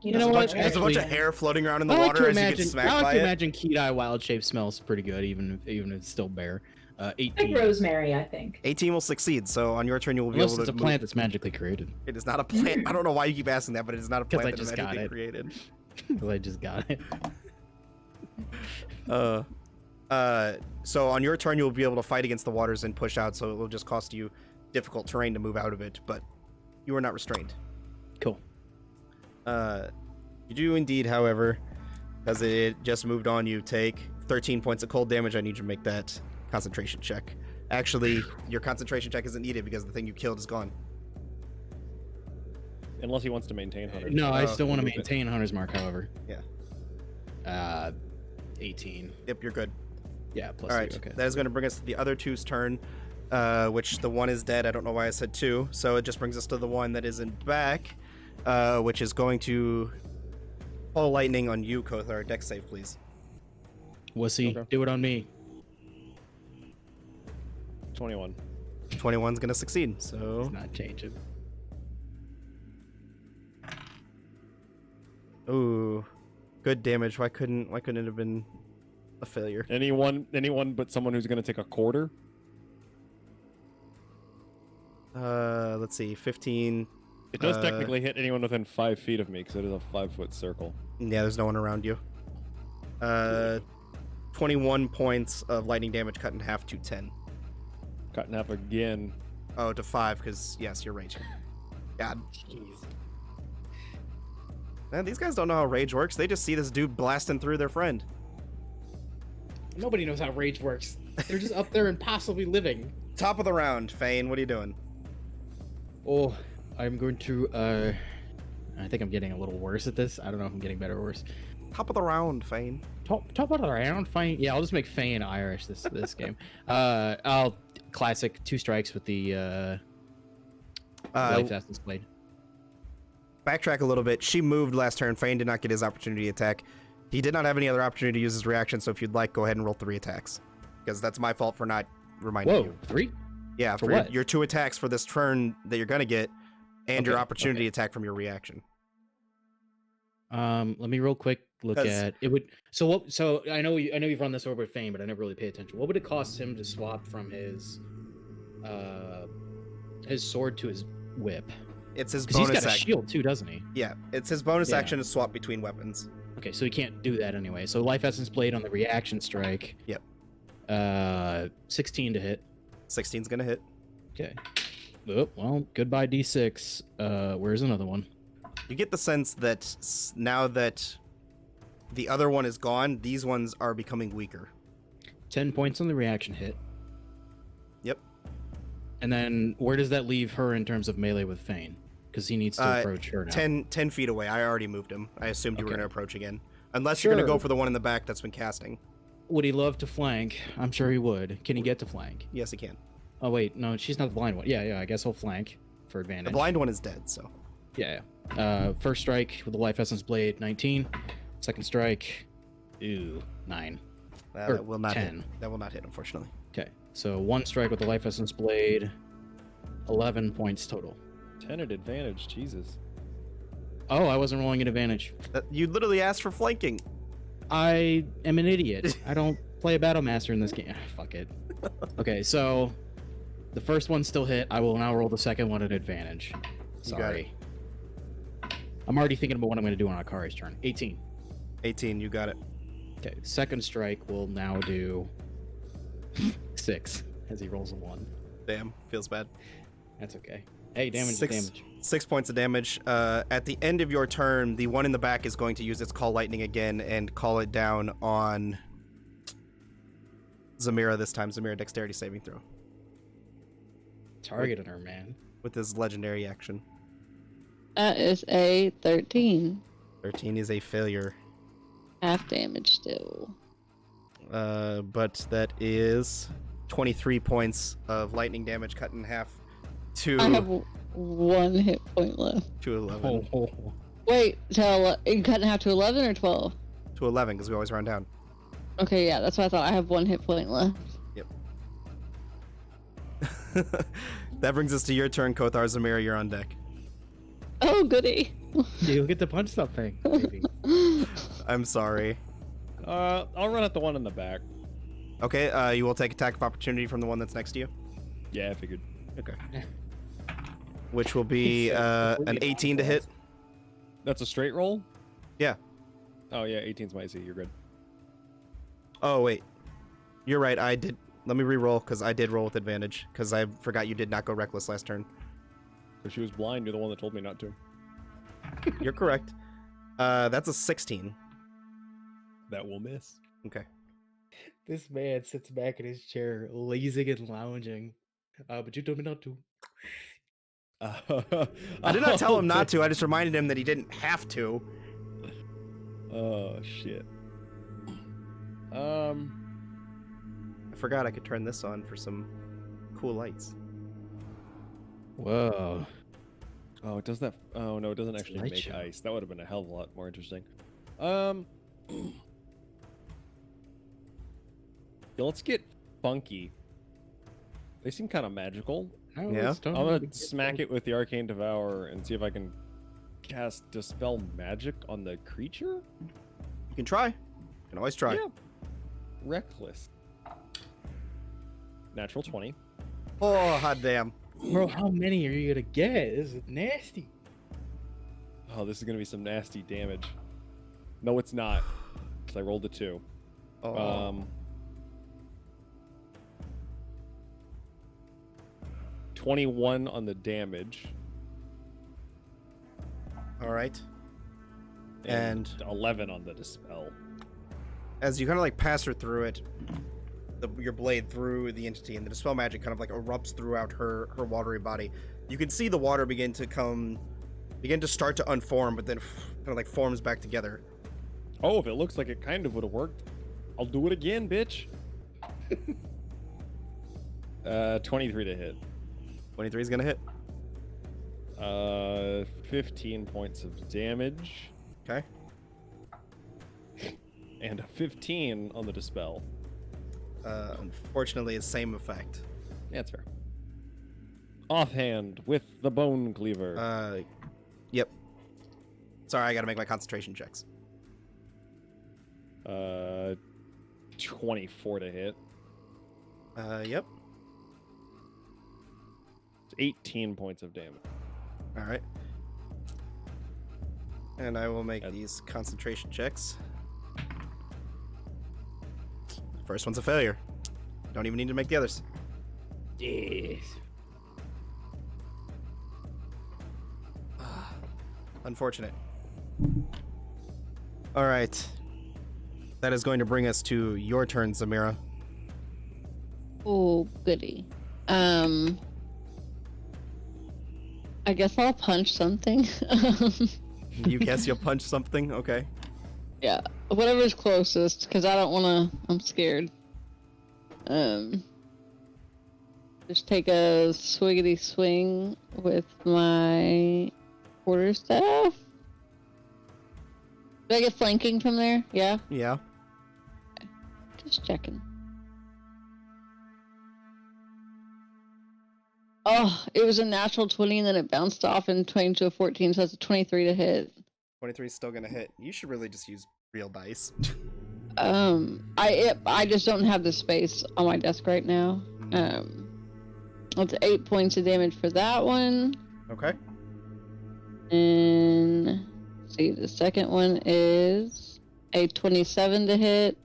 You know what? There's a bunch of hair floating around in the I like water to as you imagine, get smacked I like by to it. imagine Keyed-Eye wild shape smells pretty good, even if it's still bear. 18. Like rosemary, I think. 18 will succeed, so on your turn you will be Unless able it's to a plant that's magically created. It is not a plant. I don't know why you keep asking that, but it is not a 'Cause plant I that is just got magically it. created. Because I just got it. So on your turn, you'll be able to fight against the waters and push out, so it will just cost you difficult terrain to move out of it, but you are not restrained. Cool. You do indeed, however, as it just moved on, you take 13 points of cold damage. I need you to make that concentration check. Actually, your concentration check isn't needed because the thing you killed is gone. Unless he wants to maintain Hunter's No, Mark. I still want to Move it. maintain Hunter's Mark, however. Yeah. 18. Yep, you're good. Yeah, plus All right, 2, okay. that is going to bring us to the other two's turn, which the one is dead. I don't know why I said 2, so it just brings us to the one that isn't back, which is going to call lightning on you, Kothar. Dex save, please. Wussy, Okay. do it on me. 21. 21's going to succeed, so... It's not changing. Ooh, good damage. Why couldn't it have been a failure? Anyone but someone who's going to take a quarter? Let's see, 15. It does technically hit anyone within 5 feet of me because it is a 5-foot circle. Yeah, there's no one around you. 21 points of lightning damage cut in half to 10. Cut in half again. Oh, to 5, because, yes, you're raging. God. Jeez. Man, these guys don't know how rage works. They just see this dude blasting through their friend. Nobody knows how rage works. They're just up there and possibly living. Top of the round, Fane. What are you doing? Oh, I'm going to, I think I'm getting a little worse at this. I don't know if I'm getting better or worse. Top of the round, Fane. Top of the round, Fane. Yeah, I'll just make Fane Irish this game. I'll classic 2 strikes with the Life Essence Blade. Backtrack a little bit. She moved last turn. Fane did not get his opportunity to attack. He did not have any other opportunity to use his reaction, so if you'd like, go ahead and roll 3 attacks. Because that's my fault for not reminding Whoa, you. 3? Yeah, For for what? your 2 attacks for this turn that you're going to get, and your Okay, opportunity okay. attack from your reaction. Let me real quick look 'Cause- at it. Would so what? So I know you've run this over with Fane, but I never really pay attention. What would it cost him to swap from his sword to his whip? It's his Because he's bonus got a action. shield too, doesn't he? Yeah, it's his bonus Yeah. action to swap between weapons. Okay, so he can't do that anyway. So Life Essence Blade on the reaction strike. Yep. 16 to hit. 16's going to hit. Okay. Oh, well, goodbye D6. Where's another one? You get the sense that now that the other one is gone, these ones are becoming weaker. 10 points on the reaction hit. Yep. And then where does that leave her in terms of melee with Fane? Because he needs to approach her now. 10 feet away. I already moved him. I assumed you were Okay. going to approach again. Unless you're going to Sure. go for the one in the back that's been casting. Would he love to flank? I'm sure he would. Can he get to flank? Yes, he can. Oh wait, no, she's not the blind one. Yeah, I guess he'll flank for advantage. The blind one is dead, so. Yeah. First strike with the Life Essence Blade, 19. Second strike, 9. Or That will not 10. hit. That will not hit, unfortunately. Okay, so 1 strike with the Life Essence Blade, 11 points total. 10 at advantage, Jesus. Oh, I wasn't rolling at advantage. You literally asked for flanking. I am an idiot. I don't play a Battle Master in this game. Fuck it. Okay, so the first one still hit. I will now roll the second one at advantage. You got Sorry. I'm already thinking about what I'm going to do on Akari's turn. 18. 18, you got it. Okay, second strike will now do 6 as he rolls a 1. Damn, feels bad. That's okay. Hey, damage is 6 damage. 6 points of damage. At the end of your turn, the one in the back is going to use its Call Lightning again and call it down on Zamira this time. Zamira, dexterity saving throw. Targeting her, man. With his legendary action. That is a 13. 13 is a failure. Half damage still. But that is 23 points of lightning damage cut in half to I have 1 hit point left. to 11. Wait, you cut in half to 11 or 12? To 11 because we always round down. Okay, yeah, that's what I thought. I have 1 hit point left. Yep. That brings us to your turn, Kothar. Zamira, you're on deck. Oh, goody. You'll get to punch something. Maybe. I'm sorry. I'll run at the one in the back. Okay, you will take attack of opportunity from the one that's next to you. Yeah, I figured. Okay. Which will be an 18 to hit. That's a straight roll? Yeah. Oh, yeah, 18's my AC. You're good. Oh, wait. You're right. I did. Let me re-roll because I did roll with advantage because I forgot you did not go reckless last turn. So she was blind. You're the one that told me not to. You're correct. That's a 16. That will miss. Okay. This man sits back in his chair, lazing and lounging. But you told me not to. I did not tell him not to. I just reminded him that he didn't have to. Oh, shit. I forgot I could turn this on for some cool lights. Whoa. Oh, it does that. Oh, no, it doesn't It's actually light make show. ice. That would have been a hell of a lot more interesting. Yeah, let's get funky. They seem kind of magical. Yeah. I'm gonna smack it with the Arcane Devour and see if I can cast Dispel Magic on the creature? You can try. You can always try. Yeah. Reckless. Natural 20. Oh, hot damn. Bro, how many are you gonna get? This is nasty. Oh, this is gonna be some nasty damage. No, it's not. Because I rolled a 2. Oh. 21 on the damage. All right. And 11 on the dispel. as you kind of like pass her through it, your blade through the entity, and the dispel magic kind of like erupts throughout her watery body. You can see the water begin to start to unform, but then kind of like forms back together. Oh, if it looks like it kind of would have worked, I'll do it again, bitch. 23 to hit. 23 is gonna hit. 15 points of damage. Okay. And a 15 on the dispel. Unfortunately, it's same effect. Yeah, that's fair. Offhand with the bone cleaver. Yep. Sorry, I gotta make my concentration checks. 24 to hit. Yep. It's 18 points of damage. All right. And I will make these concentration checks. First one's a failure. Don't even need to make the others. Yes. Unfortunate. All right. That is going to bring us to your turn, Zamira. Oh, goody. I guess I'll punch something. You guess you'll punch something? Okay. Yeah, whatever's closest, because I don't want to. I'm scared. Just take a swiggity swing with my quarterstaff. Do I get flanking from there? Yeah? Yeah. Just checking. Oh, it was a natural 20 and then it bounced off and turned to a 14, so that's a 23 to hit. 23 is still gonna hit. You should really just use real dice. I just don't have the space on my desk right now. That's 8 points of damage for that one. Okay. And let's see, the second one is a 27 to hit.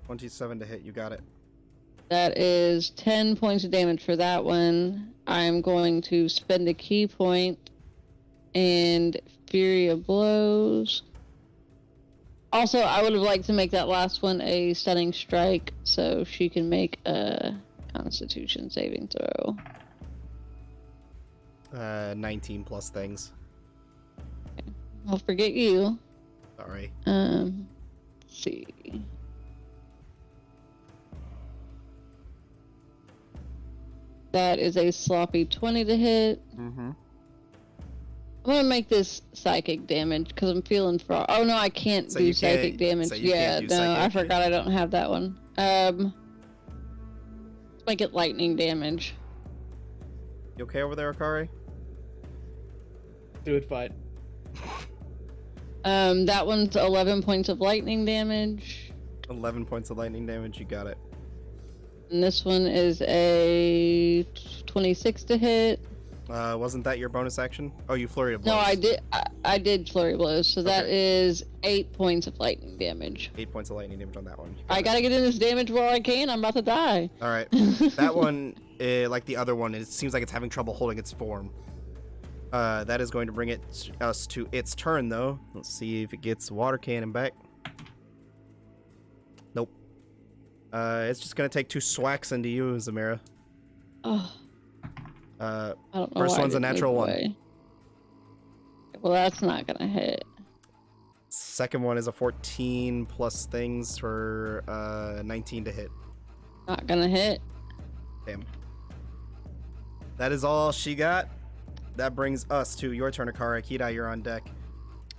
27 to hit. You got it. That is 10 points of damage for that one. I'm going to spend a key point and Fury of Blows. Also, I would have liked to make that last one a stunning strike so she can make a Constitution saving throw. 19 plus things. I'll forget you. Sorry. Let's see. That is a sloppy 20 to hit. Mm-hmm. I'm gonna make this psychic damage because I'm feeling frog. Oh no, I can't So do you can't- psychic damage. so you Yeah, can't do no, I psychic? forgot I don't have that one. Let's make it lightning damage. You okay over there, Akari? Do it fine. That one's 11 points of lightning damage. 11 points of lightning damage. You got it. And this one is a 26 to hit. Wasn't that your bonus action? Oh, you flurry of blows. No, I did flurry blows, so that Okay. is 8 points of lightning damage. 8 points of lightning damage on that one. You got I it. gotta get in this damage while I can. I'm about to die. All right. That one, like the other one, it seems like it's having trouble holding its form. That is going to bring us to its turn, though. Let's see if it gets water cannon back. Nope. It's just gonna take 2 swacks into you, Zamira. Oh, Uh, I don't know. First why I one's a didn't move natural one. away. Well, that's not gonna hit. second one is a 14 plus things for 19 to hit. Not gonna hit. Damn. That is all she got. That brings us to your turn, Akara. Kidai, you're on deck.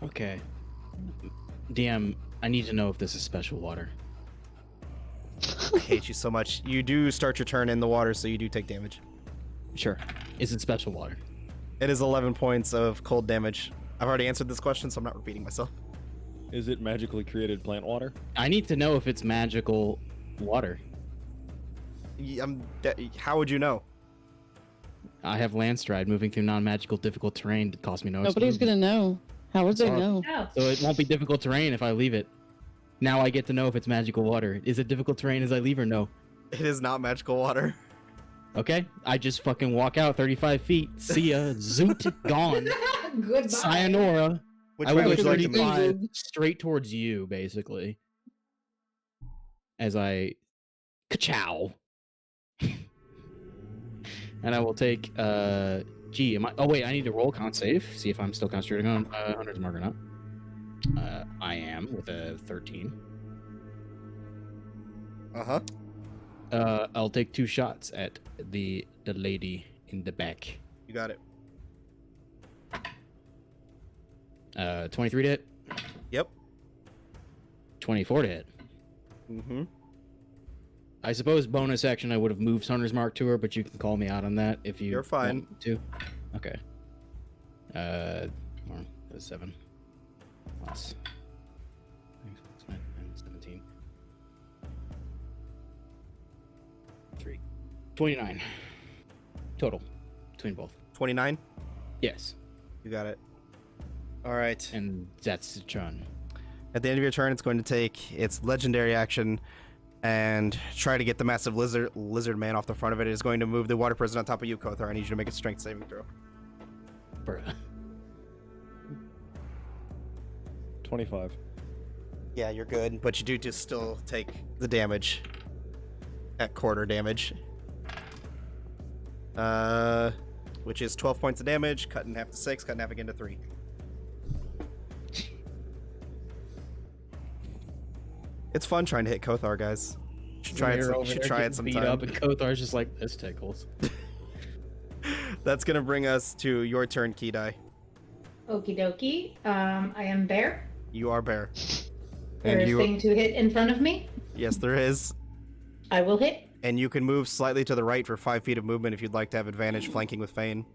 Okay. DM, I need to know if this is special water. I hate you so much. You do start your turn in the water, so you do take damage. Sure. Is it special water? It is 11 points of cold damage. I've already answered this question, so I'm not repeating myself. Is it magically created plant water? I need to know if it's magical water. How would you know? I have land stride. Moving through non-magical difficult terrain that costs me no Nobody's extra gonna know. How would they Sorry. know? No. So it won't be difficult terrain if I leave it. Now I get to know if it's magical water. Is it difficult terrain as I leave or no? It is not magical water. Okay, I just fucking walk out 35 feet. See ya. Zoot. Gone. Goodbye. Sayonara. Which I way will would go you like to move? 35 straight towards you, basically. As I... Ka-chow. And I will take, gee, am I... Oh, wait, I need to roll con save. See if I'm still concentrating on 100's mark or not. I am, with a 13. Uh-huh. I'll take 2 shots at the lady in the back. You got it. 23 to hit. Yep. 24 to hit. Mm-hmm. I suppose bonus action I would have moved Hunter's Mark to her, but you can call me out on that if you You're fine. want to. Okay. Well, that's 7 plus 17. 3. 29 total between both. 29? Yes, You got it. All right. and that's the turn. At the end of your turn, it's going to take its legendary action and try to get the massive lizard man off the front of it. It is going to move the water prison on top of you, Kothar. I need you to make a strength saving throw. Bruh. 25. Yeah, you're good. But you do just still take the damage at quarter damage. Which is 12 points of damage, cut in half to 6, cut in half again to 3. It's fun trying to hit Kothar, guys. You should try it. You're You over should there try it getting beat sometime. up, and Kothar's just like, this tickles. That's gonna bring us to your turn, Kidai. Okie dokie. I am Bear. You are Bear. There is you, thing to hit in front of me. yes, there is. I will hit. And you can move slightly to the right for 5 feet of movement if you'd like to have advantage flanking with Fane.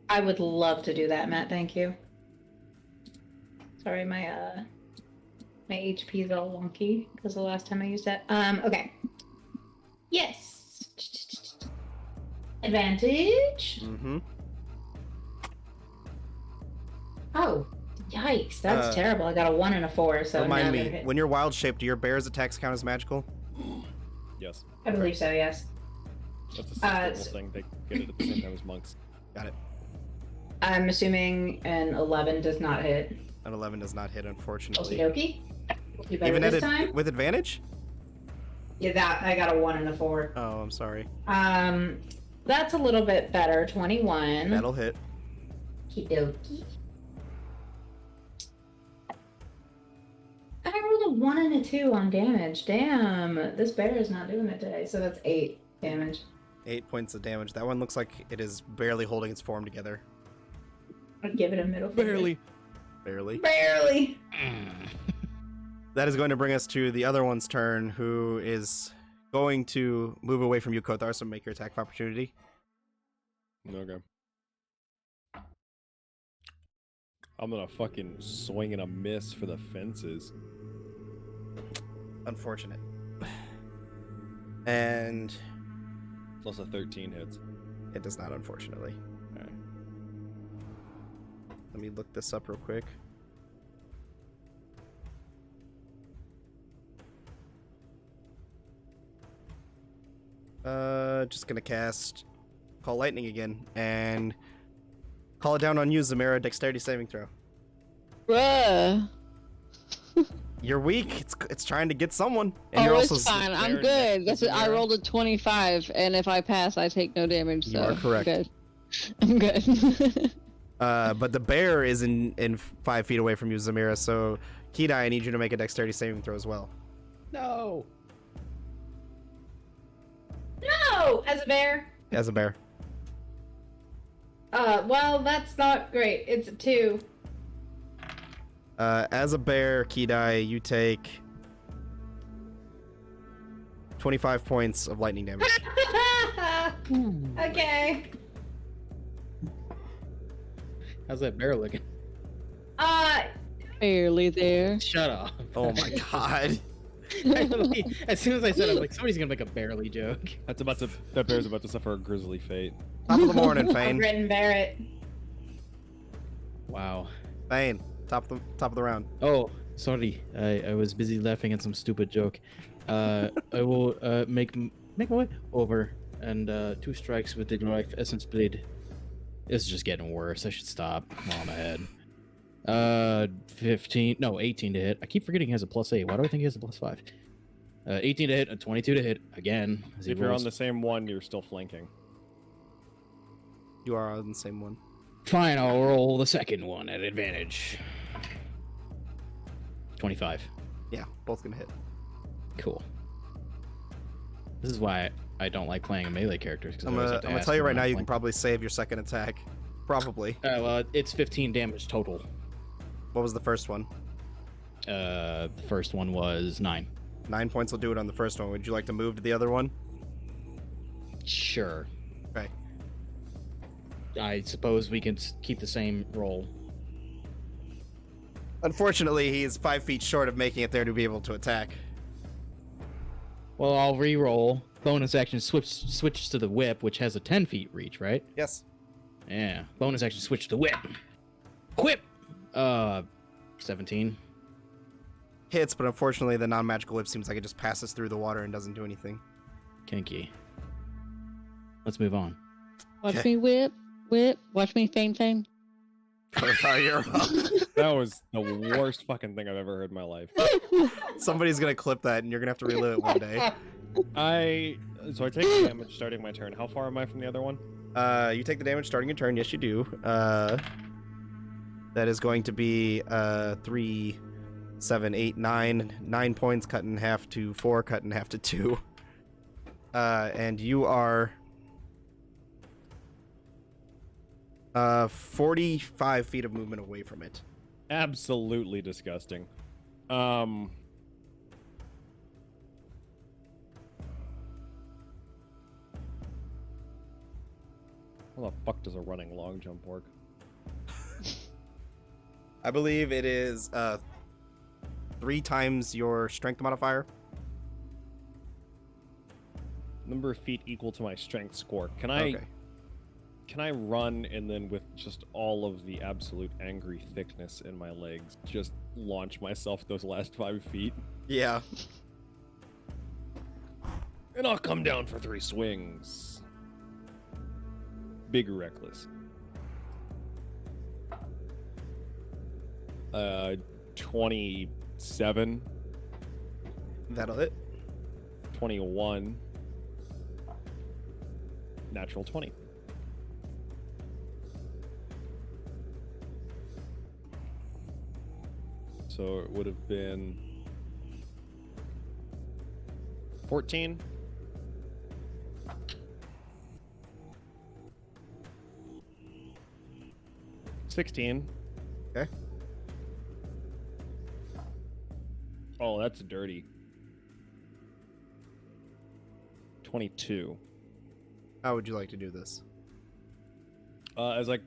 I would love to do that, Matt. Thank you. Sorry, my HP is all wonky because the last time I used that. Okay. Yes. Advantage. Mm-hmm. Oh, yikes! That's Uh, terrible. I got a 1 and a 4. So Remind now me, they're hit. when you're wild shaped, do your bear's attacks count as magical? Yes. I believe so. Yes. That's a sustainable so- thing. They get it at the same time as monks. Got it. I'm assuming an 11 does not hit. An 11 does not hit, Okie unfortunately. dokie. We'll do better Even this time. with advantage? Yeah, that I got a 1 and a 4. Oh, I'm sorry. That's a little bit better. 21. That'll hit. Okie dokie. I rolled a 1 and a 2 on damage. Damn, this bear is not doing it today. So that's 8 damage. 8 points of damage. That one looks like it is barely holding its form together. I'd give it a middle finger. Barely. Barely. Barely. That is going to bring us to the other one's turn, who is going to move away from you, Kothar, so make your attack of opportunity. Okay. I'm gonna fucking swing and a miss for the fences. Unfortunate. And Plus a 13 hits. it does not, unfortunately. Alright. Let me look this up real quick. Just gonna cast Call Lightning again and call it down on you, Zamira. Dexterity saving throw. Bruh. You're weak. It's trying to get someone, and Oh, you're it's also fine. I'm Very good. next That's to I Zamira. rolled a 25, and if I pass, I take no damage. You So are correct. I'm good. I'm good. But the bear is in 5 feet away from you, Zamira. So, Kidai, I need you to make a dexterity saving throw as well. No. No! As a bear. As a bear. Well, that's not great. It's a 2. As a bear, Kidai, you take 25 points of lightning damage. Okay. How's that bear looking? Barely there. Shut up. Oh my god. As soon as I said it, I'm like, somebody's gonna make a barely joke. That bear's about to suffer a grisly fate. Top of the morning, I've Fane. written Barrett. Wow. Fane, top of the round. Oh, sorry. I was busy laughing at some stupid joke. I will make my way over and 2 strikes with the Goliath Essence Blade. This is just getting worse. I should stop while I'm ahead. 18 to hit. I keep forgetting he has a +8. Why do I think he has a +5? 18 to hit, a 22 to hit again. As he If you're rolls. on the same one, you're still flanking. You are on the same one. Fine, I'll roll the second one at advantage. 25. Yeah, both gonna hit. Cool. This is why I don't like playing a melee character. I'm gonna tell you right now, you can probably save your second attack. Probably. Well, it's 15 damage total. What was the first one? The first one was 9. 9 points will do it on the first one. Would you like to move to the other one? Sure. Okay. I suppose we can keep the same roll. Unfortunately, he is 5 feet short of making it there to be able to attack. Well, I'll re-roll. Bonus action switch to the whip, which has a 10 feet reach, right? Yes. Yeah. Bonus action switch to whip. Whip! 17. Hits, but unfortunately, the non-magical whip seems like it just passes through the water and doesn't do anything. Kinky. Let's move on. Watch Okay. me whip. Watch me fame. Kothar, you're up. That was the worst fucking thing I've ever heard in my life. Somebody's gonna clip that, and you're gonna have to relive it one day. So I take damage starting my turn. How far am I from the other one? You take the damage starting your turn. Yes, you do. That is going to be 3, 7, 8, 9. 9 points cut in half to 4, cut in half to 2. And you are 45 feet of movement away from it. Absolutely disgusting. How the fuck does a running long jump work? I believe it is 3 times your strength modifier. Number of feet equal to my strength score. Can Okay. I run and then with just all of the absolute angry thickness in my legs, just launch myself those last 5 feet? Yeah. And I'll come down for 3 swings. Big reckless. 27, That'll hit. 21, natural 20. So it would have been 14. 16. Okay. Oh, that's dirty. 22. How would you like to do this? As I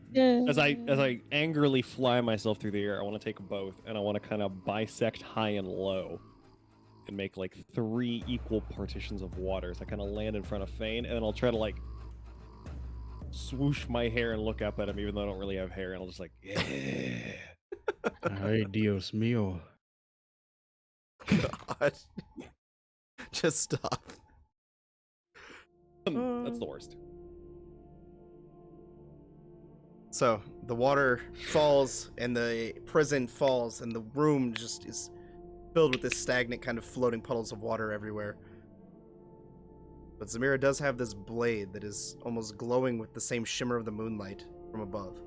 angrily fly myself through the air, I want to take both, and I want to kind of bisect high and low, and make like 3 equal partitions of water. So I kind of land in front of Fane, and then I'll try to like swoosh my hair and look up at him, even though I don't really have hair, and I'll just like, yeah. Ay, Dios mío. God. Just stop. That's the worst. So the water falls and the prison falls and the room just is filled with this stagnant kind of floating puddles of water everywhere. But Zamira does have this blade that is almost glowing with the same shimmer of the moonlight from above.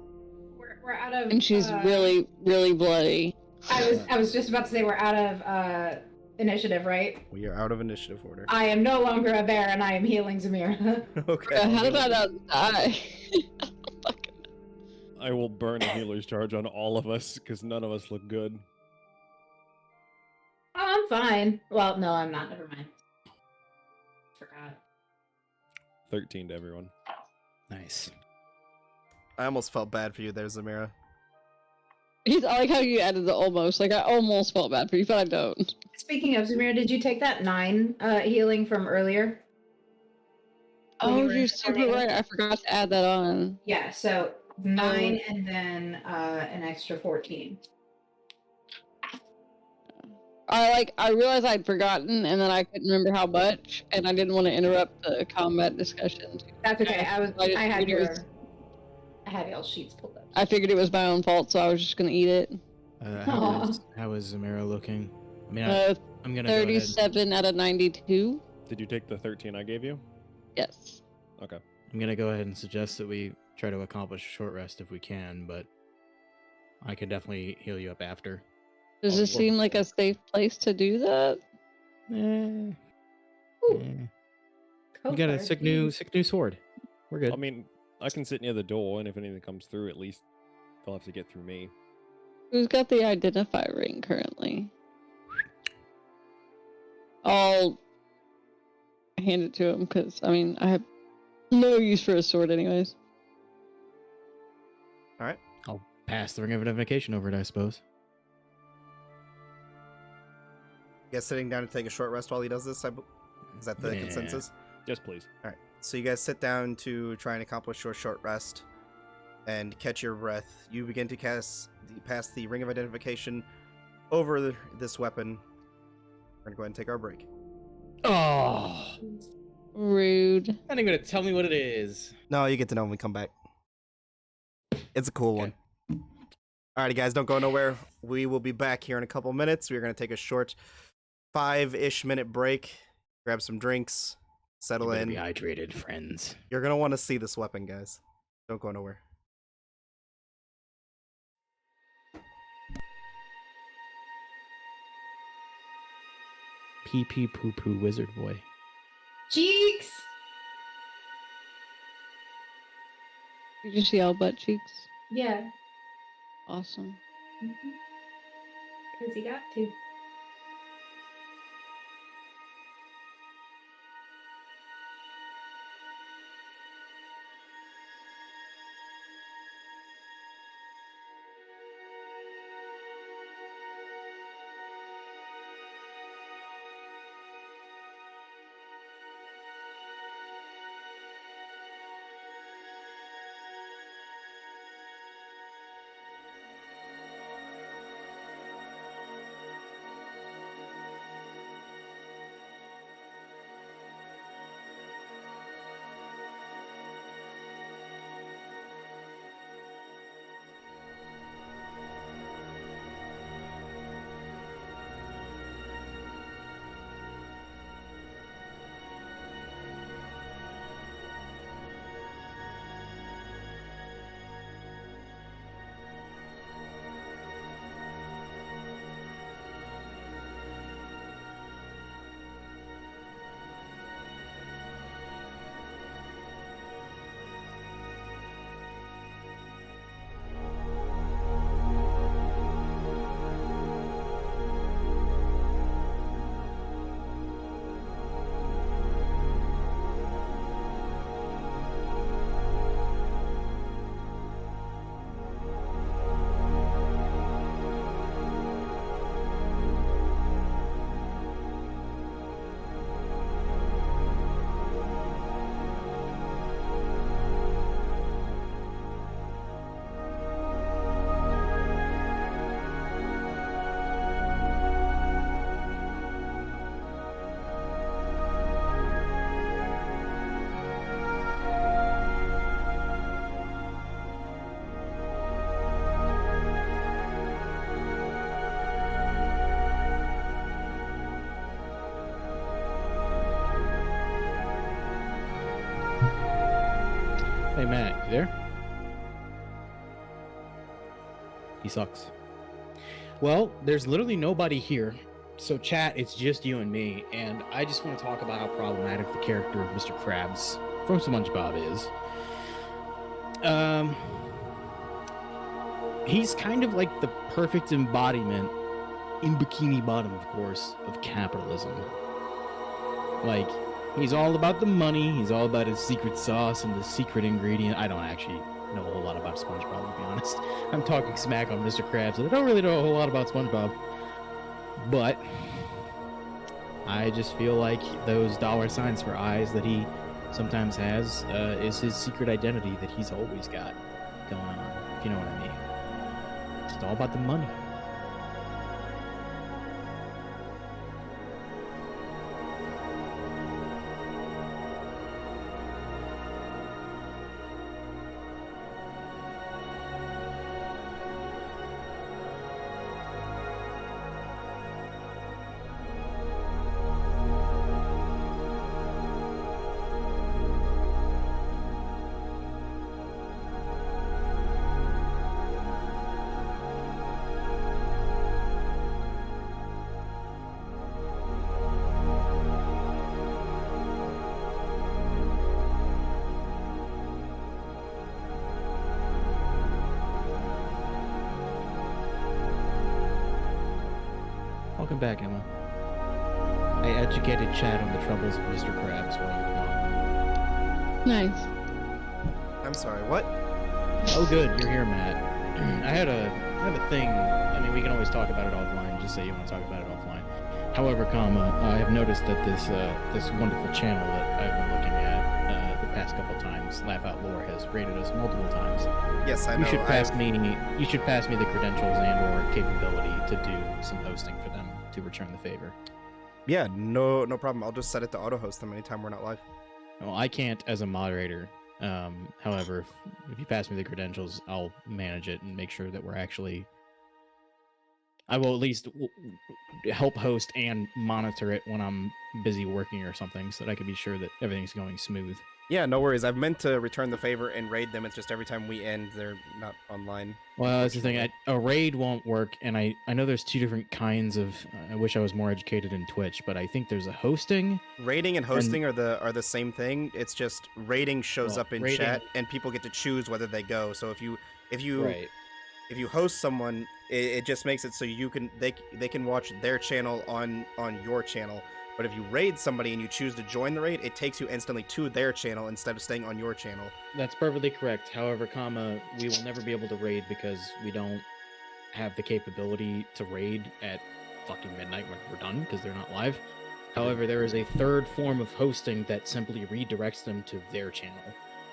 We're out of. And she's really, really bloody. I was just about to say we're out of initiative, right? We are out of initiative order. I am no longer a bear, and I am healing Zamira. Okay. How did I not die? I will burn a healer's charge on all of us because none of us look good. Oh, I'm fine. Well, no, I'm not. Never mind. Forgot. 13 to everyone. Nice. I almost felt bad for you there, Zamira. I like how you added the almost. Like, I almost felt bad for you, but I don't. Speaking of Zamira, did you take that 9 healing from earlier? Oh, you're super right. I forgot to add that on. Yeah, so 9 and then an extra 14. I realized I'd forgotten, and then I couldn't remember how much, and I didn't want to interrupt the combat discussion. That's okay. I had y'all's sheets pulled up. I figured it was my own fault, so I was just gonna eat it. How is Zamira looking? I mean, I'm gonna 37 out of 92. Did you take the 13 I gave you? Yes. Okay. I'm gonna go ahead and suggest that we try to accomplish a short rest if we can, but I can definitely heal you up after. Does this seem like a safe place to do that? You got a sick new sword. We're good. I mean, I can sit near the door, and if anything comes through, at least they'll have to get through me. Who's got the identify ring currently? I'll hand it to him because I mean I have no use for a sword anyways. All right. I'll pass the ring of identification over it, I suppose. You guys sitting down to take a short rest while he does this? Is that the consensus? Yes, please. All right. So you guys sit down to try and accomplish your short rest and catch your breath. You begin to pass the ring of identification over this weapon. We're going to go ahead and take our break. Oh, Rude. not even gonna tell me what it is. No, you get to know when we come back. It's a cool one. Alrighty, guys, don't go nowhere. We will be back here in a couple minutes. We're going to take a short 5-ish minute break, grab some drinks, settle in. Be hydrated, friends. You're going to want to see this weapon, guys. Don't go nowhere. Pee pee poo poo wizard boy. Cheeks! Did you see all butt cheeks? Yeah. Awesome. Because he got to. Hey, Matt, you there? He sucks. Well, there's literally nobody here. So, chat, it's just you and me. And I just want to talk about how problematic the character of Mr. Krabs from SpongeBob is. He's kind of like the perfect embodiment, in Bikini Bottom, of course, of capitalism. Like, he's all about the money, he's all about his secret sauce and the secret ingredient. I don't actually know a whole lot about SpongeBob, to be honest. I'm talking smack on Mr. Krabs, and I don't really know a whole lot about SpongeBob. But I just feel like those dollar signs for eyes that he sometimes has is his secret identity that he's always got going on, if you know what I mean. It's all about the money. Welcome back, Emma. I educated Chad on the troubles of Mr. Krabs while you were gone. Nice. I'm sorry, what? Oh, good, you're here, Matt. I have a thing. I mean, we can always talk about it offline. Just say you want to talk about it offline. However, I have noticed that this wonderful channel that I've been looking at the past couple times, Laugh Out Lore, has rated us multiple times. Yes, I know. You should pass me the credentials and/or capability to do some hosting for them to return the favor. Yeah, no problem. I'll just set it to auto-host them anytime we're not live. Well, I can't as a moderator. However, if you pass me the credentials, I'll manage it and make sure that we're actually... I will at least help host and monitor it when I'm busy working or something, so that I can be sure that everything's going smooth. Yeah, no worries. I've meant to return the favor and raid them. It's just every time we end, they're not online. Well, that's the thing. A raid won't work, and I know there's two different kinds of... I wish I was more educated in Twitch, but I think there's a hosting. Raiding and hosting are the same thing. It's just raiding shows up in chat, and people get to choose whether they go. So if you host someone, it just makes it so they can watch their channel on your channel. But if you raid somebody and you choose to join the raid, it takes you instantly to their channel instead of staying on your channel. That's perfectly correct. However, we will never be able to raid because we don't have the capability to raid at fucking midnight when we're done because they're not live. However, there is a third form of hosting that simply redirects them to their channel,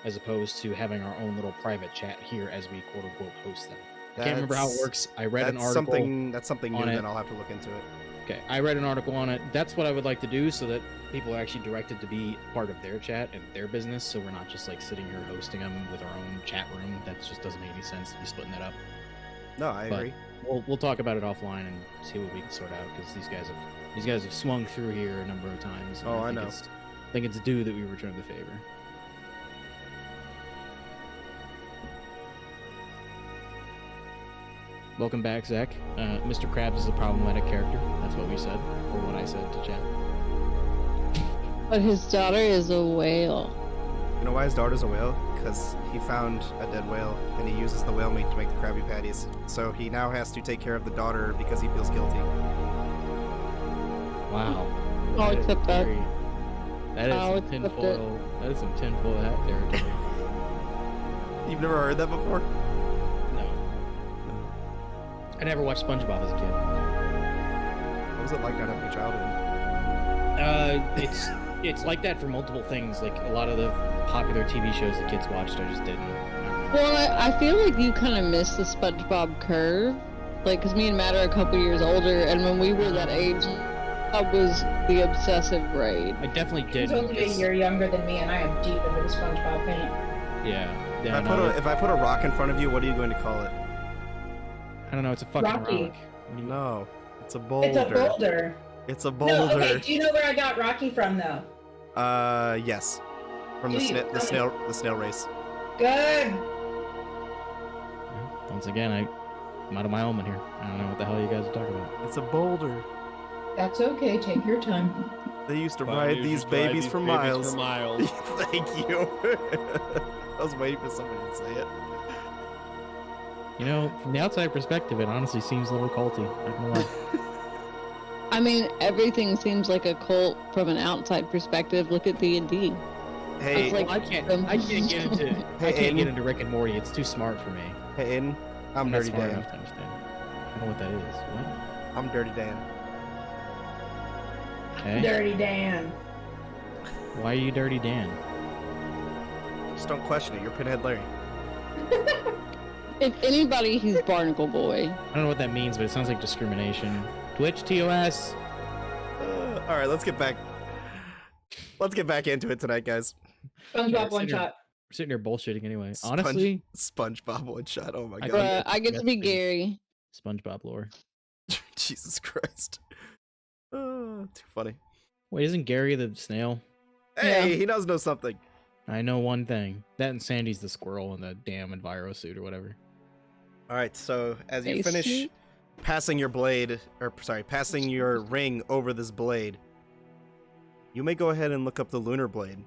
as opposed to having our own little private chat here as we quote-unquote host them. I can't remember how it works. I read an article. That's something new, then I'll have to look into it. Okay, I read an article on it. That's what I would like to do so that people are actually directed to be part of their chat and their business, so we're not just like sitting here hosting them with our own chat room. That just doesn't make any sense to be splitting that up. No, I agree. We'll talk about it offline and see what we can sort out, because these guys have swung through here a number of times. Oh, I know. I think it's due that we return the favor. Welcome back, Zach. Mr. Krabs is a problematic character. That's what we said, or what I said to chat. But his daughter is a whale. You know why his daughter's a whale? Because he found a dead whale, and he uses the whale meat to make the Krabby Patties. So he now has to take care of the daughter because he feels guilty. Wow. I'll accept that. That is some tinfoil hat territory. You've never heard that before? I never watched SpongeBob as a kid. What was it like not having a childhood? It's like that for multiple things. Like a lot of the popular TV shows that kids watched, I just didn't. Well, I feel like you kind of missed the SpongeBob curve. Like, because me and Matt are a couple years older, and when we were that age, that was the obsessive grade. I definitely did. He's only a year younger than me, and I am deep into the SpongeBob paint. Yeah. If I put a rock in front of you, what are you going to call it? I don't know. It's a fucking Rocky. rock. No, it's a boulder. It's a boulder. It's a boulder. No, okay. Do you know where I got Rocky from, though? Yes, from the snail race. Good. Once again, I'm out of my element here. I don't know what the hell you guys are talking about. It's a boulder. That's okay. Take your time. They used to Pioneers ride these used to ride babies these for babies miles. For miles. Thank you. I was waiting for somebody to say it. You know, from the outside perspective, it honestly seems a little culty. Not gonna lie. I mean, everything seems like a cult from an outside perspective. Look at D&D. Hey, It's like- I can't get into. I can't get into Rick and Morty. It's too smart for me. hey, Aiden, I'm not Dirty smart Dan. enough to understand. I don't know what that is. What? I'm Dirty Dan. Okay. Dirty Dan. Why are you Dirty Dan? Just don't question it. You're Pinhead Larry. If anybody, he's Barnacle Boy. I don't know what that means, but it sounds like discrimination. Twitch TOS. All right, let's get back. Let's get back into it tonight, guys. SpongeBob one Sitting here- shot. We're sitting here bullshitting anyway. Honestly, SpongeBob one shot. Oh my I god. I get to be Yes, Gary. SpongeBob lore. Jesus Christ. Too funny. Wait, isn't Gary the snail? Hey, Yeah. he does know something. I know one thing. That and Sandy's the squirrel in the damn Enviro suit or whatever. All right, so as you Face finish suit? passing your blade, or sorry, passing your ring over this blade, you may go ahead and look up the lunar blade.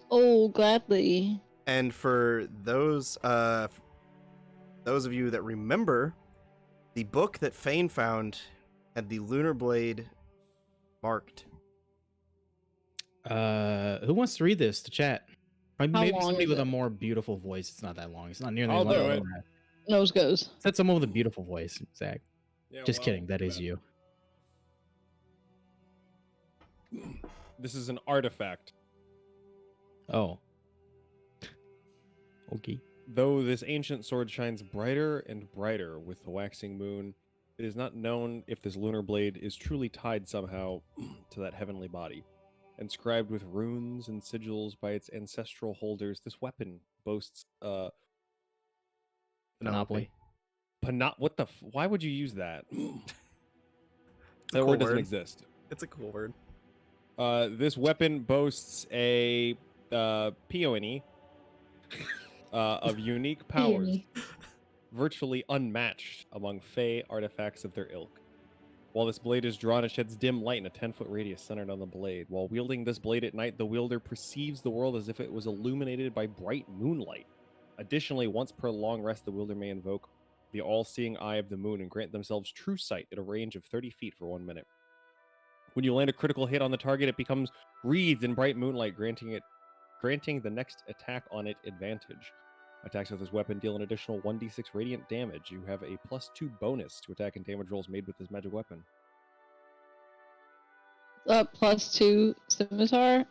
Oh, gladly. And for those of you that remember, the book that Fane found had the lunar blade marked. Who wants to read this to chat? Maybe How long somebody is with it? a more beautiful voice. It's not that long. It's not nearly I'll as long do as it. that. Nose goes. Said someone with a beautiful voice, Zach. Yeah, Just well, kidding. That too is bad. you. This is an artifact. Oh. Okay. Though this ancient sword shines brighter and brighter with the waxing moon, it is not known if this lunar blade is truly tied somehow to that heavenly body. Inscribed with runes and sigils by its ancestral holders, this weapon boasts Monopoly. what the why would you use that? It's a That cool word doesn't word. exist. It's a cool word. This weapon boasts a peony of unique powers, Peony. virtually unmatched among Fey artifacts of their ilk. While this blade is drawn, it sheds dim light in a 10-foot radius centered on the blade. While wielding this blade at night, the wielder perceives the world as if it was illuminated by bright moonlight. Additionally, once per long rest, the wielder may invoke the all-seeing eye of the moon and grant themselves true sight at a range of 30 feet for 1 minute. When you land a critical hit on the target, it becomes wreathed in bright moonlight, granting the next attack on it advantage. Attacks with this weapon deal an additional 1d6 radiant damage. You have a +2 bonus to attack and damage rolls made with this magic weapon. +2 scimitar.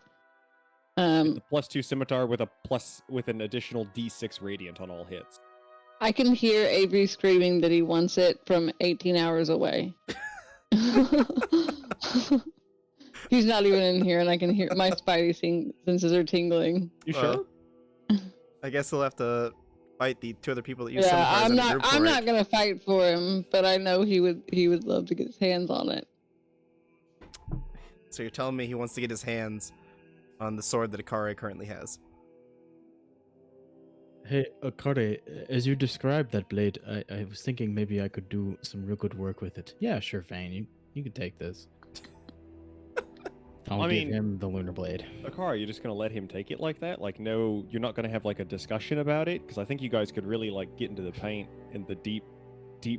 It's a +2 scimitar with an additional d6 radiant on all hits. I can hear Avery screaming that he wants it from 18 hours away. He's not even in here, and I can hear my spidey senses are tingling. You Well, sure? I guess he'll have to fight the two other people that you Yeah, summoned I'm as a not. group I'm for not it. gonna fight for him, but I know he would love to get his hands on it. So you're telling me he wants to get his hands on the sword that Akare currently has. Hey, Akare, as you described that blade, I was thinking maybe I could do some real good work with it. Yeah, sure, Fane. You can take this. I'll I give mean- him the lunar blade. Akara, you're just gonna let him take it like that? Like, no, you're not gonna have like a discussion about it? Because I think you guys could really like get into the paint and the deep,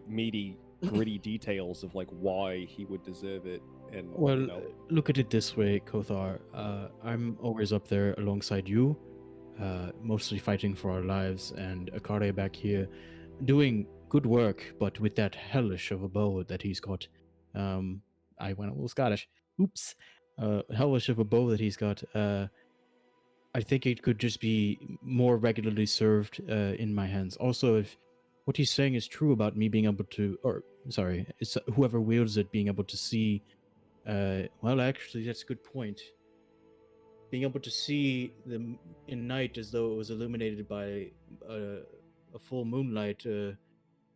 meaty, gritty details of like why he would deserve it. And Well, you know, look at it this way, Kothar. I'm always up there alongside you, mostly fighting for our lives, and Akare back here doing good work, but with that hellish of a bow that he's got. I went a little Scottish. Oops. Hellish of a bow that he's got. I think it could just be more regularly served in my hands. Also, if what he's saying is true about me being able to, or sorry, it's whoever wields it being able to see. Well, actually, that's a good point. Being able to see them in night as though it was illuminated by a full moonlight,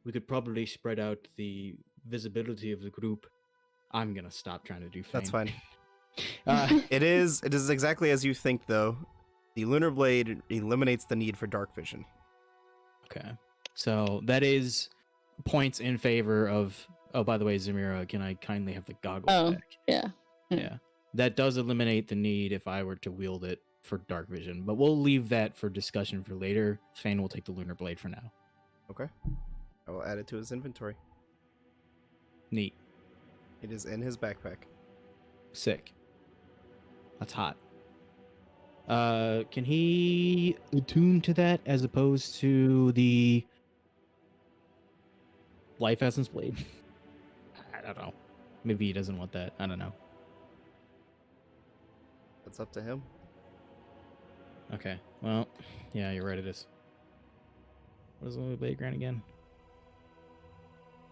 we could probably spread out the visibility of the group. I'm gonna stop trying to do. That's Fane. fine. It is exactly as you think, though. The Lunar Blade eliminates the need for dark vision. Okay. So that is points in favor of. Oh, by the way, Zamira, can I kindly have the goggles Oh, back? yeah. Yeah. That does eliminate the need if I were to wield it for dark vision, but we'll leave that for discussion for later. Fane will take the Lunar Blade for now. Okay. I will add it to his inventory. Neat. It is in his backpack. Sick. That's hot. Can he attune to that as opposed to the Life Essence Blade? I don't know. Maybe he doesn't want that. I don't know. That's up to him. Okay. Well, yeah, you're right. It is. What is the Lunar Blade grant again?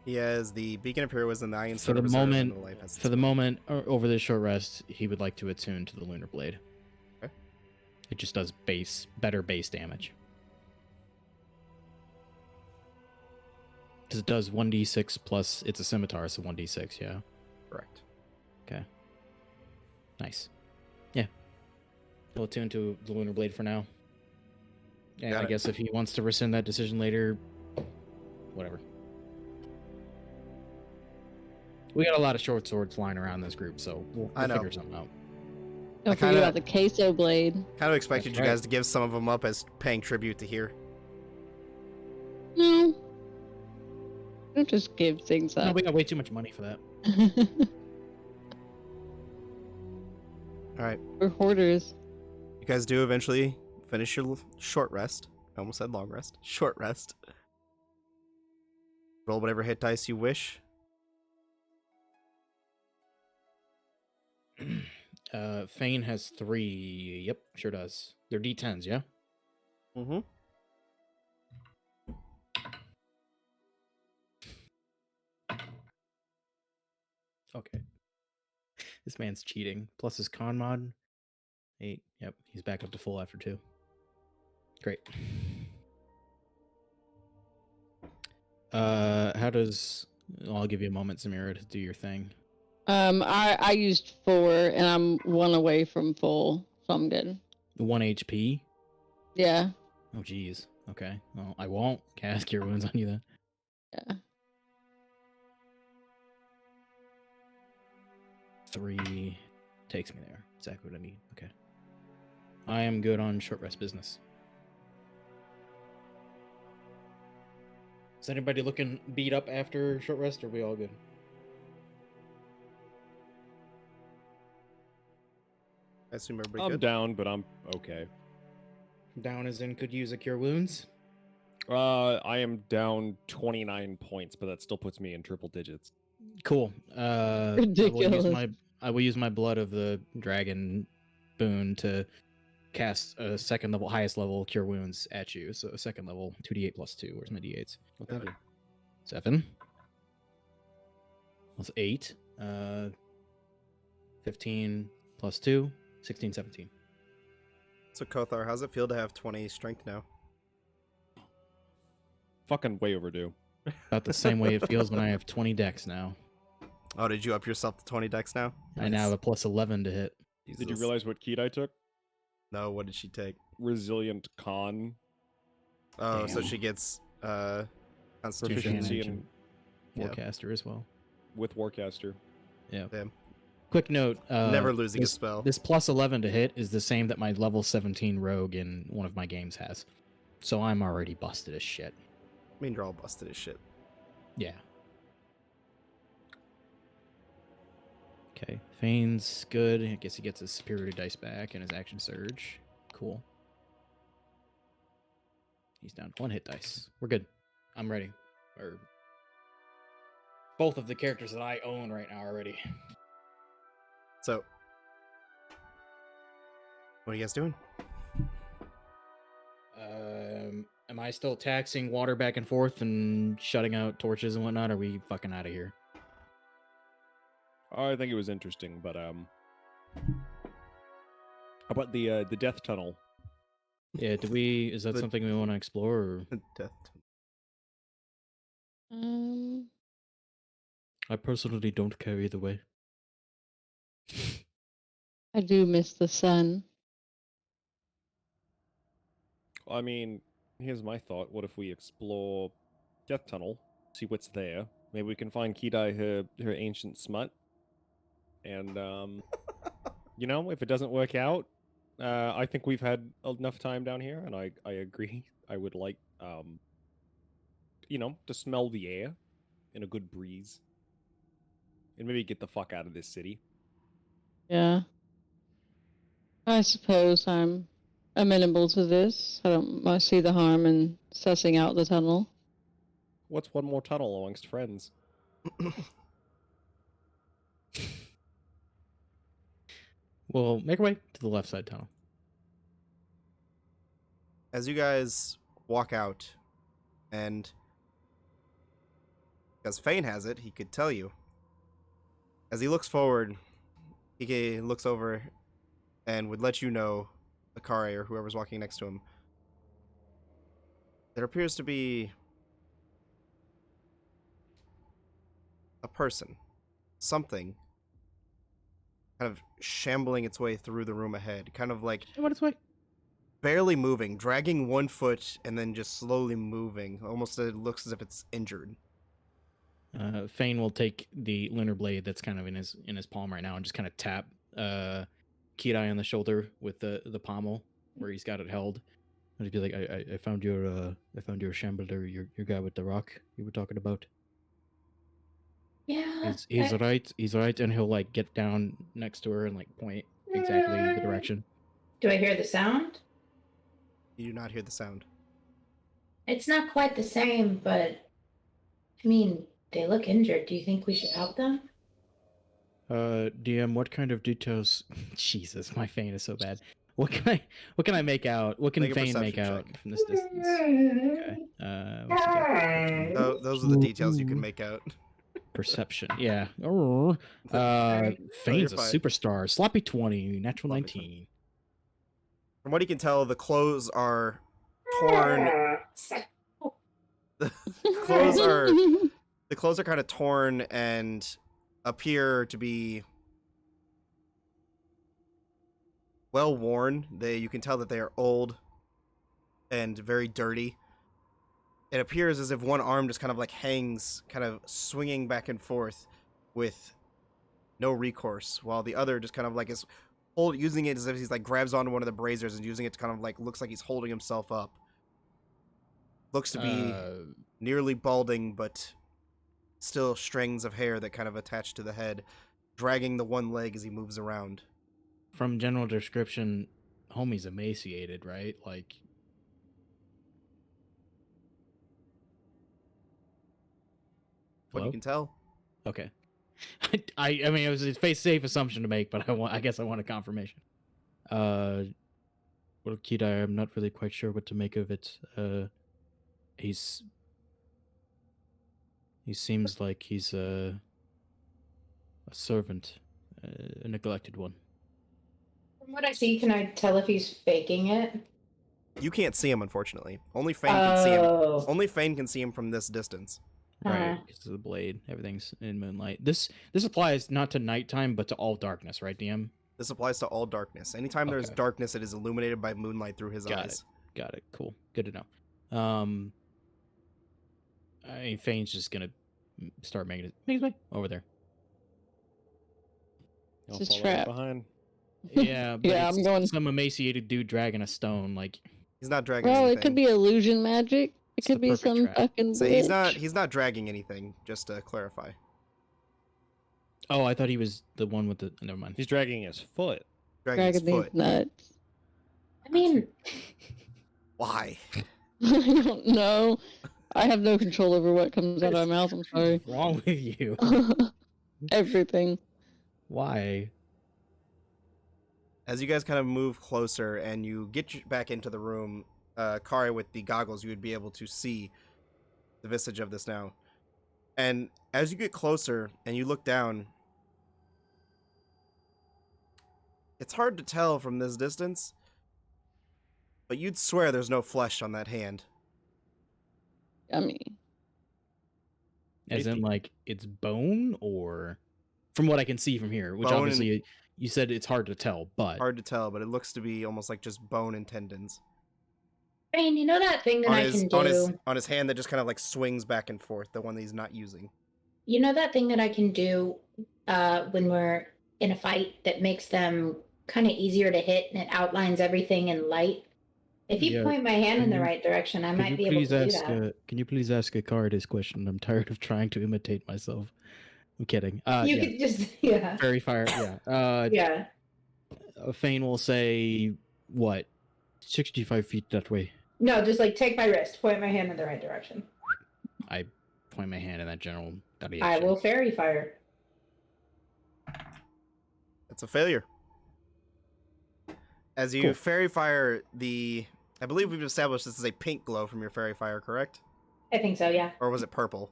He has the Beacon of Heroism, the Iron For Sword the of Reserve, and moment, the Life Essence. for the moment, over this short rest, he would like to attune to the Lunar Blade. Okay. It just does better base damage. Because it does 1d6 plus, it's a scimitar, so 1d6, yeah. Correct. Okay. Nice. Yeah. He'll attune to the Lunar Blade for now. And Got I it. guess if he wants to rescind that decision later, whatever. We got a lot of short swords flying around this group, so we'll I know. figure something out. Don't forget about the queso blade. Kind of expected That's you right. guys to give some of them up as paying tribute to here. No. Don't just give things No, up. we got way too much money for that. All right. We're hoarders. You guys do eventually finish your short rest. I almost said long rest. Short rest. Roll whatever hit dice you wish. Fane has 3. Yep, sure does. They're D10s, yeah? Mm-hmm. Okay. This man's cheating. Plus his con mod. 8. Yep, he's back up to full after 2. Great. How does... I'll give you a moment, Samira, to do your thing. I used 4 and I'm 1 away from full, so I'm good. 1 HP? Yeah. Oh, geez. Okay. Well, I won't cast Cure Wounds on you then. Yeah. 3 takes me there. Exactly what I need. Okay. I am good on short rest business. Is anybody looking beat up after short rest, or are we all good? I assume everybody I'm good. down, but I'm okay. Down as in could use a Cure Wounds? I am down 29 points, but that still puts me in triple digits. Cool. Ridiculous. I will use my Blood of the Dragon boon to cast a second level, highest level Cure Wounds at you. So a second level, 2d8 plus 2. Where's my d8s? What that do? 7. Plus 8. 15 plus 2. 16, 17. So Kothar, how's it feel to have 20 strength now? Fucking way overdue. About the same way it feels when I have 20 decks now. Oh, did you up yourself to 20 decks now? I now have a plus 11 to hit. Did you Jesus. realize what key I took? No, what did she take? Resilient con. Oh, so Damn. she gets Constitution. Proficiency Advantage in, Yeah. Warcaster as well. with Warcaster. Yeah. Damn. Quick note. Never losing this, a spell. This plus 11 to hit is the same that my level 17 rogue in one of my games has. So I'm already busted as shit. I mean, you're all busted as shit. Yeah. Okay. Fane's good. I guess he gets his superiority dice back and his action surge. Cool. He's down 1 hit dice. We're good. I'm ready. Or both of the characters that I own right now are ready. So, what are you guys doing? Am I still taxing water back and forth and shutting out torches and whatnot? Or are we fucking out of here? I think it was interesting, but how about the death tunnel? Yeah, is that The- something we want to explore? Or... Death. I personally don't care either way. I do miss the sun. I mean, here's my thought. What if we explore Death Tunnel, see what's there? Maybe we can find Kidai her ancient smut. And, you know, if it doesn't work out, I think we've had enough time down here, and I agree. I would like, you know, to smell the air in a good breeze. And maybe get the fuck out of this city. Yeah. I suppose I'm amenable to this. I see the harm in sussing out the tunnel. What's one more tunnel amongst friends? We'll make our way to the left side tunnel. As you guys walk out, and because Fane has it, he could tell you. As he looks forward, he looks over and would let you know, Akari or whoever's walking next to him, there appears to be a person, something, kind of shambling its way through the room ahead, kind of like What its way? barely moving, dragging one foot and then just slowly moving. Almost it looks as if it's injured. Fane will take the lunar blade that's kind of in his palm right now and just kind of tap Kirai on the shoulder with the pommel where he's got it held. And he'd be like, I found your shambler, your guy with the rock you were talking about. Yeah. He's right, and he'll like get down next to her and like point exactly the direction. Do I hear the sound? You do not hear the sound. It's not quite the same, but I mean, they look injured. Do you think we should help them? DM, what kind of details? Jesus, my Fane is so bad. What can I make out? What can Make a Fane make perception out check. from this distance? Okay. What's he got? Oh, those are the details you can make out. Perception. Yeah. You're Fane's a fine. superstar. Sloppy 20, natural Sloppy 19. From what you can tell, the clothes are torn. The clothes are kind of torn and appear to be well worn. You can tell that they are old and very dirty. It appears as if one arm just kind of like hangs, kind of swinging back and forth with no recourse, while the other just kind of like is using it as if he's like grabs onto one of the braziers and using it to kind of like looks like he's holding himself up. Looks to be nearly balding, but still strings of hair that kind of attach to the head, dragging the one leg as he moves around. From general description, homie's emaciated, right? Like, What you can tell. Okay. I mean, it was a safe assumption to make, but I guess I want a confirmation. Well, Kidai, I'm not really quite sure what to make of it. He seems like he's a servant, a neglected one. From what I see, can I tell if he's faking it? You can't see him, unfortunately. Only Fane can see him. Only Fane can see him from this distance. Right, because of the blade, everything's in moonlight. This applies not to nighttime, but to all darkness, right, DM? This applies to all darkness. Anytime there's Okay. darkness, it is illuminated by moonlight through his eyes. Got it. Cool. Good to know. I mean, Fane's just gonna start making his way over there. I'll It's a follow right trap. behind. Yeah, but Yeah, it's I'm going- some emaciated dude dragging a stone. Like, He's not dragging Well, anything. it could be illusion magic. It It's the could be perfect some trap. fucking So glitch. he's not dragging anything, just to clarify. oh, I thought he was the one with the. Never mind. He's dragging his foot. Dragging his Dragging foot. these nuts. I mean, Why? I don't know. I have no control over what comes out of my mouth. I'm sorry. What's wrong with you? Everything. Why? As you guys kind of move closer and you get back into the room, Kari, with the goggles, you would be able to see the visage of this now. And as you get closer and you look down, it's hard to tell from this distance, but you'd swear there's no flesh on that hand. Yummy. As in, Tasty. like, it's bone, or from what I can see from here, which Bone obviously you said it's hard to tell, but Hard to tell, but it looks to be almost like just bone and tendons. Rain, you know that thing that on I his can do? on his hand that just kind of like swings back and forth, the one that he's not using. You know that thing that I can do when we're in a fight that makes them kind of easier to hit and it outlines everything in light? If you Yeah, point my hand in the you- right direction, I Can might you be able please to do ask? that. Can you please ask a card this question? I'm tired of trying to imitate myself. I'm kidding. You Yeah, could just, yeah. fairy fire. Yeah. Yeah. Fane will say what? 65 feet that way. No, just like take my wrist, point my hand in the right direction. I point my hand in that general direction. I will fairy fire. It's a failure. As you fairy fire I believe we've established this is a pink glow from your fairy fire, correct? I think so, yeah. Or was it purple?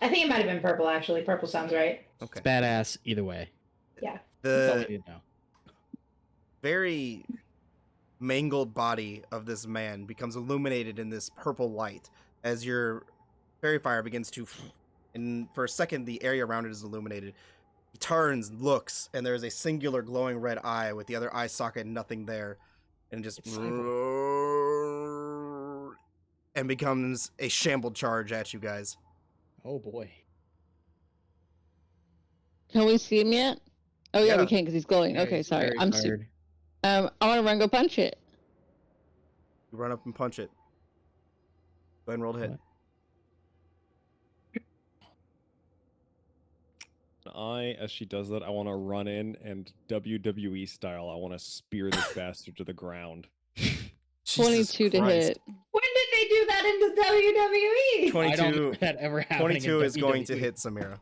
I think it might have been purple, actually. Purple sounds right. Okay. It's badass either way. Yeah. That's all I The need to know. very mangled body of this man becomes illuminated in this purple light as your fairy fire begins to, and for a second the area around it is illuminated. He turns, looks, and there is a singular glowing red eye with the other eye socket nothing there, and just and becomes a shambled charge at you guys. Oh boy. Can we see him yet? Oh yeah, Yeah. we can because he's glowing. Yeah, Okay, he's sorry. very I'm tired. I want to run go punch it. You run up and punch it. Go ahead and roll to hit. What? As she does that, I want to run in and WWE style, I want to spear this bastard to the ground. 22 to hit. When did they do that in the WWE? 22, I don't remember that ever happening. 22 in is going to WWE. hit Samira.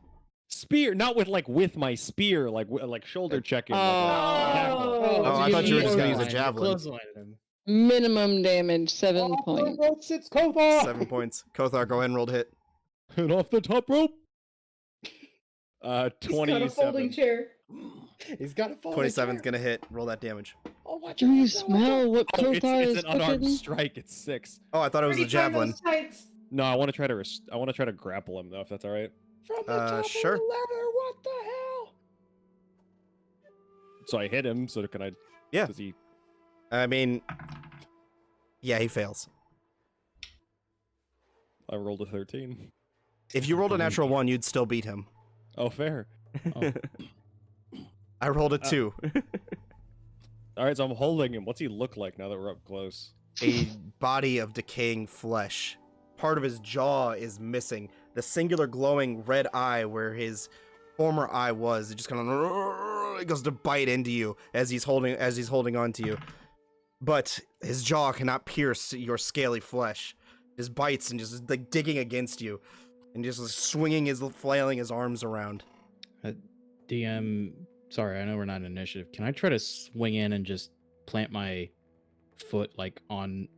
Spear, not with my spear, like shoulder checking. Oh, I thought you were just gonna use a javelin. Minimum damage, 7 points. It's Kothar. 7 points. Kothar, go ahead and roll to hit. And off the top rope. He's got a 27. folding chair. He's got a fall. 27's gonna hit. Roll that damage. Oh, watch Do you smell what Oh, Kothar is it's an unarmed cooking? strike. It's 6. Oh, I thought it was a javelin. No, I want to try to grapple him though, if that's all right. From the top of sure. the ladder, what the hell? So I hit him. So can I? Yeah. Does he? I mean, yeah, he fails. I rolled a 13. If you rolled a natural 1, you'd still beat him. Oh, fair. Oh. I rolled a 2. All right, so I'm holding him. What's he look like now that we're up close? A body of decaying flesh. Part of his jaw is missing. The singular glowing red eye where his former eye was, it just kind of it goes to bite into you as he's holding on to you. But his jaw cannot pierce your scaly flesh. Just bites and just like digging against you, and just swinging flailing his arms around. DM, sorry, I know we're not in initiative. Can I try to swing in and just plant my foot like on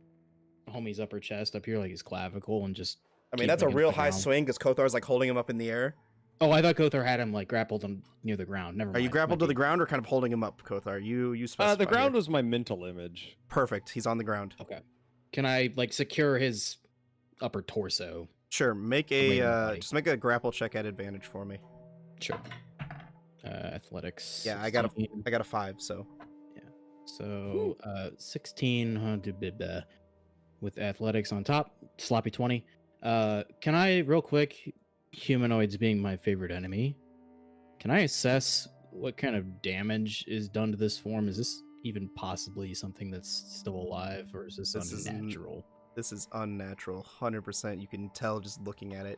homie's upper chest up here, like his clavicle, and just? I mean, that's a real high swing because Kothar's like holding him up in the air. Oh, I thought Kothar had him like grappled him near the ground. Never mind. Are you grappled to the ground or kind of holding him up, Kothar? You specify. The ground here. was my mental image. Perfect. He's on the ground. Okay. Can I like secure his upper torso? Sure. Make Wait, a just make a grapple check at advantage for me. Sure. Athletics. Yeah, 16. I got a 5. So. So 16 with athletics on top. Sloppy 20. Can I real quick? Humanoids being my favorite enemy. Can I assess what kind of damage is done to this form? Is this even possibly something that's still alive, or is this unnatural? This is unnatural. 100%. You can tell just looking at it.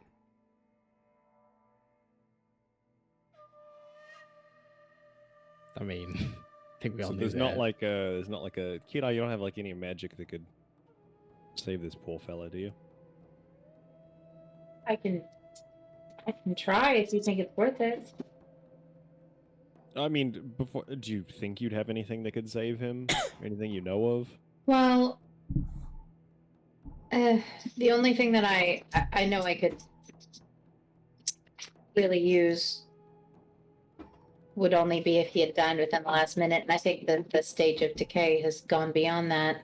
I mean, I think we all So knew there's that. not like a Kira, you don't have like any magic that could save this poor fella, do you? I can try if you think it's worth it. I mean, do you think you'd have anything that could save him? Anything you know of? Well, the only thing that I know I could really use would only be if he had died within the last minute, and I think the stage of decay has gone beyond that.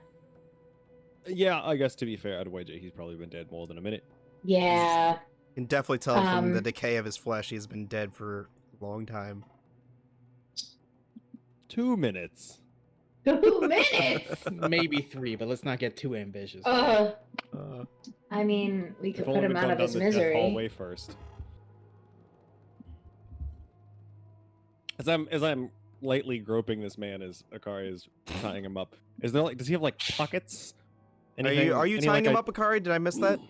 Yeah, I guess to be fair, I'd wager he's probably been dead more than a minute. Yeah. You can definitely tell from the decay of his flesh he's been dead for a long time. 2 minutes. 2 minutes. Maybe 3, but let's not get too ambitious. I mean, we could If put only him we'd out gone of down his the death misery. hallway first. As I'm lightly groping this man as Akari is tying him up, is there like does he have like pockets? Are you any, tying like, him up, Akari? Did I miss that?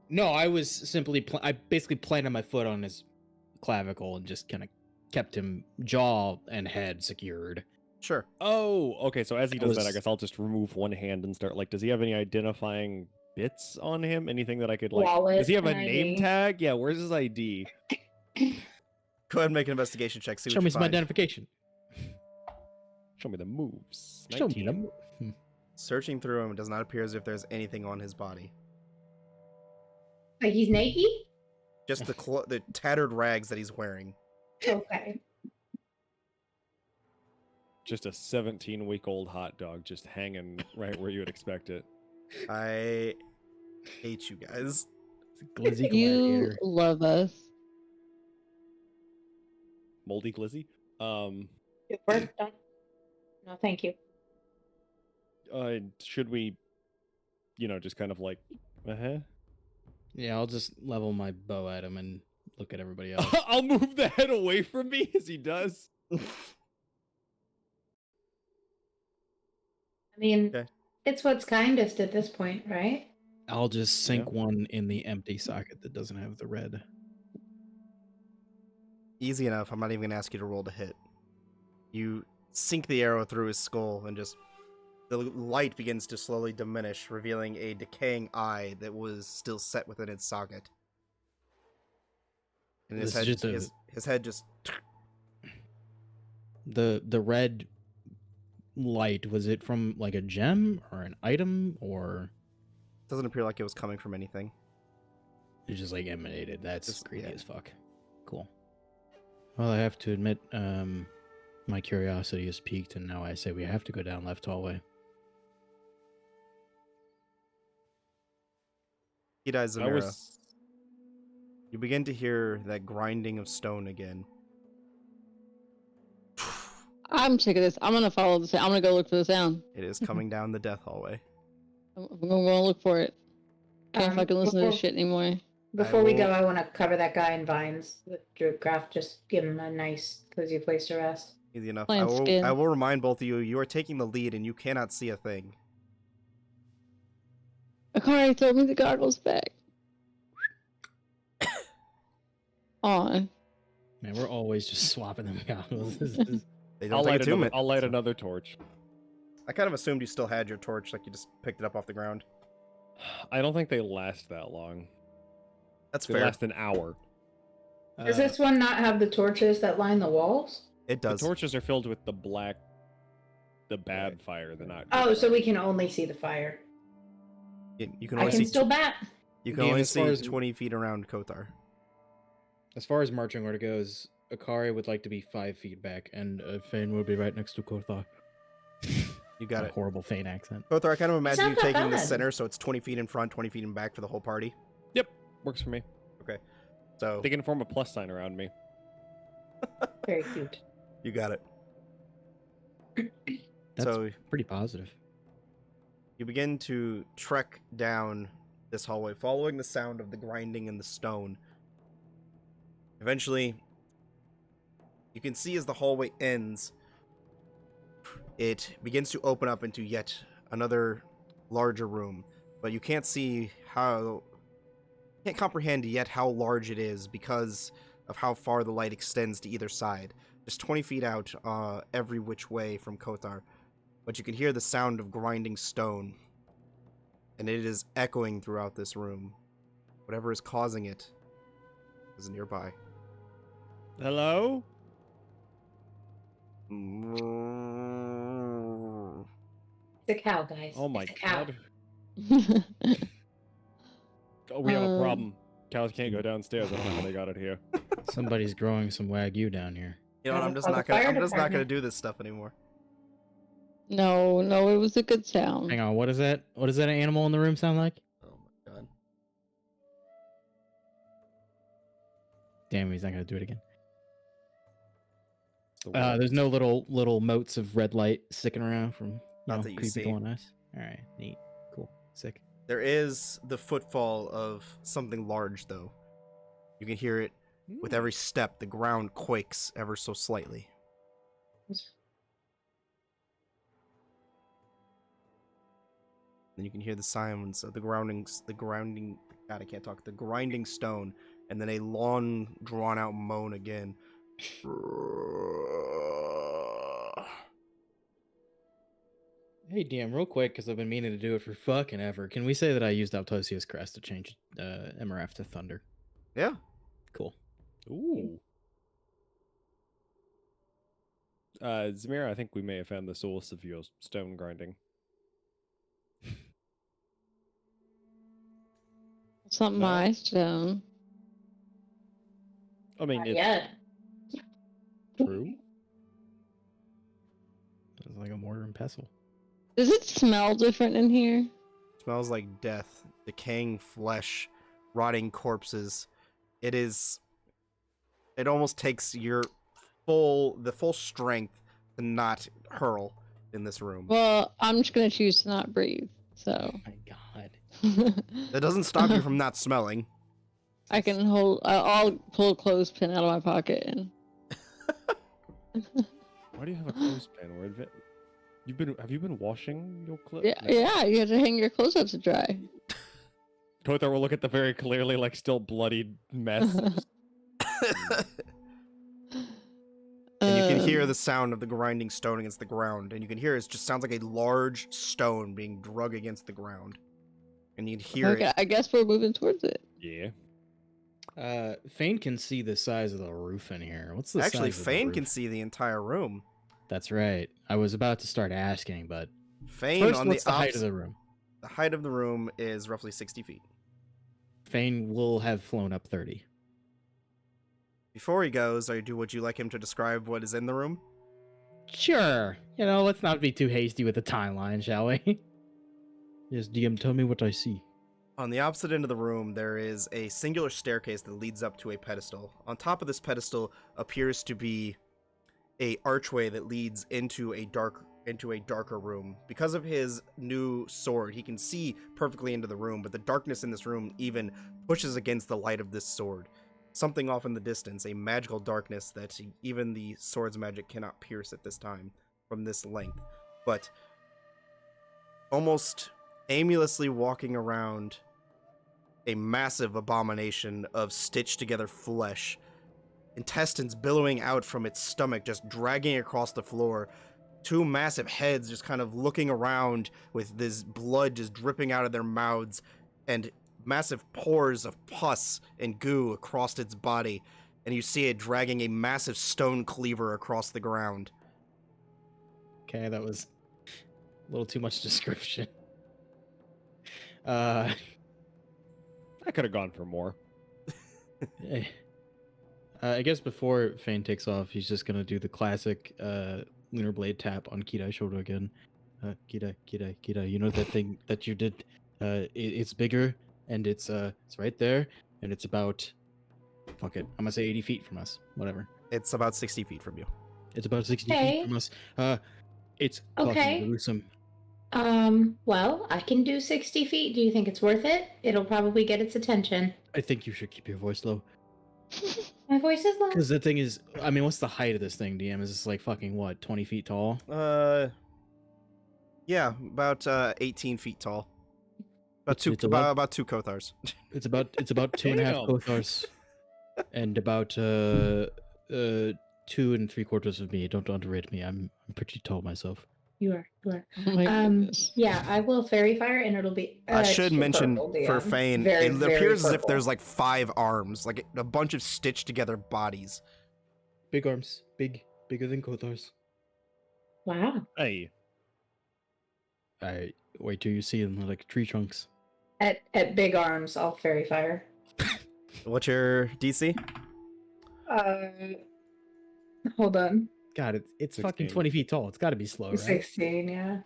No, I was simply I basically planted my foot on his clavicle and just kind of kept him jaw and head secured. Sure. Oh, okay. So as he does that, I was- guess I'll just remove one hand and start like. Does he have any identifying bits on him? Anything that I could like? Wallet, Does he have a an name ID. tag? Yeah. Where's his ID? Go ahead and make an investigation check. See Show what me you some find. identification. Show me the moves. Show me 19. them. Searching through him, it does not appear as if there's anything on his body. Like he's naked? Just the tattered rags that he's wearing. Okay. Just a 17-week-old hot dog just hanging right where you would expect it. I hate you guys. Glizzy You gladiator. love us. Moldy glizzy. Super. Done. No, thank you. Should we, just kind of like, Yeah, I'll just level my bow at him and look at everybody else. I'll move the head away from me as he does. I mean, Okay. it's what's kindest at this point, right? I'll just sink Yeah. one in the empty socket that doesn't have the red. Easy enough. I'm not even gonna ask you to roll to hit. You sink the arrow through his skull, and just the light begins to slowly diminish, revealing a decaying eye that was still set within its socket. And his This is head, just a- his head just The red light, was it from like a gem or an item, or doesn't appear like it was coming from anything. it just like emanated? That's Just- creepy yeah. as fuck. Cool. Well, I have to admit, my curiosity is piqued, and now I say we have to go down left hallway. He eyes I Zamira. was. You begin to hear that grinding of stone again. I'm sick of this. I'm gonna follow the sound. I'm gonna go look for the sound. It is coming down the death hallway. I'm gonna go look for it. Can't fucking listen to this shit anymore. Before we will- go, I want to cover that guy in vines with Druidcraft. Just give him a nice, cozy place to rest. Easy enough. Plant skin. I will remind both of you, you are taking the lead and you cannot see a thing. Akari, throw me the goggles back. On. Man, we're always just swapping them goggles. This is- They I'll don't take light, attunement. I'll light another torch. I kind of assumed you still had your torch, like you just picked it up off the ground. I don't think they last that long. That's They fair. last an hour. Does this one not have the torches that line the walls? It does. The torches are filled with the bad fire. They're not. Oh, so we can only see the fire. You can I only can see. still bat. You can Game only as far see as- 20 feet around Kothar. As far as marching order goes, Akari would like to be 5 feet back, and Fane would be right next to Kothar. You got A it. horrible Fane accent. Kothar, I kind of imagine not you that taking the bad. center, so it's 20 feet in front, 20 feet in back for the whole party. Works for me. So They can form a plus sign around me. Very cute. you got it. That's So pretty positive. you begin to trek down this hallway, following the sound of the grinding in the stone. Eventually, you can see as the hallway ends, it begins to open up into yet another larger room. But you can't see can't comprehend yet how large it is because of how far the light extends to either side. Just 20 feet out every which way from Kothar. But you can hear the sound of grinding stone, and it is echoing throughout this room. Whatever is causing it is nearby. Hello? It's a cow, guys. Oh my It's a cow. god. Oh, we have a problem. Cows can't go downstairs. I don't know how they got it here. Somebody's growing some Wagyu down here. You know what? I'm just Call the not gonna. fire I'm just not gonna department. do this stuff anymore. No, it was a good sound. Hang on, what is that? What does that animal in the room sound like? Oh my god. Damn, he's not gonna do it again. There's no little motes of red light sticking around from Not that you creepy see. glowing eyes. All right, neat, cool, sick. There is the footfall of something large, though. You can hear it with every step. The ground quakes ever so slightly. Then you can hear the sounds of the grinding. God, I can't talk. The grinding stone, and then a long, drawn-out moan again. Hey, DM, real quick, because I've been meaning to do it for fucking ever. Can we say that I used Aptosia's Crest to change MRF to Thunder? Yeah. Cool. Ooh. Zamira, I think we may have found the source of your stone grinding. It's not my stone. I mean, it's Yeah. true. It's like a mortar and pestle. Does it smell different in here? Smells like death, decaying flesh, rotting corpses. It almost takes the full strength to not hurl in this room. Well, I'm just gonna choose to not breathe. So. Oh my god. That doesn't stop you from not smelling. I can hold. I'll pull a clothespin out of my pocket and. Why do you have a clothespin? Have you been washing your clothes? Yeah, yeah. You have to hang your clothes up to dry. Kothar will look at the very clearly still bloodied mess. And you can hear the sound of the grinding stone against the ground, and you can hear it just sounds like a large stone being drug against the ground. And you can hear it. I guess we're moving towards it. Yeah. Fane can see the size of the roof in here. What's the Actually, size of the Fane roof? can see the entire room. That's right. I was about to start asking, but Fane first, on what's the the height of the room? The height of the room is roughly 60 feet. Fane will have flown up 30. Before he goes, would you like him to describe what is in the room? Sure. Let's not be too hasty with the timeline, shall we? Yes, DM, tell me what I see. On the opposite end of the room, there is a singular staircase that leads up to a pedestal. On top of this pedestal appears to be a archway that leads into a darker room. Because of his new sword, he can see perfectly into the room, but the darkness in this room even pushes against the light of this sword. Something off in the distance, a magical darkness that even the sword's magic cannot pierce at this time from this length. But almost aimlessly walking around a massive abomination of stitched together flesh, intestines billowing out from its stomach, just dragging across the floor, two massive heads just kind of looking around with this blood just dripping out of their mouths, and massive pores of pus and goo across its body, and you see it dragging a massive stone cleaver across the ground. Okay, that was a little too much description. I could have gone for more. I guess before Fane takes off, he's just gonna do the classic lunar blade tap on Kidai's shoulder again. Kidai, you know that thing that you did? It's bigger, and it's right there, and it's about, fuck it, I'm gonna say 80 feet from us. Whatever. It's about 60 feet from you. It's about 60 Okay. feet from us. It's Okay. fucking gruesome. Well, I can do 60 feet. Do you think it's worth it? It'll probably get its attention. I think you should keep your voice low. My voice is low. Because the thing is, I mean, what's the height of this thing, DM? Is this like fucking, what, 20 feet tall? Yeah, about 18 feet tall. About It's about- about 2 Kothars. It's about 2.5 Damn. Kothars, and about 2 3/4 of me. Don't underrate me. I'm pretty tall myself. You are. Oh my goodness. Yeah, I will fairy fire, and it'll be. I should extra mention purple, for DM. Fane, Very, it very appears as if purple. there's like 5 arms, like a bunch of stitched together bodies. Big arms, bigger than Kothars. Wow. Hey. I wait till you see them like tree trunks. At big arms, I'll fairy fire. What's your DC? Hold on. God, it's 16. fucking 20 feet tall. It's got to be slow, right? 16, yeah.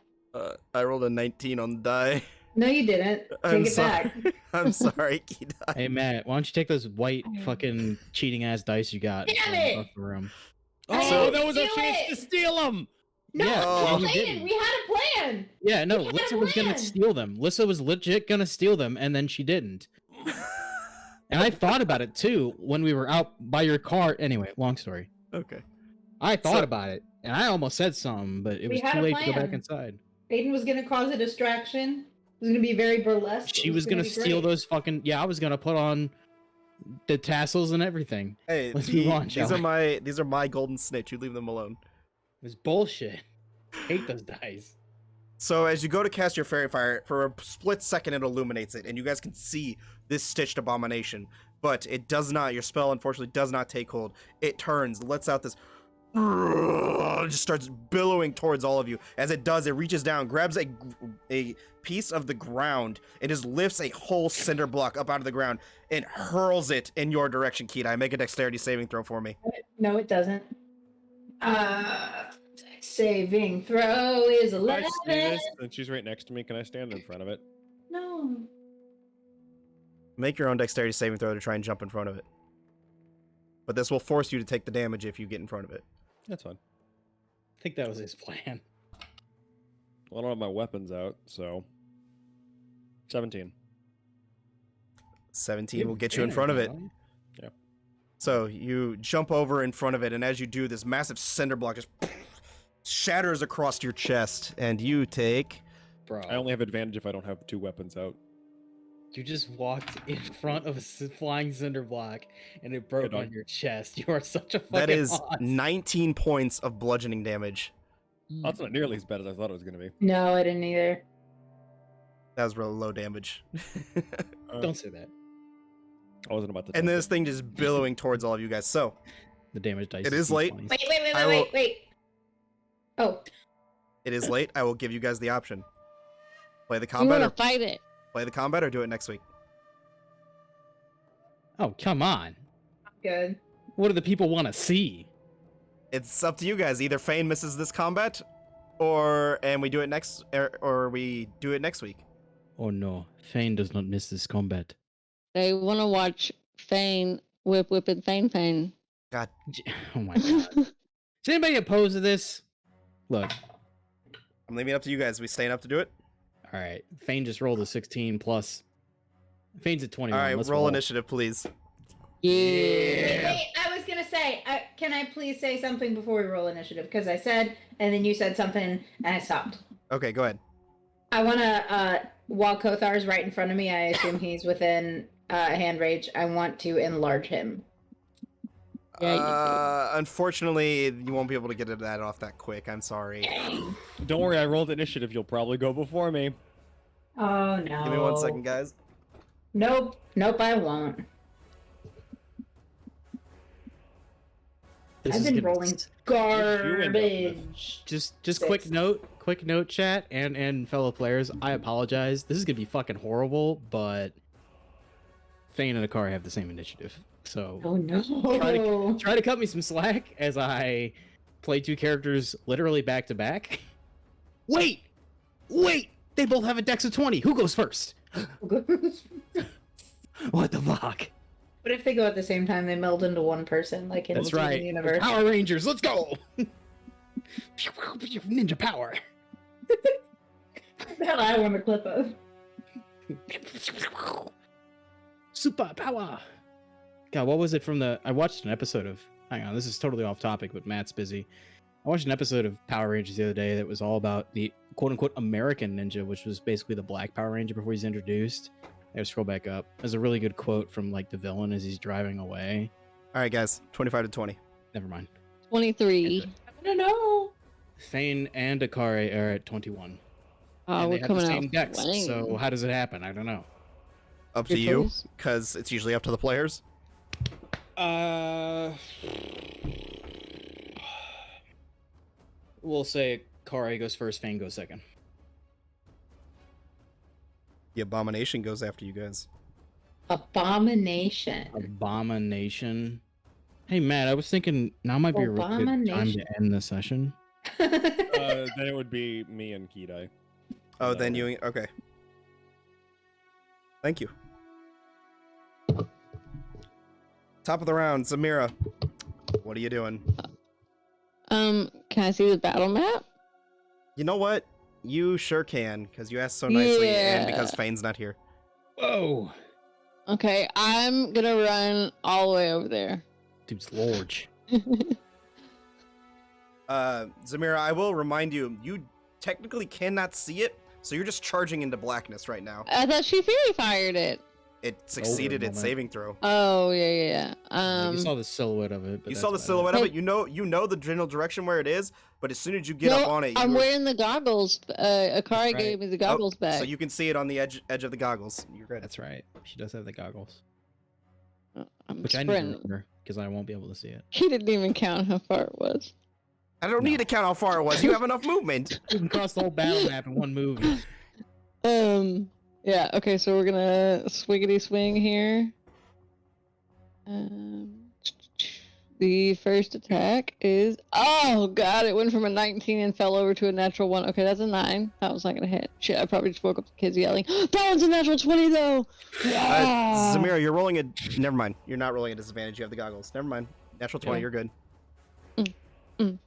I rolled a 19 on the die. No, you didn't. I'm Take it sorry. back. I'm sorry, Kidai. Hey Matt, why don't you take those white I- fucking cheating ass dice you got Damn from it! across the room? Oh, I that was our knew chance it. to steal them. No, Yeah, no, you Layden, didn't. we had a plan. Yeah, no, We had a Lissa was gonna plan. steal them. Lissa was legit gonna steal them, and then she didn't. And I thought about it too when we were out by your car. Anyway, long story. Okay. I thought So- about it, and I almost said something, but it We was had too a late to go back plan. inside. Aiden was gonna cause a distraction. It was gonna be very burlesque. She It was gonna be steal great. those fucking. Yeah, I was gonna put on the tassels and everything. Hey, Let's move on, shall these are my golden snitch. You leave them alone. It was bullshit. Hate those dice. So as you go to cast your fairy fire, for a split second it illuminates it, and you guys can see this stitched abomination. But it does not. Your spell unfortunately does not take hold. It turns, lets out this, just starts billowing towards all of you. As it does, it reaches down, grabs a piece of the ground, and just lifts a whole cinder block up out of the ground and hurls it in your direction. Keita, make a dexterity saving throw for me. No, it doesn't. Saving throw is Can I 11. see this? And she's right next to me. Can I stand in front of it? No. Make your own dexterity saving throw to try and jump in front of it. But this will force you to take the damage if you get in front of it. That's fine. I think that was his plan. Well, I don't have my weapons out, so 17. 17 will get you in front of it. Yeah. So you jump over in front of it, and as you do, this massive cinder block just shatters across your chest, and you take... Bro, I only have advantage if I don't have 2 weapons out. you just walked in front of a flying cinder block, and it broke don't. on your chest. You are such a fucking That is hoss. 19 points of bludgeoning damage. That's not nearly as bad as I thought it was going to be. No, I didn't either. That was really low damage. Don't say that. I wasn't about to. And touch this it. thing just billowing towards all of you guys. So, The damage dice. It is late. D20s. Wait. Oh, it is late. I will give you guys the option. Play the We combat want or to fight it. play the combat or do it next week. Oh, come on. good. What do the people want to see? It's up to you guys. Either Fane misses this combat and we do it next or we do it next week. Oh no, Fane does not miss this combat. They want to watch Fane whip and Fane. God, Oh my god. Is anybody opposed to this? Look, I'm leaving it up to you guys. We staying up to do it? all right. Fane just rolled a 16 plus. Fane's at 21. All right, Let's roll initiative, please. Yeah. Wait, I was gonna say, can I please say something before we roll initiative? Because I said, and then you said something, and I stopped. Okay, go ahead. I want to, while Kothar's right in front of me, I assume he's within hand range. I want to enlarge him. Yeah, Unfortunately, you won't be able to get that off that quick. I'm sorry. Don't worry, I rolled initiative. You'll probably go before me. Oh no. Give me 1 second, guys. Nope, I won't. This I've is been gonna rolling s- garbage. Just Six. quick note, chat and fellow players. I apologize. This is gonna be fucking horrible, but Fane and Akari have the same initiative, so Oh no. try to cut me some slack as I play 2 characters literally back to back. Wait, they both have a dex of 20. Who goes first? What the fuck? What if they go at the same time? They meld into one person, like in That's Steven right. Universe. Power Rangers, let's go! Ninja power. That I want a clip of. Super power. God, what was it from the? I watched an episode of. Hang on, this is totally off topic, but Matt's busy. I watched an episode of Power Rangers the other day that was all about the quote unquote American ninja, which was basically the Black Power Ranger before he's introduced. I gotta scroll back up. There's a really good quote from like the villain as he's driving away. All right, guys. 25 to 20. Never mind. 23. I don't know. Fane and Akari are at 21. Oh, and we're they have coming the out. same decks. swinging. So how does it happen? I don't know. Up to Your you, choice. because it's usually up to the players. We'll say Akari goes first, Fane goes second. The abomination goes after you guys. Abomination. Abomination. Hey Matt, I was thinking now might be a real good time to Abomination. end the session. Then it would be me and Kidai. Oh, then you... Okay. Thank you. Top of the round, Zamira. What are you doing? Can I see the battle map? You know what? You sure can, because you asked so nicely, and because Yeah. Fane's not here. Whoa. Okay, I'm gonna run all the way over there. Dude's large. Zamira, I will remind you, you technically cannot see it, so you're just charging into blackness right now. I thought she Fury fired it. It succeeded its moment. saving throw. Oh yeah. You saw the silhouette of it. But You that's saw the about it. silhouette of it. You know the general direction where it is, but as soon as you get up on it, I'm wearing the goggles. Akari right. gave me the goggles back. so you can see it on the edge of the goggles. You're good. That's right. She does have the goggles, I'm which I need to sprinting. remember because I won't be able to see it. He didn't even count how far it was. I don't need to count how far it was. You have enough movement. You can cross the whole battle map in one move. Yeah. Okay, so we're gonna swiggity swing here. The first attack is oh god, it went from a 19 and fell over to a natural 1. Okay, that's a 9. That was not gonna hit. Shit, I probably just woke up the kids yelling. That one's a natural 20 though. Zamira, you're rolling a. Never mind. You're not rolling a disadvantage. You have the goggles. Never mind. Natural 20. Yeah. You're good. Roll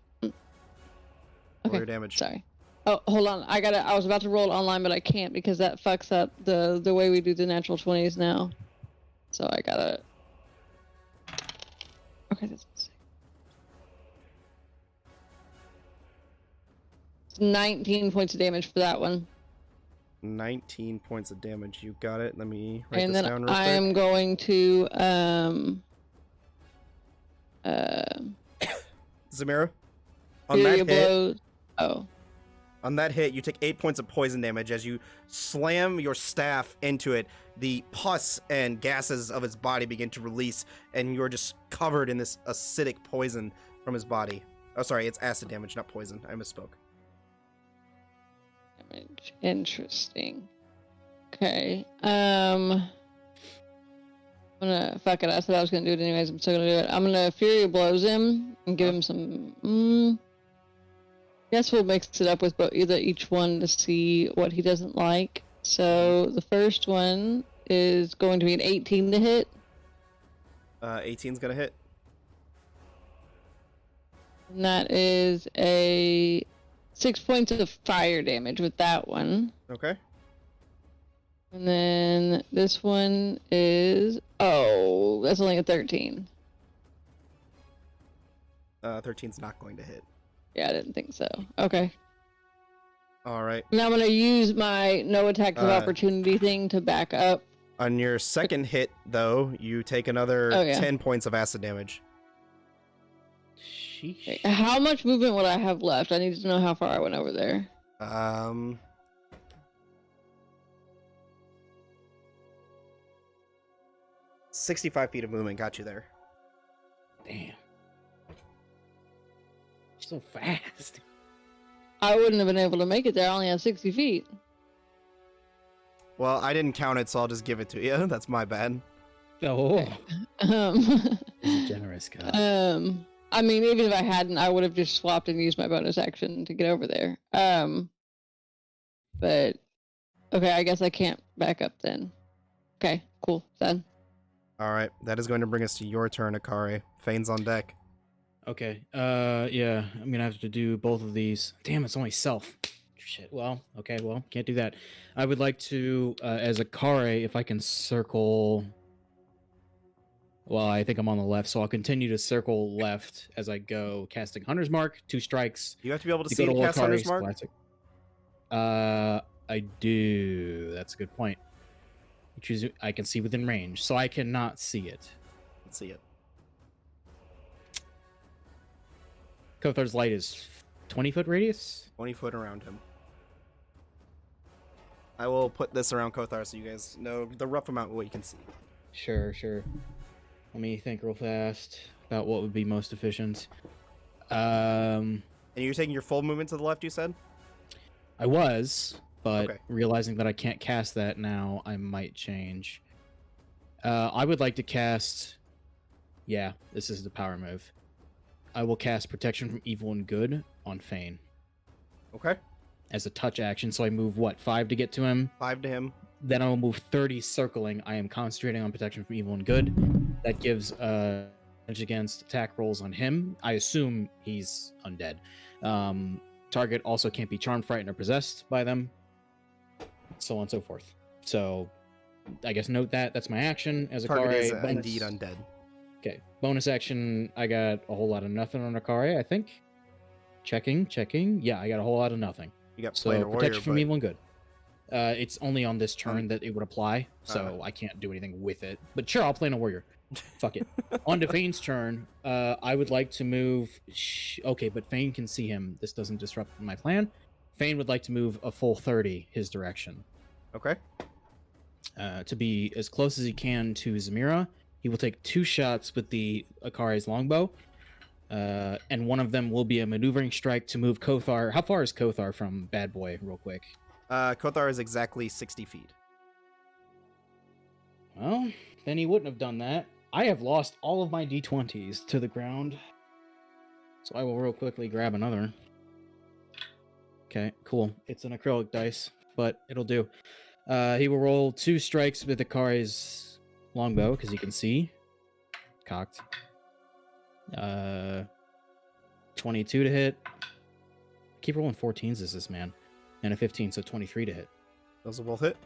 Okay, your damage. sorry. Oh, hold on. I was about to roll online, but I can't because that fucks up the way we do the natural 20s now. So I gotta. Okay, that's mistake. It's 19 points of damage for that one. 19 points of damage. You got it. Let me write And this then down real I quick. am going to Zamira, on that hit, blows. Oh. on that hit, you take 8 points of poison damage as you slam your staff into it. The pus and gases of its body begin to release, and you're just covered in this acidic poison from his body. Oh, sorry, it's acid damage, not poison. I misspoke. Damage. Interesting. Okay. I'm gonna fuck it. I said I was gonna do it anyways. I'm still gonna do it. I'm gonna Fury Blows him and give him some. Guess we'll mix it up with each one to see what he doesn't like. So the first one is going to be an 18 to hit. 18's gonna hit. And that is a 6 points of fire damage with that one. Okay. And then this one is that's only a 13. 13's not going to hit. Yeah, I didn't think so. Okay. All right. Now I'm gonna use my no attack of opportunity thing to back up. On your second hit, though, you take another 10 points of acid damage. Sheesh. Okay. How much movement would I have left? I need to know how far I went over there. 65 feet of movement got you there. Damn. So fast. I wouldn't have been able to make it there. I only had 60 feet. Well, I didn't count it, so I'll just give it to you. That's my bad. Oh. Um, He's a generous guy. I mean, even if I hadn't, I would have just swapped and used my bonus action to get over there. But okay, I guess I can't back up then. Okay, cool. Done. All right, that is going to bring us to your turn, Akari. Fane's on deck. Okay. Yeah. I'm gonna have to do both of these. Damn, it's only self. Shit. Well, okay. Well, can't do that. I would like to, as a Kare, if I can circle. Well, I think I'm on the left, so I'll continue to circle left as I go, casting Hunter's Mark, 2 strikes. You have to be able to to see go the to cast Hunter's Mark? Classic. I do. That's a good point. I can see within range, so I cannot see it. Let's see it. Kothar's light is 20-foot radius? 20 foot around him. I will put this around Kothar so you guys know the rough amount of what you can see. Sure. Let me think real fast about what would be most efficient. And you're taking your full movement to the left, you said? I was, but Okay. realizing that I can't cast that now, I might change. I would like to cast... Yeah, this is the power move. I will cast Protection from Evil and Good on Fane Okay. as a touch action, so I move, 5 to get to him? 5 to him. Then I will move 30 circling. I am concentrating on Protection from Evil and Good. That gives a against attack rolls on him. I assume he's undead. Target also can't be charmed, frightened, or possessed by them, so on and so forth. So I guess note that. That's my action as a Target is Akari. indeed undead. Okay, bonus action, I got a whole lot of nothing on Akari, I think. Checking. Yeah, I got a whole lot of nothing. You got So Planar Warrior, protection from but evil and good. It's only on this turn that it would apply, so I can't do anything with it. But sure, I'll play a warrior. Fuck it. On to Fane's turn, I would like to move... Okay, but Fane can see him. This doesn't disrupt my plan. Fane would like to move a full 30 his direction. Okay. To be as close as he can to Zamira. He will take 2 shots with the Akari's longbow. And one of them will be a maneuvering strike to move Kothar. How far is Kothar from Bad Boy, real quick? Kothar is exactly 60 feet. Well, then he wouldn't have done that. I have lost all of my d20s to the ground. So I will real quickly grab another. Okay, cool. It's an acrylic dice, but it'll do. He will roll 2 strikes with Akari's longbow, because he can see. Cocked. 22 to hit. Keep rolling 14s as this man. And a 15, so 23 to hit. Those will both hit.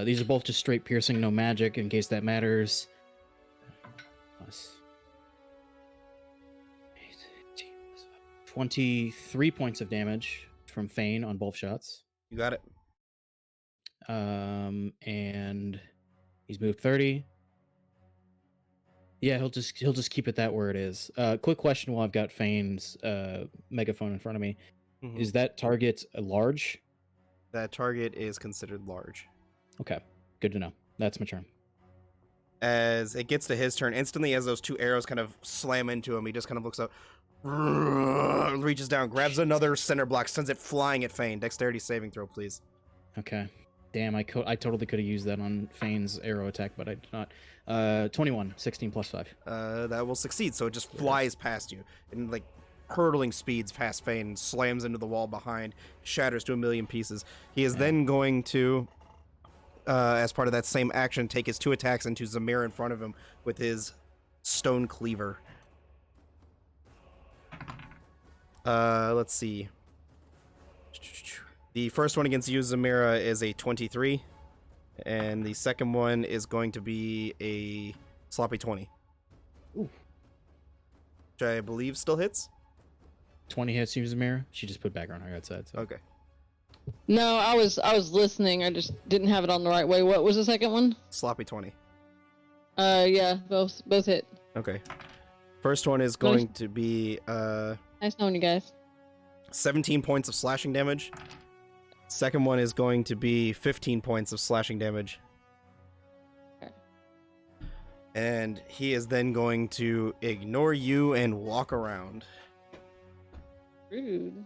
These are both just straight piercing, no magic, in case that matters. Plus 23 points of damage from Fane on both shots. You got it. And he's moved 30. Yeah, he'll just keep it that where it is. Quick question while I've got Fane's megaphone in front of me. Mhm. Is that target a large? That target is considered large. Okay, good to know. That's my turn. As it gets to his turn, instantly as those 2 arrows kind of slam into him, he just kind of looks up, reaches down, grabs another center block, sends it flying at Fane. Dexterity saving throw, please. Okay. Damn, I totally could have used that on Fane's arrow attack, but I did not. 21, 16 plus 5. That will succeed, so it just flies past you, and like hurtling speeds past Fane, slams into the wall behind, shatters to a million pieces. He is then going to, as part of that same action, take his 2 attacks into Zamir in front of him with his stone cleaver. Let's see. The first one against you, Zamira, is a 23, and the second one is going to be a sloppy 20. Ooh. Which I believe still hits. 20 hits, use Zamira. She just put back on her outside. So. Okay. No, I was listening. I just didn't have it on the right way. What was the second one? Sloppy 20. Yeah, both hit. Okay. First one is going to be Nice knowing you guys. 17 points of slashing damage. Second one is going to be 15 points of slashing damage. Okay. And he is then going to ignore you and walk around. Rude.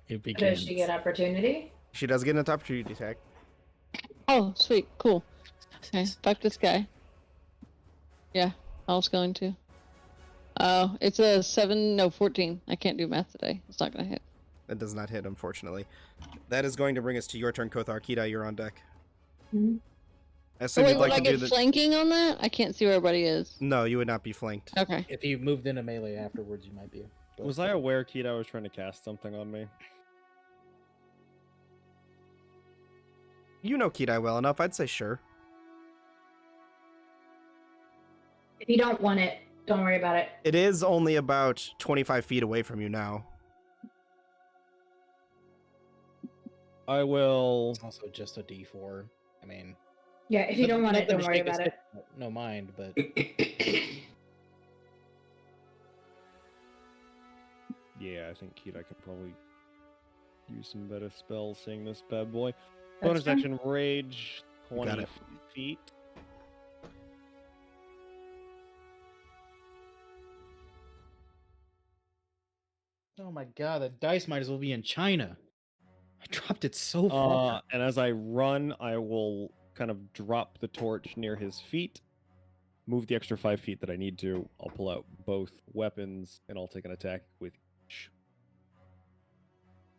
It begins. Does she get opportunity? She does get an opportunity attack. Oh, sweet, cool. Okay, fuck this guy. Yeah, I was going to. Oh, it's a 14. I can't do math today. It's not gonna hit. That does not hit, unfortunately. That is going to bring us to your turn, Kothar. Kida, you're on deck. Mhm. As So soon wait, you'd would like I to do get the... flanking on that? I can't see where everybody is. No, you would not be flanked. Okay. If you moved into melee afterwards, you might be. But... Was I aware Keita was trying to cast something on me? You know Kida well enough, I'd say sure. If you don't want it, don't worry about it. It is only about 25 feet away from you now. I will. It's also just a D4. I mean, Yeah, if you don't want it, nothing don't to worry shake a about it. stick, no mind, but Yeah, I think Keita could probably use some better spells seeing this bad boy. That's Bonus fine. action, rage, Got 20 it. feet. oh my god, the dice might as well be in China. I dropped it so far. And as I run, I will kind of drop the torch near his feet, move the extra 5 feet that I need to. I'll pull out both weapons, and I'll take an attack with each.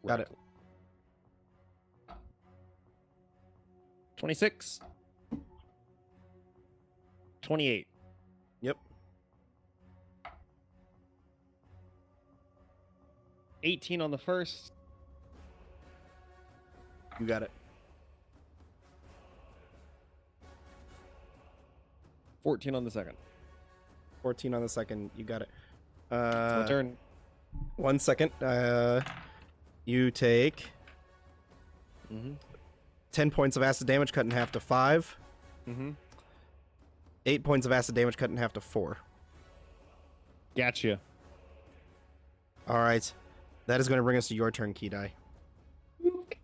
Got it. 26. 28. Yep. 18 on the first. You got it. 14 on the second. 14 on the second. You got it. My turn. 1 second. You take 10 points of acid damage cut in half to 5. 8 points of acid damage cut in half to 4. Gotcha. All right. That is going to bring us to your turn, Kidai.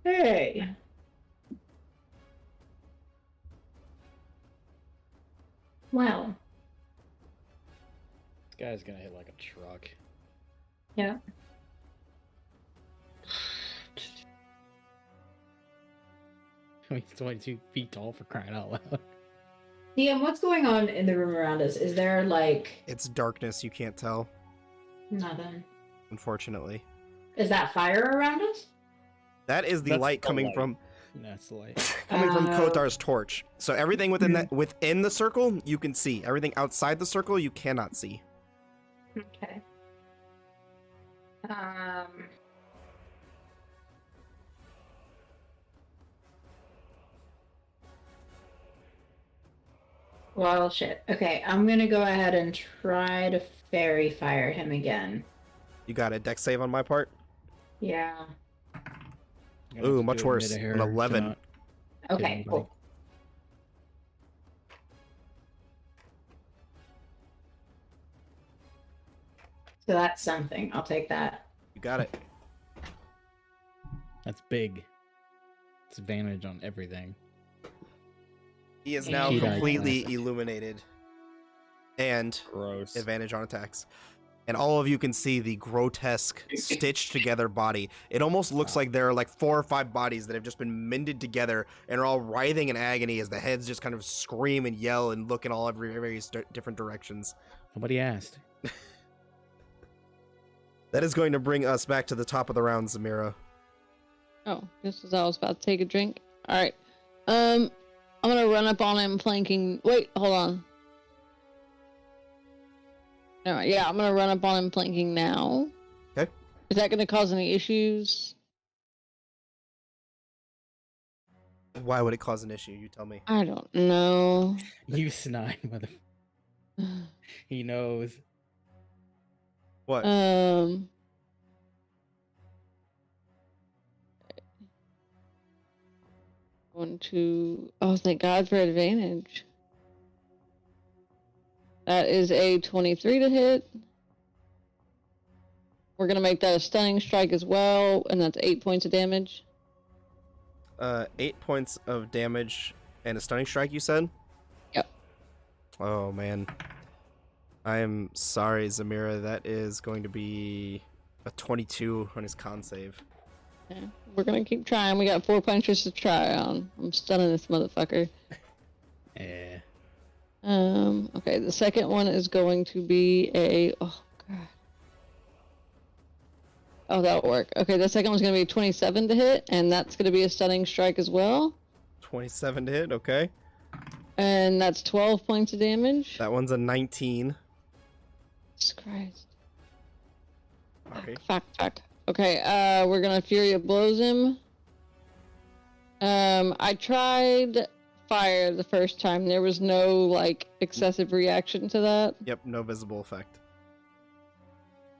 Okay. Well. This guy's gonna hit like a truck. Yeah. He's 22 feet tall for crying out loud. DM, what's going on in the room around us? Is there like It's darkness. You can't tell, nothing? unfortunately. Is that fire around us? That is the That's light the coming light. from That's the light. from Oh. Kotar's torch. So everything within the circle you can see. Everything outside the circle you cannot see. Okay. Well, shit. Okay, I'm gonna go ahead and try to fairy fire him again. You got a dex save on my part. Yeah. You're gonna Ooh, have to much do it worse. midair An to 11. not Okay, anybody. cool. So that's something. I'll take that. You got it. That's big. It's advantage on everything. He is now Kidai completely classic. illuminated. And Gross. advantage on attacks. And all of you can see the grotesque, stitched together body. It almost looks like there are like 4 or 5 bodies that have just been mended together and are all writhing in agony as the heads just kind of scream and yell and look in all various different directions. Nobody asked. That is going to bring us back to the top of the round, Zamira. Oh, just as I was about to take a drink. All right. I'm gonna run up on him, flanking. Wait, hold on. All right, yeah, I'm gonna run up on him, flanking now. Okay. Is that gonna cause any issues? Why would it cause an issue? You tell me. I don't know. You snide, mother. He knows. What? One, two. Oh, thank God for advantage. That is a 23 to hit. We're gonna make that a stunning strike as well, and that's 8 points of damage. 8 points of damage and a stunning strike, you said? Yep. Oh, man. I am sorry, Zamira. That is going to be a 22 on his con save. Okay. We're gonna keep trying. We got 4 punches to try on. I'm stunning this motherfucker. Yeah. Okay, the second one is going to be a... Oh, God. Oh, that'll work. Okay, the second one's going to be a 27 to hit, and that's going to be a stunning strike as well. 27 to hit, okay. And that's 12 points of damage. That one's a 19. Jesus Christ. Okay. Fuck. Okay, we're going to Fury of Blows him. I tried fire the first time. There was no, like, excessive reaction to that. Yep, no visible effect.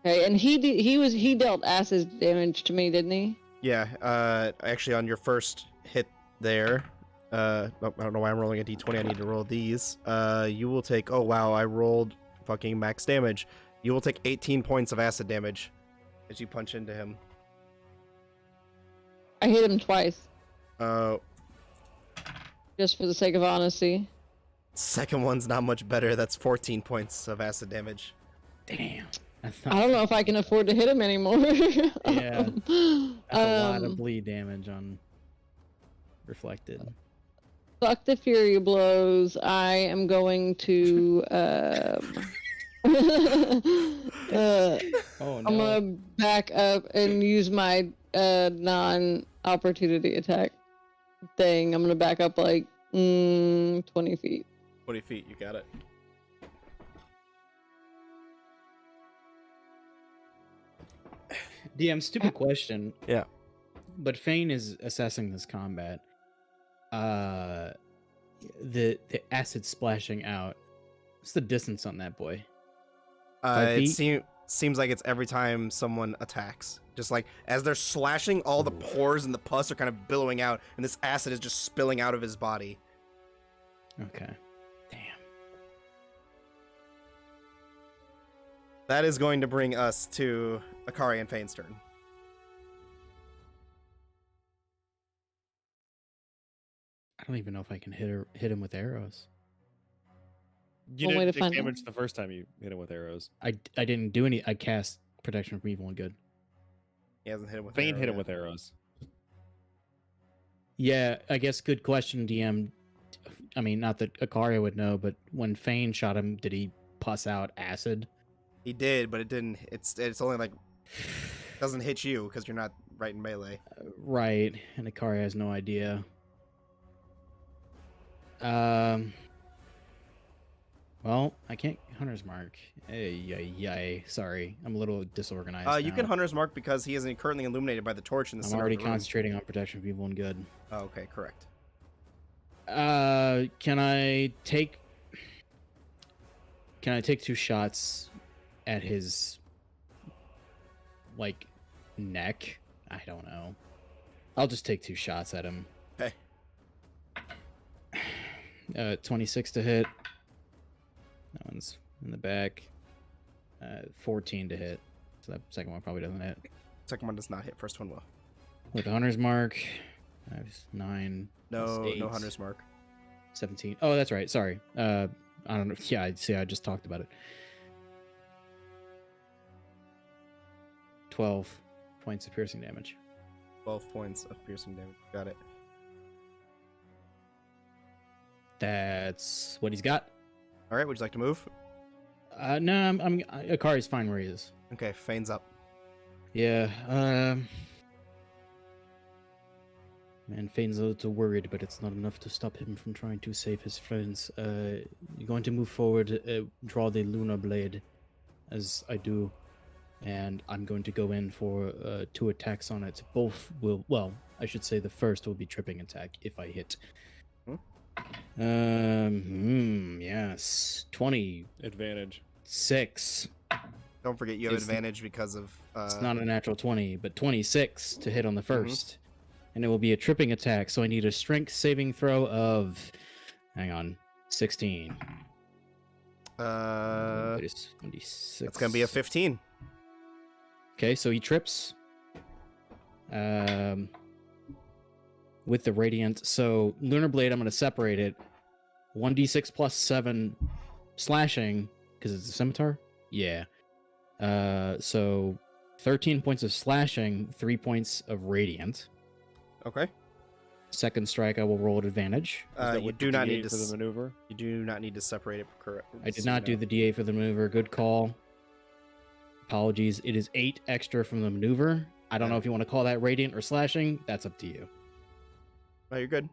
Okay, and he dealt acid damage to me, didn't he? Yeah, actually on your first hit there, I don't know why I'm rolling a d20, I need to roll these. You will take, oh wow, I rolled fucking max damage. You will take 18 points of acid damage as you punch into him. I hit him twice, Uh, just for the sake of honesty. second one's not much better, that's 14 points of acid damage. Damn. That's not I don't know if I can afford to hit him anymore. Yeah. That's a lot of Um, bleed damage on reflected. Fuck the Fury Blows. I am going to Oh no. I'm gonna back up and use my non-opportunity attack thing. I'm gonna back up like 20 feet. 20 feet, you got it. DM, stupid question. Yeah. But Fane is assessing this combat. The acid splashing out. What's the distance on that boy? 5 It feet? seems like it's every time someone attacks. Just like as they're slashing, all the pores and the pus are kind of billowing out, and this acid is just spilling out of his body. Okay. Damn. That is going to bring us to Akari and Fane's turn. I don't even know if I can hit him with arrows. You One way didn't to take find damage the first time you hit him with arrows. I didn't do any. I cast protection from evil and good. He hasn't hit him with Fane arrow hit him yet. with arrows. Yeah, I guess good question, DM. I mean, not that Akaria would know, but when Fane shot him, did he pus out acid? He did, but it didn't. It's only like doesn't hit you because you're not right in melee. Right, and Akaria has no idea. Well, I can't Hunter's Mark. Yay. Sorry, I'm a little disorganized. You now. can Hunter's Mark because he isn't currently illuminated by the torch in the I'm center already of the room. concentrating on protection of evil and good. Oh, okay, correct. Can I take 2 shots at his like neck? I don't know. I'll just take 2 shots at him. Okay. 26 to hit. That one's in the back. 14 to hit. So that second one probably doesn't hit. Second one does not hit. First one will. With the Hunter's Mark, that's 9. No, that's 8, no Hunter's Mark. 17. Oh, that's right. Sorry. I don't know. Yeah, I just talked about it. 12 points of piercing damage. 12 points of piercing damage. Got it. That's what he's got. All right, would you like to move? No, Akari's fine where he is. Okay, Fane's up. Yeah. Man, Fane's a little worried, but it's not enough to stop him from trying to save his friends. You're going to move forward, draw the Lunar Blade, as I do, and I'm going to go in for 2 attacks on it. Both will, well, I should say the first will be tripping attack if I hit. Yes, 26. Advantage. Don't forget you have It's- advantage because of. It's not a natural 20, but 26 to hit on the first. And it will be a tripping attack, so I need a strength saving throw of, 16. It is 26. That's gonna be a 15. Okay, so he trips. With the radiant. So Lunar Blade, I'm going to separate it. 1d6 plus 7 slashing, because it's a scimitar? Yeah. So 13 points of slashing, 3 points of radiant. Okay. Second strike, I will roll at advantage. Is that You with do the not D8 need to. for the maneuver. You do not need to separate it. Correct. I did not do the DA for the maneuver. Good call. Apologies. It is 8 extra from the maneuver. I don't know if you want to call that radiant or slashing. That's up to you. Oh, you're good.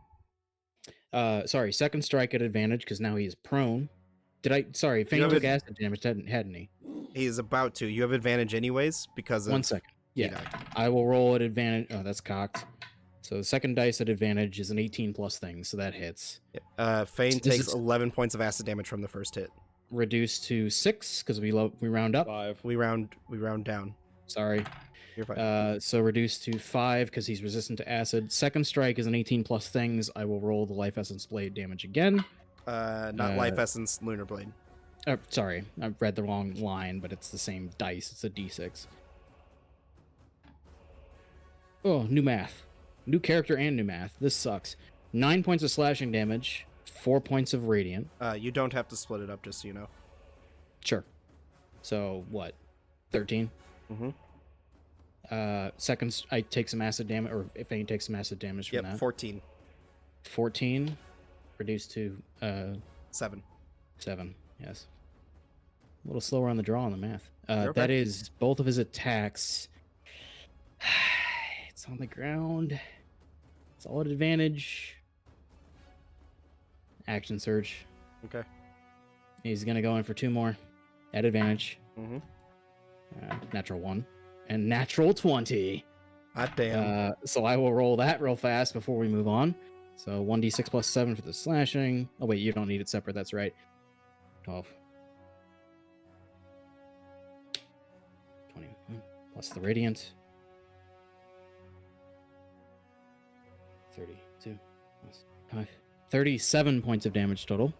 Sorry, second strike at advantage because now he is prone. Sorry, Fane have took it- acid damage, hadn't he? He is about to. You have advantage anyways because of. 1 second. he Yeah, died. I will roll at advantage. Oh, that's cocked. So the second dice at advantage is an 18 plus thing, so that hits. Fane This takes is- 11 points of acid damage from the first hit. Reduced to 6 because we round up. 5. We round down. Sorry. You're fine. So reduced to 5 because he's resistant to acid. Second strike is an 18 plus things. I will roll the life essence blade damage again. Not life essence, lunar blade. Sorry, I read the wrong line, but it's the same dice. It's a d6. Oh, new math. New character and new math. This sucks. 9 points of slashing damage, 4 points of radiant. You don't have to split it up, just so you know. Sure. So, what? 13? Mhm. Second, I take some acid damage, or if any takes some acid damage from Yep, that. 14. 14, reduced to 7. 7, yes. A little slower on the draw on the math. You're okay. That is both of his attacks. It's on the ground. It's all at advantage. Action surge. Okay. He's gonna go in for 2 more at advantage. Mm-hmm. Natural 1 and natural 20. Hot damn. So I will roll that real fast before we move on. So 1d6 plus 7 for the slashing. Oh wait, you don't need it separate. That's right. 12. 21 plus the radiant. 32 plus 5. 37 points of damage total.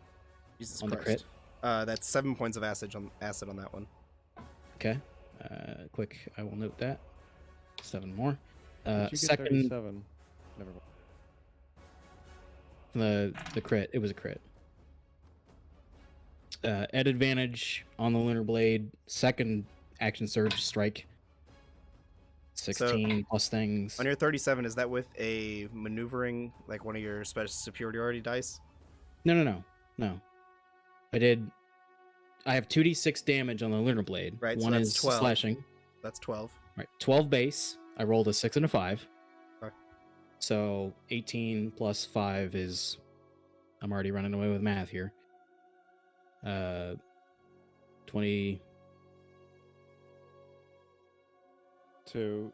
Jesus on Christ. the crit. That's 7 points of acid on that one. Okay. Quick, I will note that. 7 more. Did you get Second, 37? Never mind. the crit. It was a crit. At advantage on the Lunar Blade. Second action surge strike. 16 plus things. On your 37, is that with a maneuvering, like one of your special superiority dice? No. I have 2d6 damage on the Lunar Blade. Right, so One that's is 12. slashing. That's 12. Right, 12 base. I rolled a 6 and a 5. Okay. So 18 plus 5 is... I'm already running away with math here. 20...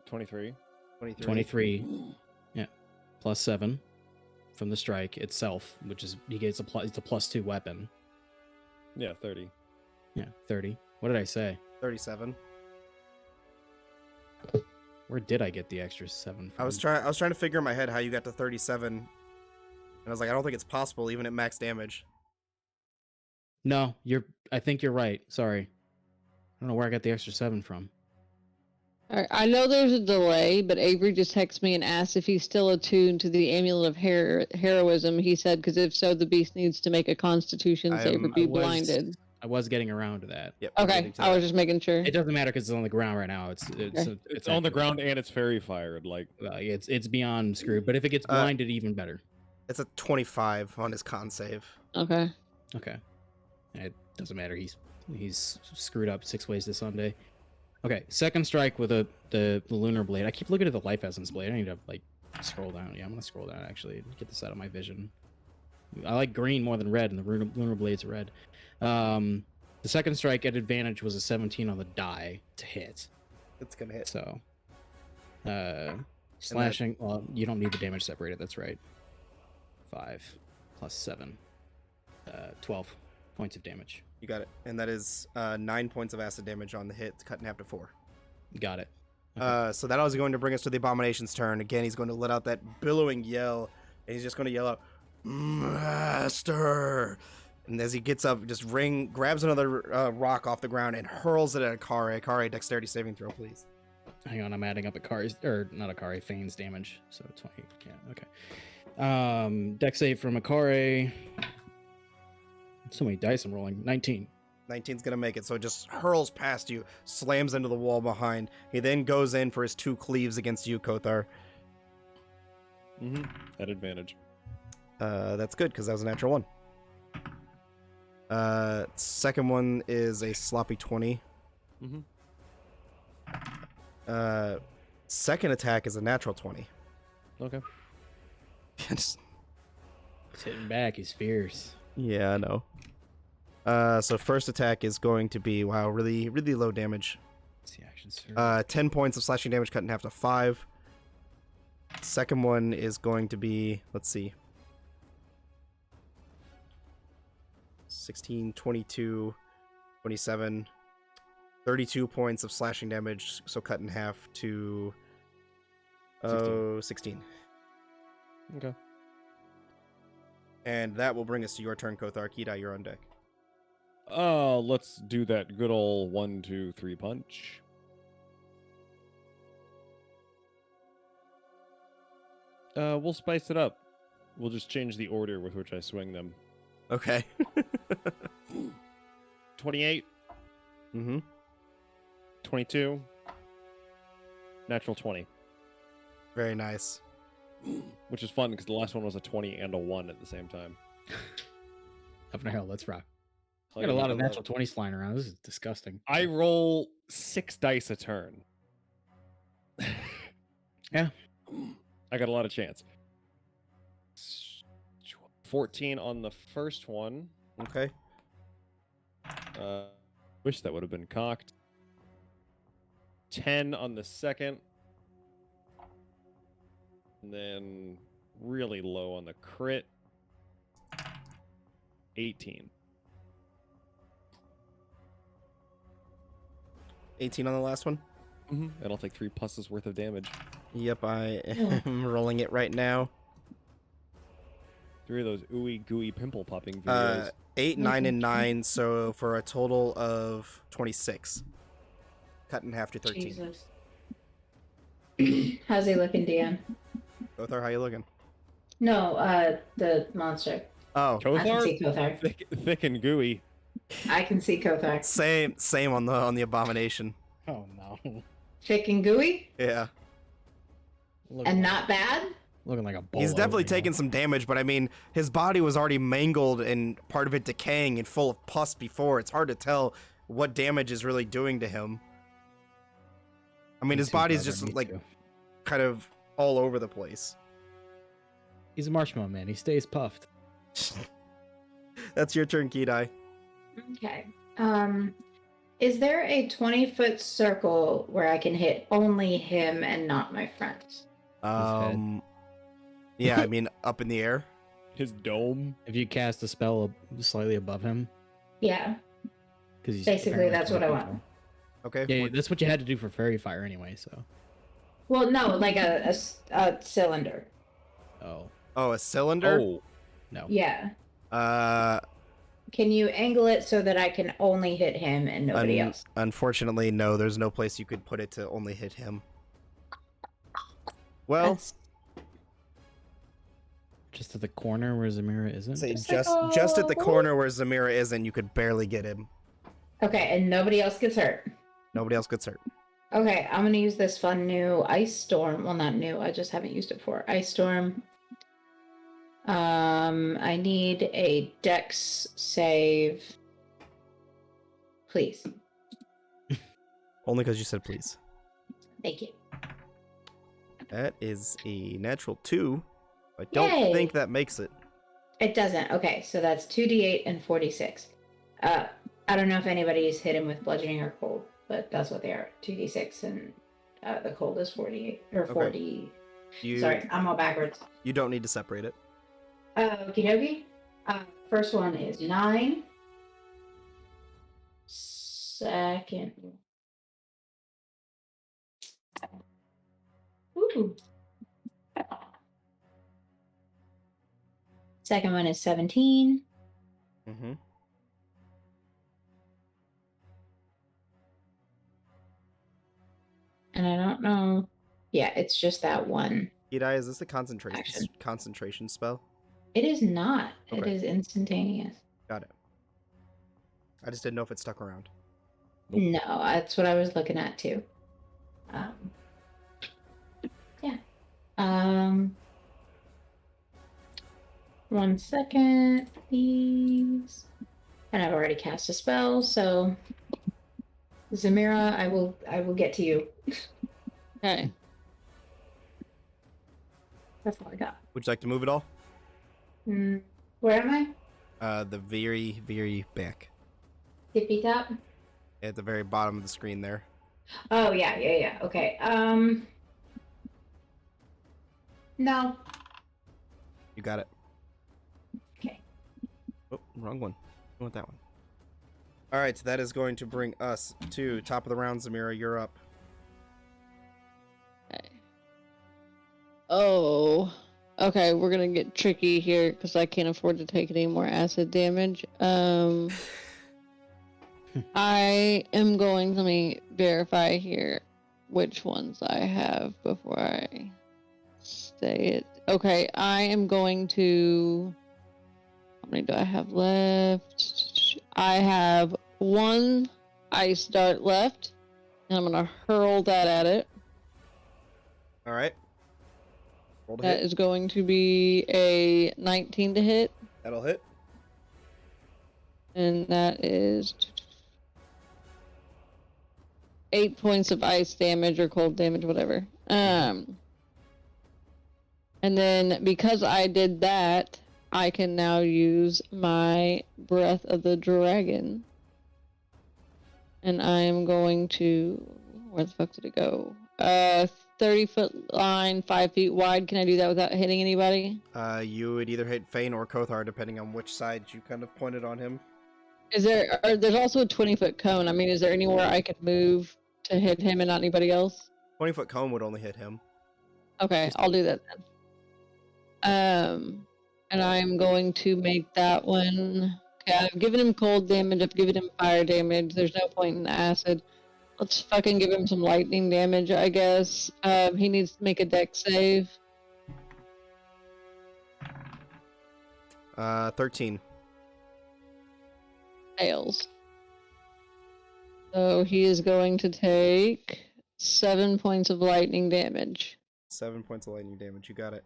23. 23. Yeah. Plus 7 from the strike itself, which is... He gets it's a plus 2 weapon. Yeah, 30. Yeah, 30. What did I say? 37. Where did I get the extra 7 from? I was trying to figure in my head how you got to 37. And I was like, I don't think it's possible, even at max damage. No, I think you're right. Sorry. I don't know where I got the extra 7 from. All right, I know there's a delay, but Avery just texted me and asked if he's still attuned to the Amulet of Heroism. He said, because if so, the beast needs to make a Constitution save or be blinded. I was getting around to that. Yep. Okay, I was just making sure. It doesn't matter because it's on the ground right now. It's on the ground and it's fairy fired. Like it's beyond screwed. But if it gets blinded, even better. It's a 25 on his con save. Okay. Okay. It doesn't matter. He's screwed up 6 ways to Sunday. Okay, second strike with the Lunar Blade. I keep looking at the Life Essence Blade. I need to scroll down. Yeah, I'm gonna scroll down actually. Get this out of my vision. I like green more than red, and the Lunar Blade's red. The second strike at advantage was a 17 on the die to hit. It's gonna hit. So, slashing. Well, you don't need the damage separated. That's right. 5 plus 7. 12 points of damage. You got it. And that is 9 points of acid damage on the hit, cut in half to 4. Got it. Okay. So that was going to bring us to the Abomination's turn. Again, he's going to let out that billowing yell, and he's just going to yell out, Master! And as he gets up, just grabs another rock off the ground and hurls it at Akari. Akari, dexterity saving throw, please. Hang on, I'm adding up Akari's, or not Akari, Fane's damage. So 20, yeah, okay. Dex save from Akari. So many dice I'm rolling. 19. 19's gonna make it, so it just hurls past you, slams into the wall behind. He then goes in for his 2 cleaves against you, Kothar. Mm-hmm. At advantage. That's good, because that was a natural 1. Second one is a sloppy 20. Mm-hmm. Second attack is a natural 20. Okay. Just... He's hitting back. He's fierce. Yeah, I know. So first attack is going to be, wow, really, really low damage. What's the action, sir? 10 points of slashing damage cut in half to 5. Second one is going to be, let's see, 16, 22, 27, 32 points of slashing damage, so cut in half to 16. Okay. And that will bring us to your turn, Kothar. Kidai, you're on deck. Let's do that good old 1, 2, 3 punch. We'll spice it up. We'll just change the order with which I swing them. Okay. 28. Mm-hmm. 22. Natural 20. Very nice. Which is fun because the last one was a 20 and a 1 at the same time. Up in the hell, let's rock. I got a lot of natural 20s flying around. This is disgusting. I roll 6 dice a turn. Yeah. I got a lot of chance. 14 on the first one. Okay. Wish that would have been cocked. 10 on the second. And then really low on the crit. 18. 18 on the last one. And I'll take 3 pluses worth of damage. Yep, I am rolling it right now. 3 of those ooey gooey pimple popping videos. 8, 9, and 9, so for a total of 26. Cut in half to 13. Jesus. How's he looking, Dan? Kothar, how you looking? No, the monster. Oh, I can see Kothar? Kothar. Thick and gooey. I can see Kothar. same on the abomination. Oh no. Thick and gooey? Yeah. And not bad? Looking like a bolo, He's definitely you know? taken some damage, but I mean, his body was already mangled and part of it decaying and full of pus before. It's hard to tell what damage is really doing to him. I mean, Me his too, body's brother, just me like too. kind of all over the place. He's a marshmallow man. He stays puffed. That's your turn, Kidai. Okay. Is there a 20-foot circle where I can hit only him and not my friends? Yeah, I mean, up in the air. His dome. If you cast a spell slightly above him, Yeah. because he's Basically, apparently that's what I 20 want. tall. Okay. Yeah, what- that's what you had to do for fairy fire anyway. So. Well, no, like a cylinder. Oh Oh, a cylinder? Oh. no. Yeah. Uh, Can you angle it so that I can only hit him and nobody else? unfortunately, no. There's no place you could put it to only hit him. Well, That's- Just at the corner where Zamira isn't. say It's just at the like, corner where Zamira is, and you could barely get him. Okay, and nobody else gets hurt. Nobody else gets hurt. Okay, I'm gonna use this fun new ice storm. Well, not new. I just haven't used it before. Ice storm. I need a Dex save, please. Only because you said please. Thank you. That is a natural 2. I don't Yay! think that makes it. It doesn't. Okay, so that's 2d8 and 46. I don't know if anybody's hit him with bludgeoning or cold, but that's what they are. 2d6 and the cold is 48 or 40. You Sorry, I'm all backwards. you don't need to separate it. Okie dokie. First one is 9. Second. Ooh. Second one is 17. Mm-hmm. And I don't know. Yeah, it's just that one. Kidai, is this a Action. concentration spell? It is not. It Okay. is instantaneous. Got it. I just didn't know if it stuck around. Nope. No, that's what I was looking at too. Yeah. 1 second, please. And I've already cast a spell, so Zamira, I will get to you. Okay. That's all I got. Would you like to move it all? Where am I? The very, very back. Tippy top? At the very bottom of the screen there. Oh yeah. Okay. No. You got it. Okay. Oh, wrong one. I want that one. All right, so that is going to bring us to top of the round. Zamira, you're up. Okay. Oh. Okay, we're gonna get tricky here because I can't afford to take any more acid damage. I am going to let me verify here which ones I have before I say it. Okay, I am going to. How many do I have left? I have 1 ice dart left, and I'm gonna hurl that at it. All right. Roll to That hit. is going to be a 19 to hit, That'll hit. and that is 8 points of ice damage or cold damage, whatever. And And then because I did that, I can now use my Breath of the Dragon. And I am going to... Where the fuck did it go? 30-foot line, 5 feet wide. Can I do that without hitting anybody? You would either hit Fane or Kothar, depending on which side you kind of pointed on him. There's also a 20-foot cone. I mean, is there anywhere I could move to hit him and not anybody else? 20-foot cone would only hit him. Okay, I'll do that then. And I'm going to make that one... Okay, I've given him cold damage, I've given him fire damage, there's no point in acid. Let's fucking give him some lightning damage, I guess. He needs to make a dex save. 13. Fails. So he is going to take 7 points of lightning damage. 7 points of lightning damage. You got it.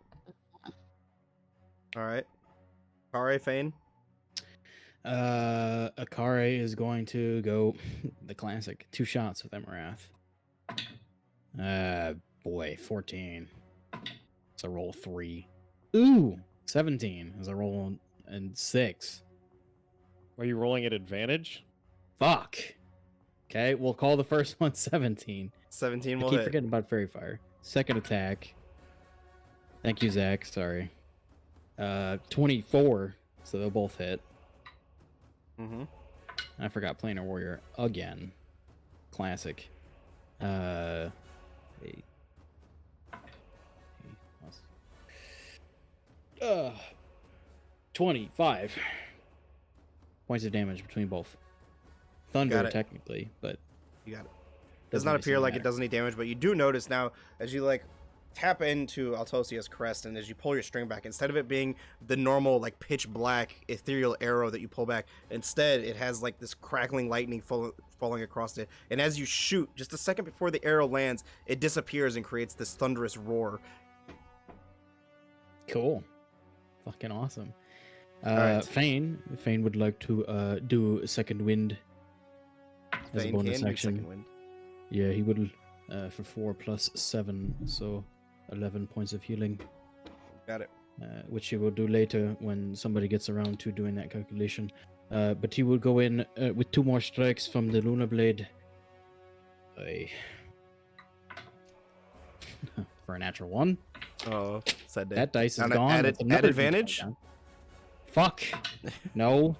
All right. Kare, Fane. Akare is going to go the classic 2 shots with Emirath. Boy, 14. It's a roll 3. Ooh, 17 is a roll and 6. Are you rolling at advantage? Fuck. Okay, we'll call the first one 17. 17 I will keep hit. forgetting about Fairy Fire. Second attack. Thank you, Zach. Sorry. 24. So they'll both hit. Mm-hmm. I forgot Planar Warrior again. Classic. 25 points of damage between both. Thunder, technically, but you got it. Does not appear like it does any damage, but you do notice now as you like tap into Altosia's crest, and as you pull your string back, instead of it being the normal like pitch black ethereal arrow that you pull back, instead it has like this crackling lightning falling across it, and as you shoot, just a second before the arrow lands, it disappears and creates this thunderous roar. Cool. Fucking awesome. Right. Fane would like to do a second wind as a Fane bonus can do action. second wind. Yeah, he would for 4 plus 7, so 11 points of healing. Got it. Which he will do later when somebody gets around to doing that calculation. But he will go in with 2 more strikes from the Lunar Blade. For a natural 1. Oh, sad day. That dice is At gone. That's another advantage? D20 down. Fuck. No.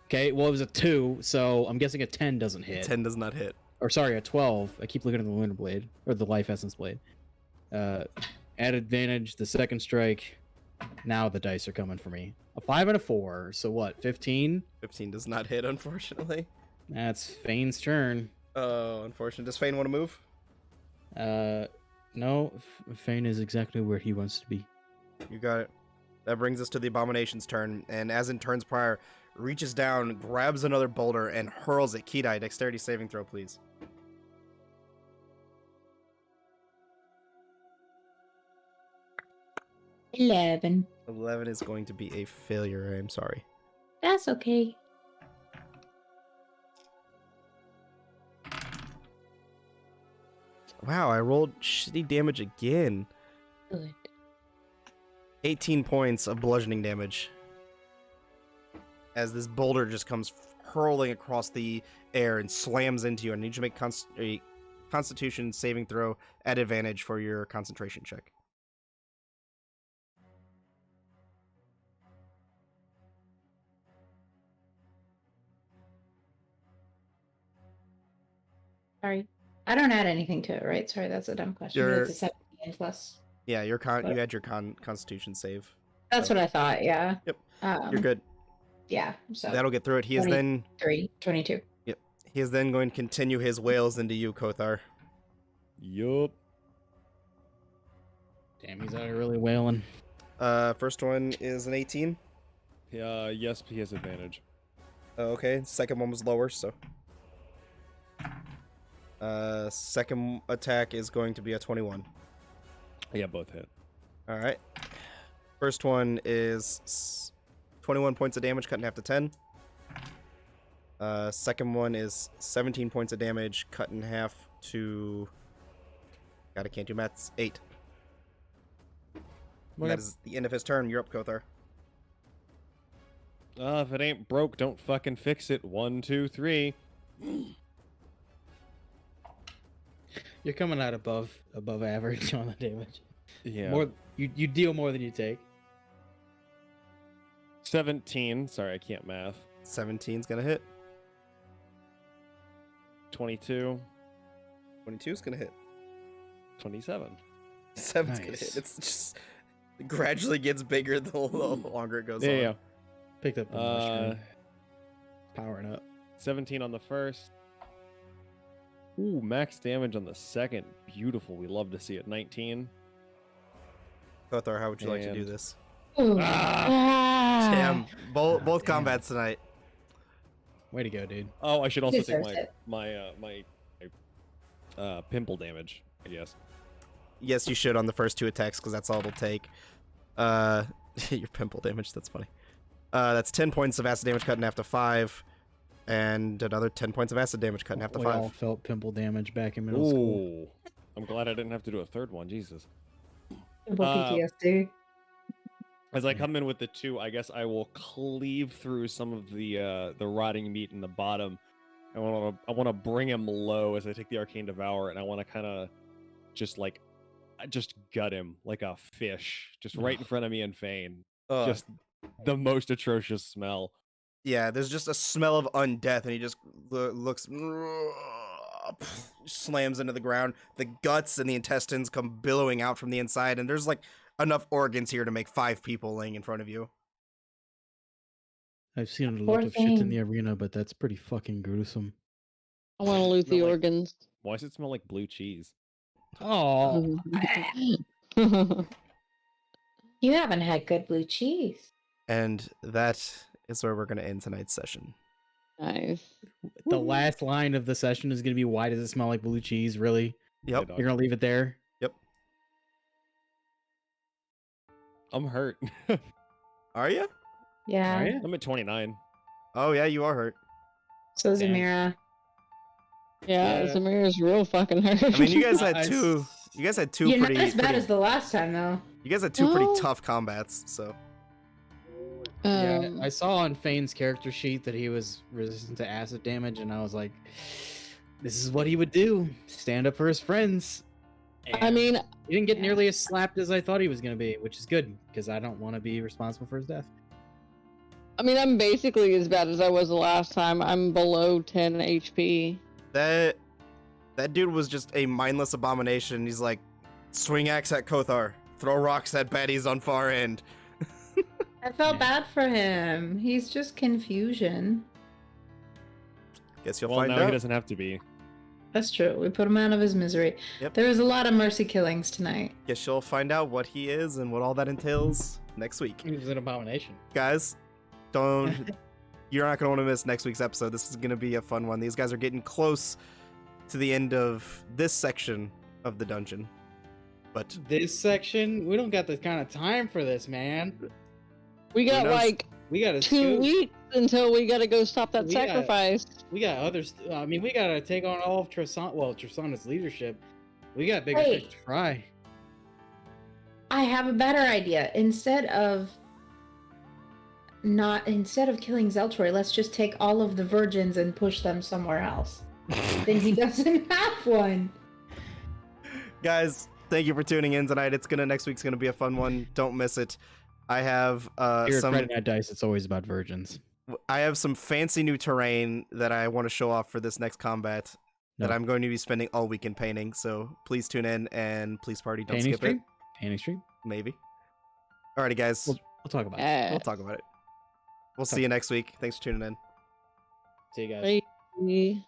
Okay, well, it was a 2, so I'm guessing a 10 doesn't hit. 10 does not hit. Or sorry, a 12. I keep looking at the Lunar Blade. Or the Life Essence Blade. At advantage, the second strike. Now the dice are coming for me. A 5 and a 4. So what, 15? 15 does not hit, unfortunately. That's Fane's turn. Oh, unfortunate. Does Fane want to move? No. Fane is exactly where he wants to be. You got it. That brings us to the Abomination's turn, and as in turns prior, reaches down, grabs another boulder, and hurls it. Kidai, dexterity saving throw, please. 11. 11 is going to be a failure. I'm sorry. That's okay. Wow, I rolled shitty damage again. Good. 18 points of bludgeoning damage. As this boulder just comes hurling across the air and slams into you. I need you to make a Constitution saving throw at advantage for your concentration check. Sorry. I don't add anything to it, right? Sorry, that's a dumb question. It's a 17 plus. Yeah, you had your Constitution save. That's what I thought, yeah. Yep. You're good. Yeah, so That'll get through it. He is then 22. Yep. He is then going to continue his wails into you, Kothar. Yup. Damn, he's out here really wailing. First one is an 18. Yes, he has advantage. Okay, second one was lower, so. Second attack is going to be a 21. Yeah, both hit. All right. First one is 21 points of damage, cut in half to 10. Second one is 17 points of damage, cut in half to... God, I can't do maths. 8. That is the end of his turn. You're up, Kothar. If it ain't broke, don't fucking fix it. 1, 2, 3. You're coming out above average on the damage. Yeah. More you deal more than you take. 17. Sorry, I can't math. 17's gonna hit. 22. 22's gonna hit. 27. 7's gonna Nice. hit. It's just it gradually gets bigger the longer it goes Yeah, on. yeah. Picked up the mushroom. Powering up. 17 on the first. Ooh, max damage on the second. Beautiful. We love to see it. 19. Kothar, how would you like to do And- this? Ooh. Ah! Damn, both damn. combats tonight. Way to go, dude. Oh, I should also take Deserves it. my pimple damage, I guess. Yes, you should on the first 2 attacks because that's all it'll take. Your pimple damage. That's funny. That's 10 points of acid damage cut in half to 5, and another 10 points of acid damage cut in half to We 5. all felt pimple damage back in middle school. Ooh. I'm glad I didn't have to do a third one. Jesus. Simple PTSD. As I come in with the 2, I guess I will cleave through some of the rotting meat in the bottom. I want to bring him low as I take the Arcane Devour, and I want to kind of just gut him like a fish, just right in front of me and Fane. Just the most atrocious smell. Yeah, there's just a smell of undeath, and he just looks, slams into the ground. The guts and the intestines come billowing out from the inside, and there's like enough organs here to make 5 people laying in front of you. I've seen a Poor lot of shit in thing. the arena, but that's pretty fucking gruesome. I want to loot the Smell like- organs. Why does it smell like blue cheese? Oh, You haven't had good blue cheese. And that is where we're going to end tonight's session. Nice. the last line of the session is gonna be, "Why does it smell like blue cheese?" Really? Yep. Dog. You're gonna leave it there? I'm hurt. Are you? Yeah. Are ya? I'm at 29. Oh, yeah, you are hurt. So Damn. Zamira. Yeah, Yeah. Zamira's real fucking hurt. I mean, you guys had I- two. You guys had 2 You're pretty. not as bad pretty- as the last time, though. You guys had 2 pretty No. tough combats. So Yeah, I saw on Fane's character sheet that he was resistant to acid damage, and I was like, "This is what he would do: stand up for his friends." I And mean, he didn't get nearly as slapped as I thought he was gonna be, which is good because I don't want to be responsible for his death. I'm basically as bad as I was the last time. I'm below 10 HP. that dude was just a mindless abomination. He's like, swing axe at Kothar, throw rocks at baddies on far end. I felt Yeah. bad for him. He's just confusion. Guess you'll Well, find now he out. doesn't have to be. That's true. We put him out of his misery. Yep. There was a lot of mercy killings tonight. Guess you'll find out what he is and what all that entails next week. He was an abomination. Guys, don't. You're not gonna want to miss next week's episode. This is gonna be a fun one. These guys are getting close to the end of this section of the dungeon, but This section, we don't got the kind of time for this, man. We got knows? like We gotta 2 scoot. weeks until we gotta go stop that We got- sacrifice. We got others. I mean, we gotta take on all of Tristana's leadership. We got bigger Wait. fish to fry. I have a better idea. Instead of killing Zeltroy, let's just take all of the virgins and push them somewhere else. Then he doesn't have one. guys, thank you for tuning in tonight. Next week's gonna be a fun one. Don't miss it. I have Here at some Friday Night Dice, it's always about virgins. some fancy new terrain that I want to show off for this next combat that No. I'm going to be spending all weekend painting. So please tune in and please party. Don't Painting skip stream? it. Painting stream? Maybe. Alrighty, guys. We'll talk about it. Yeah. We'll talk about it. We'll see you next week. Thanks for tuning in. See you guys. Bye.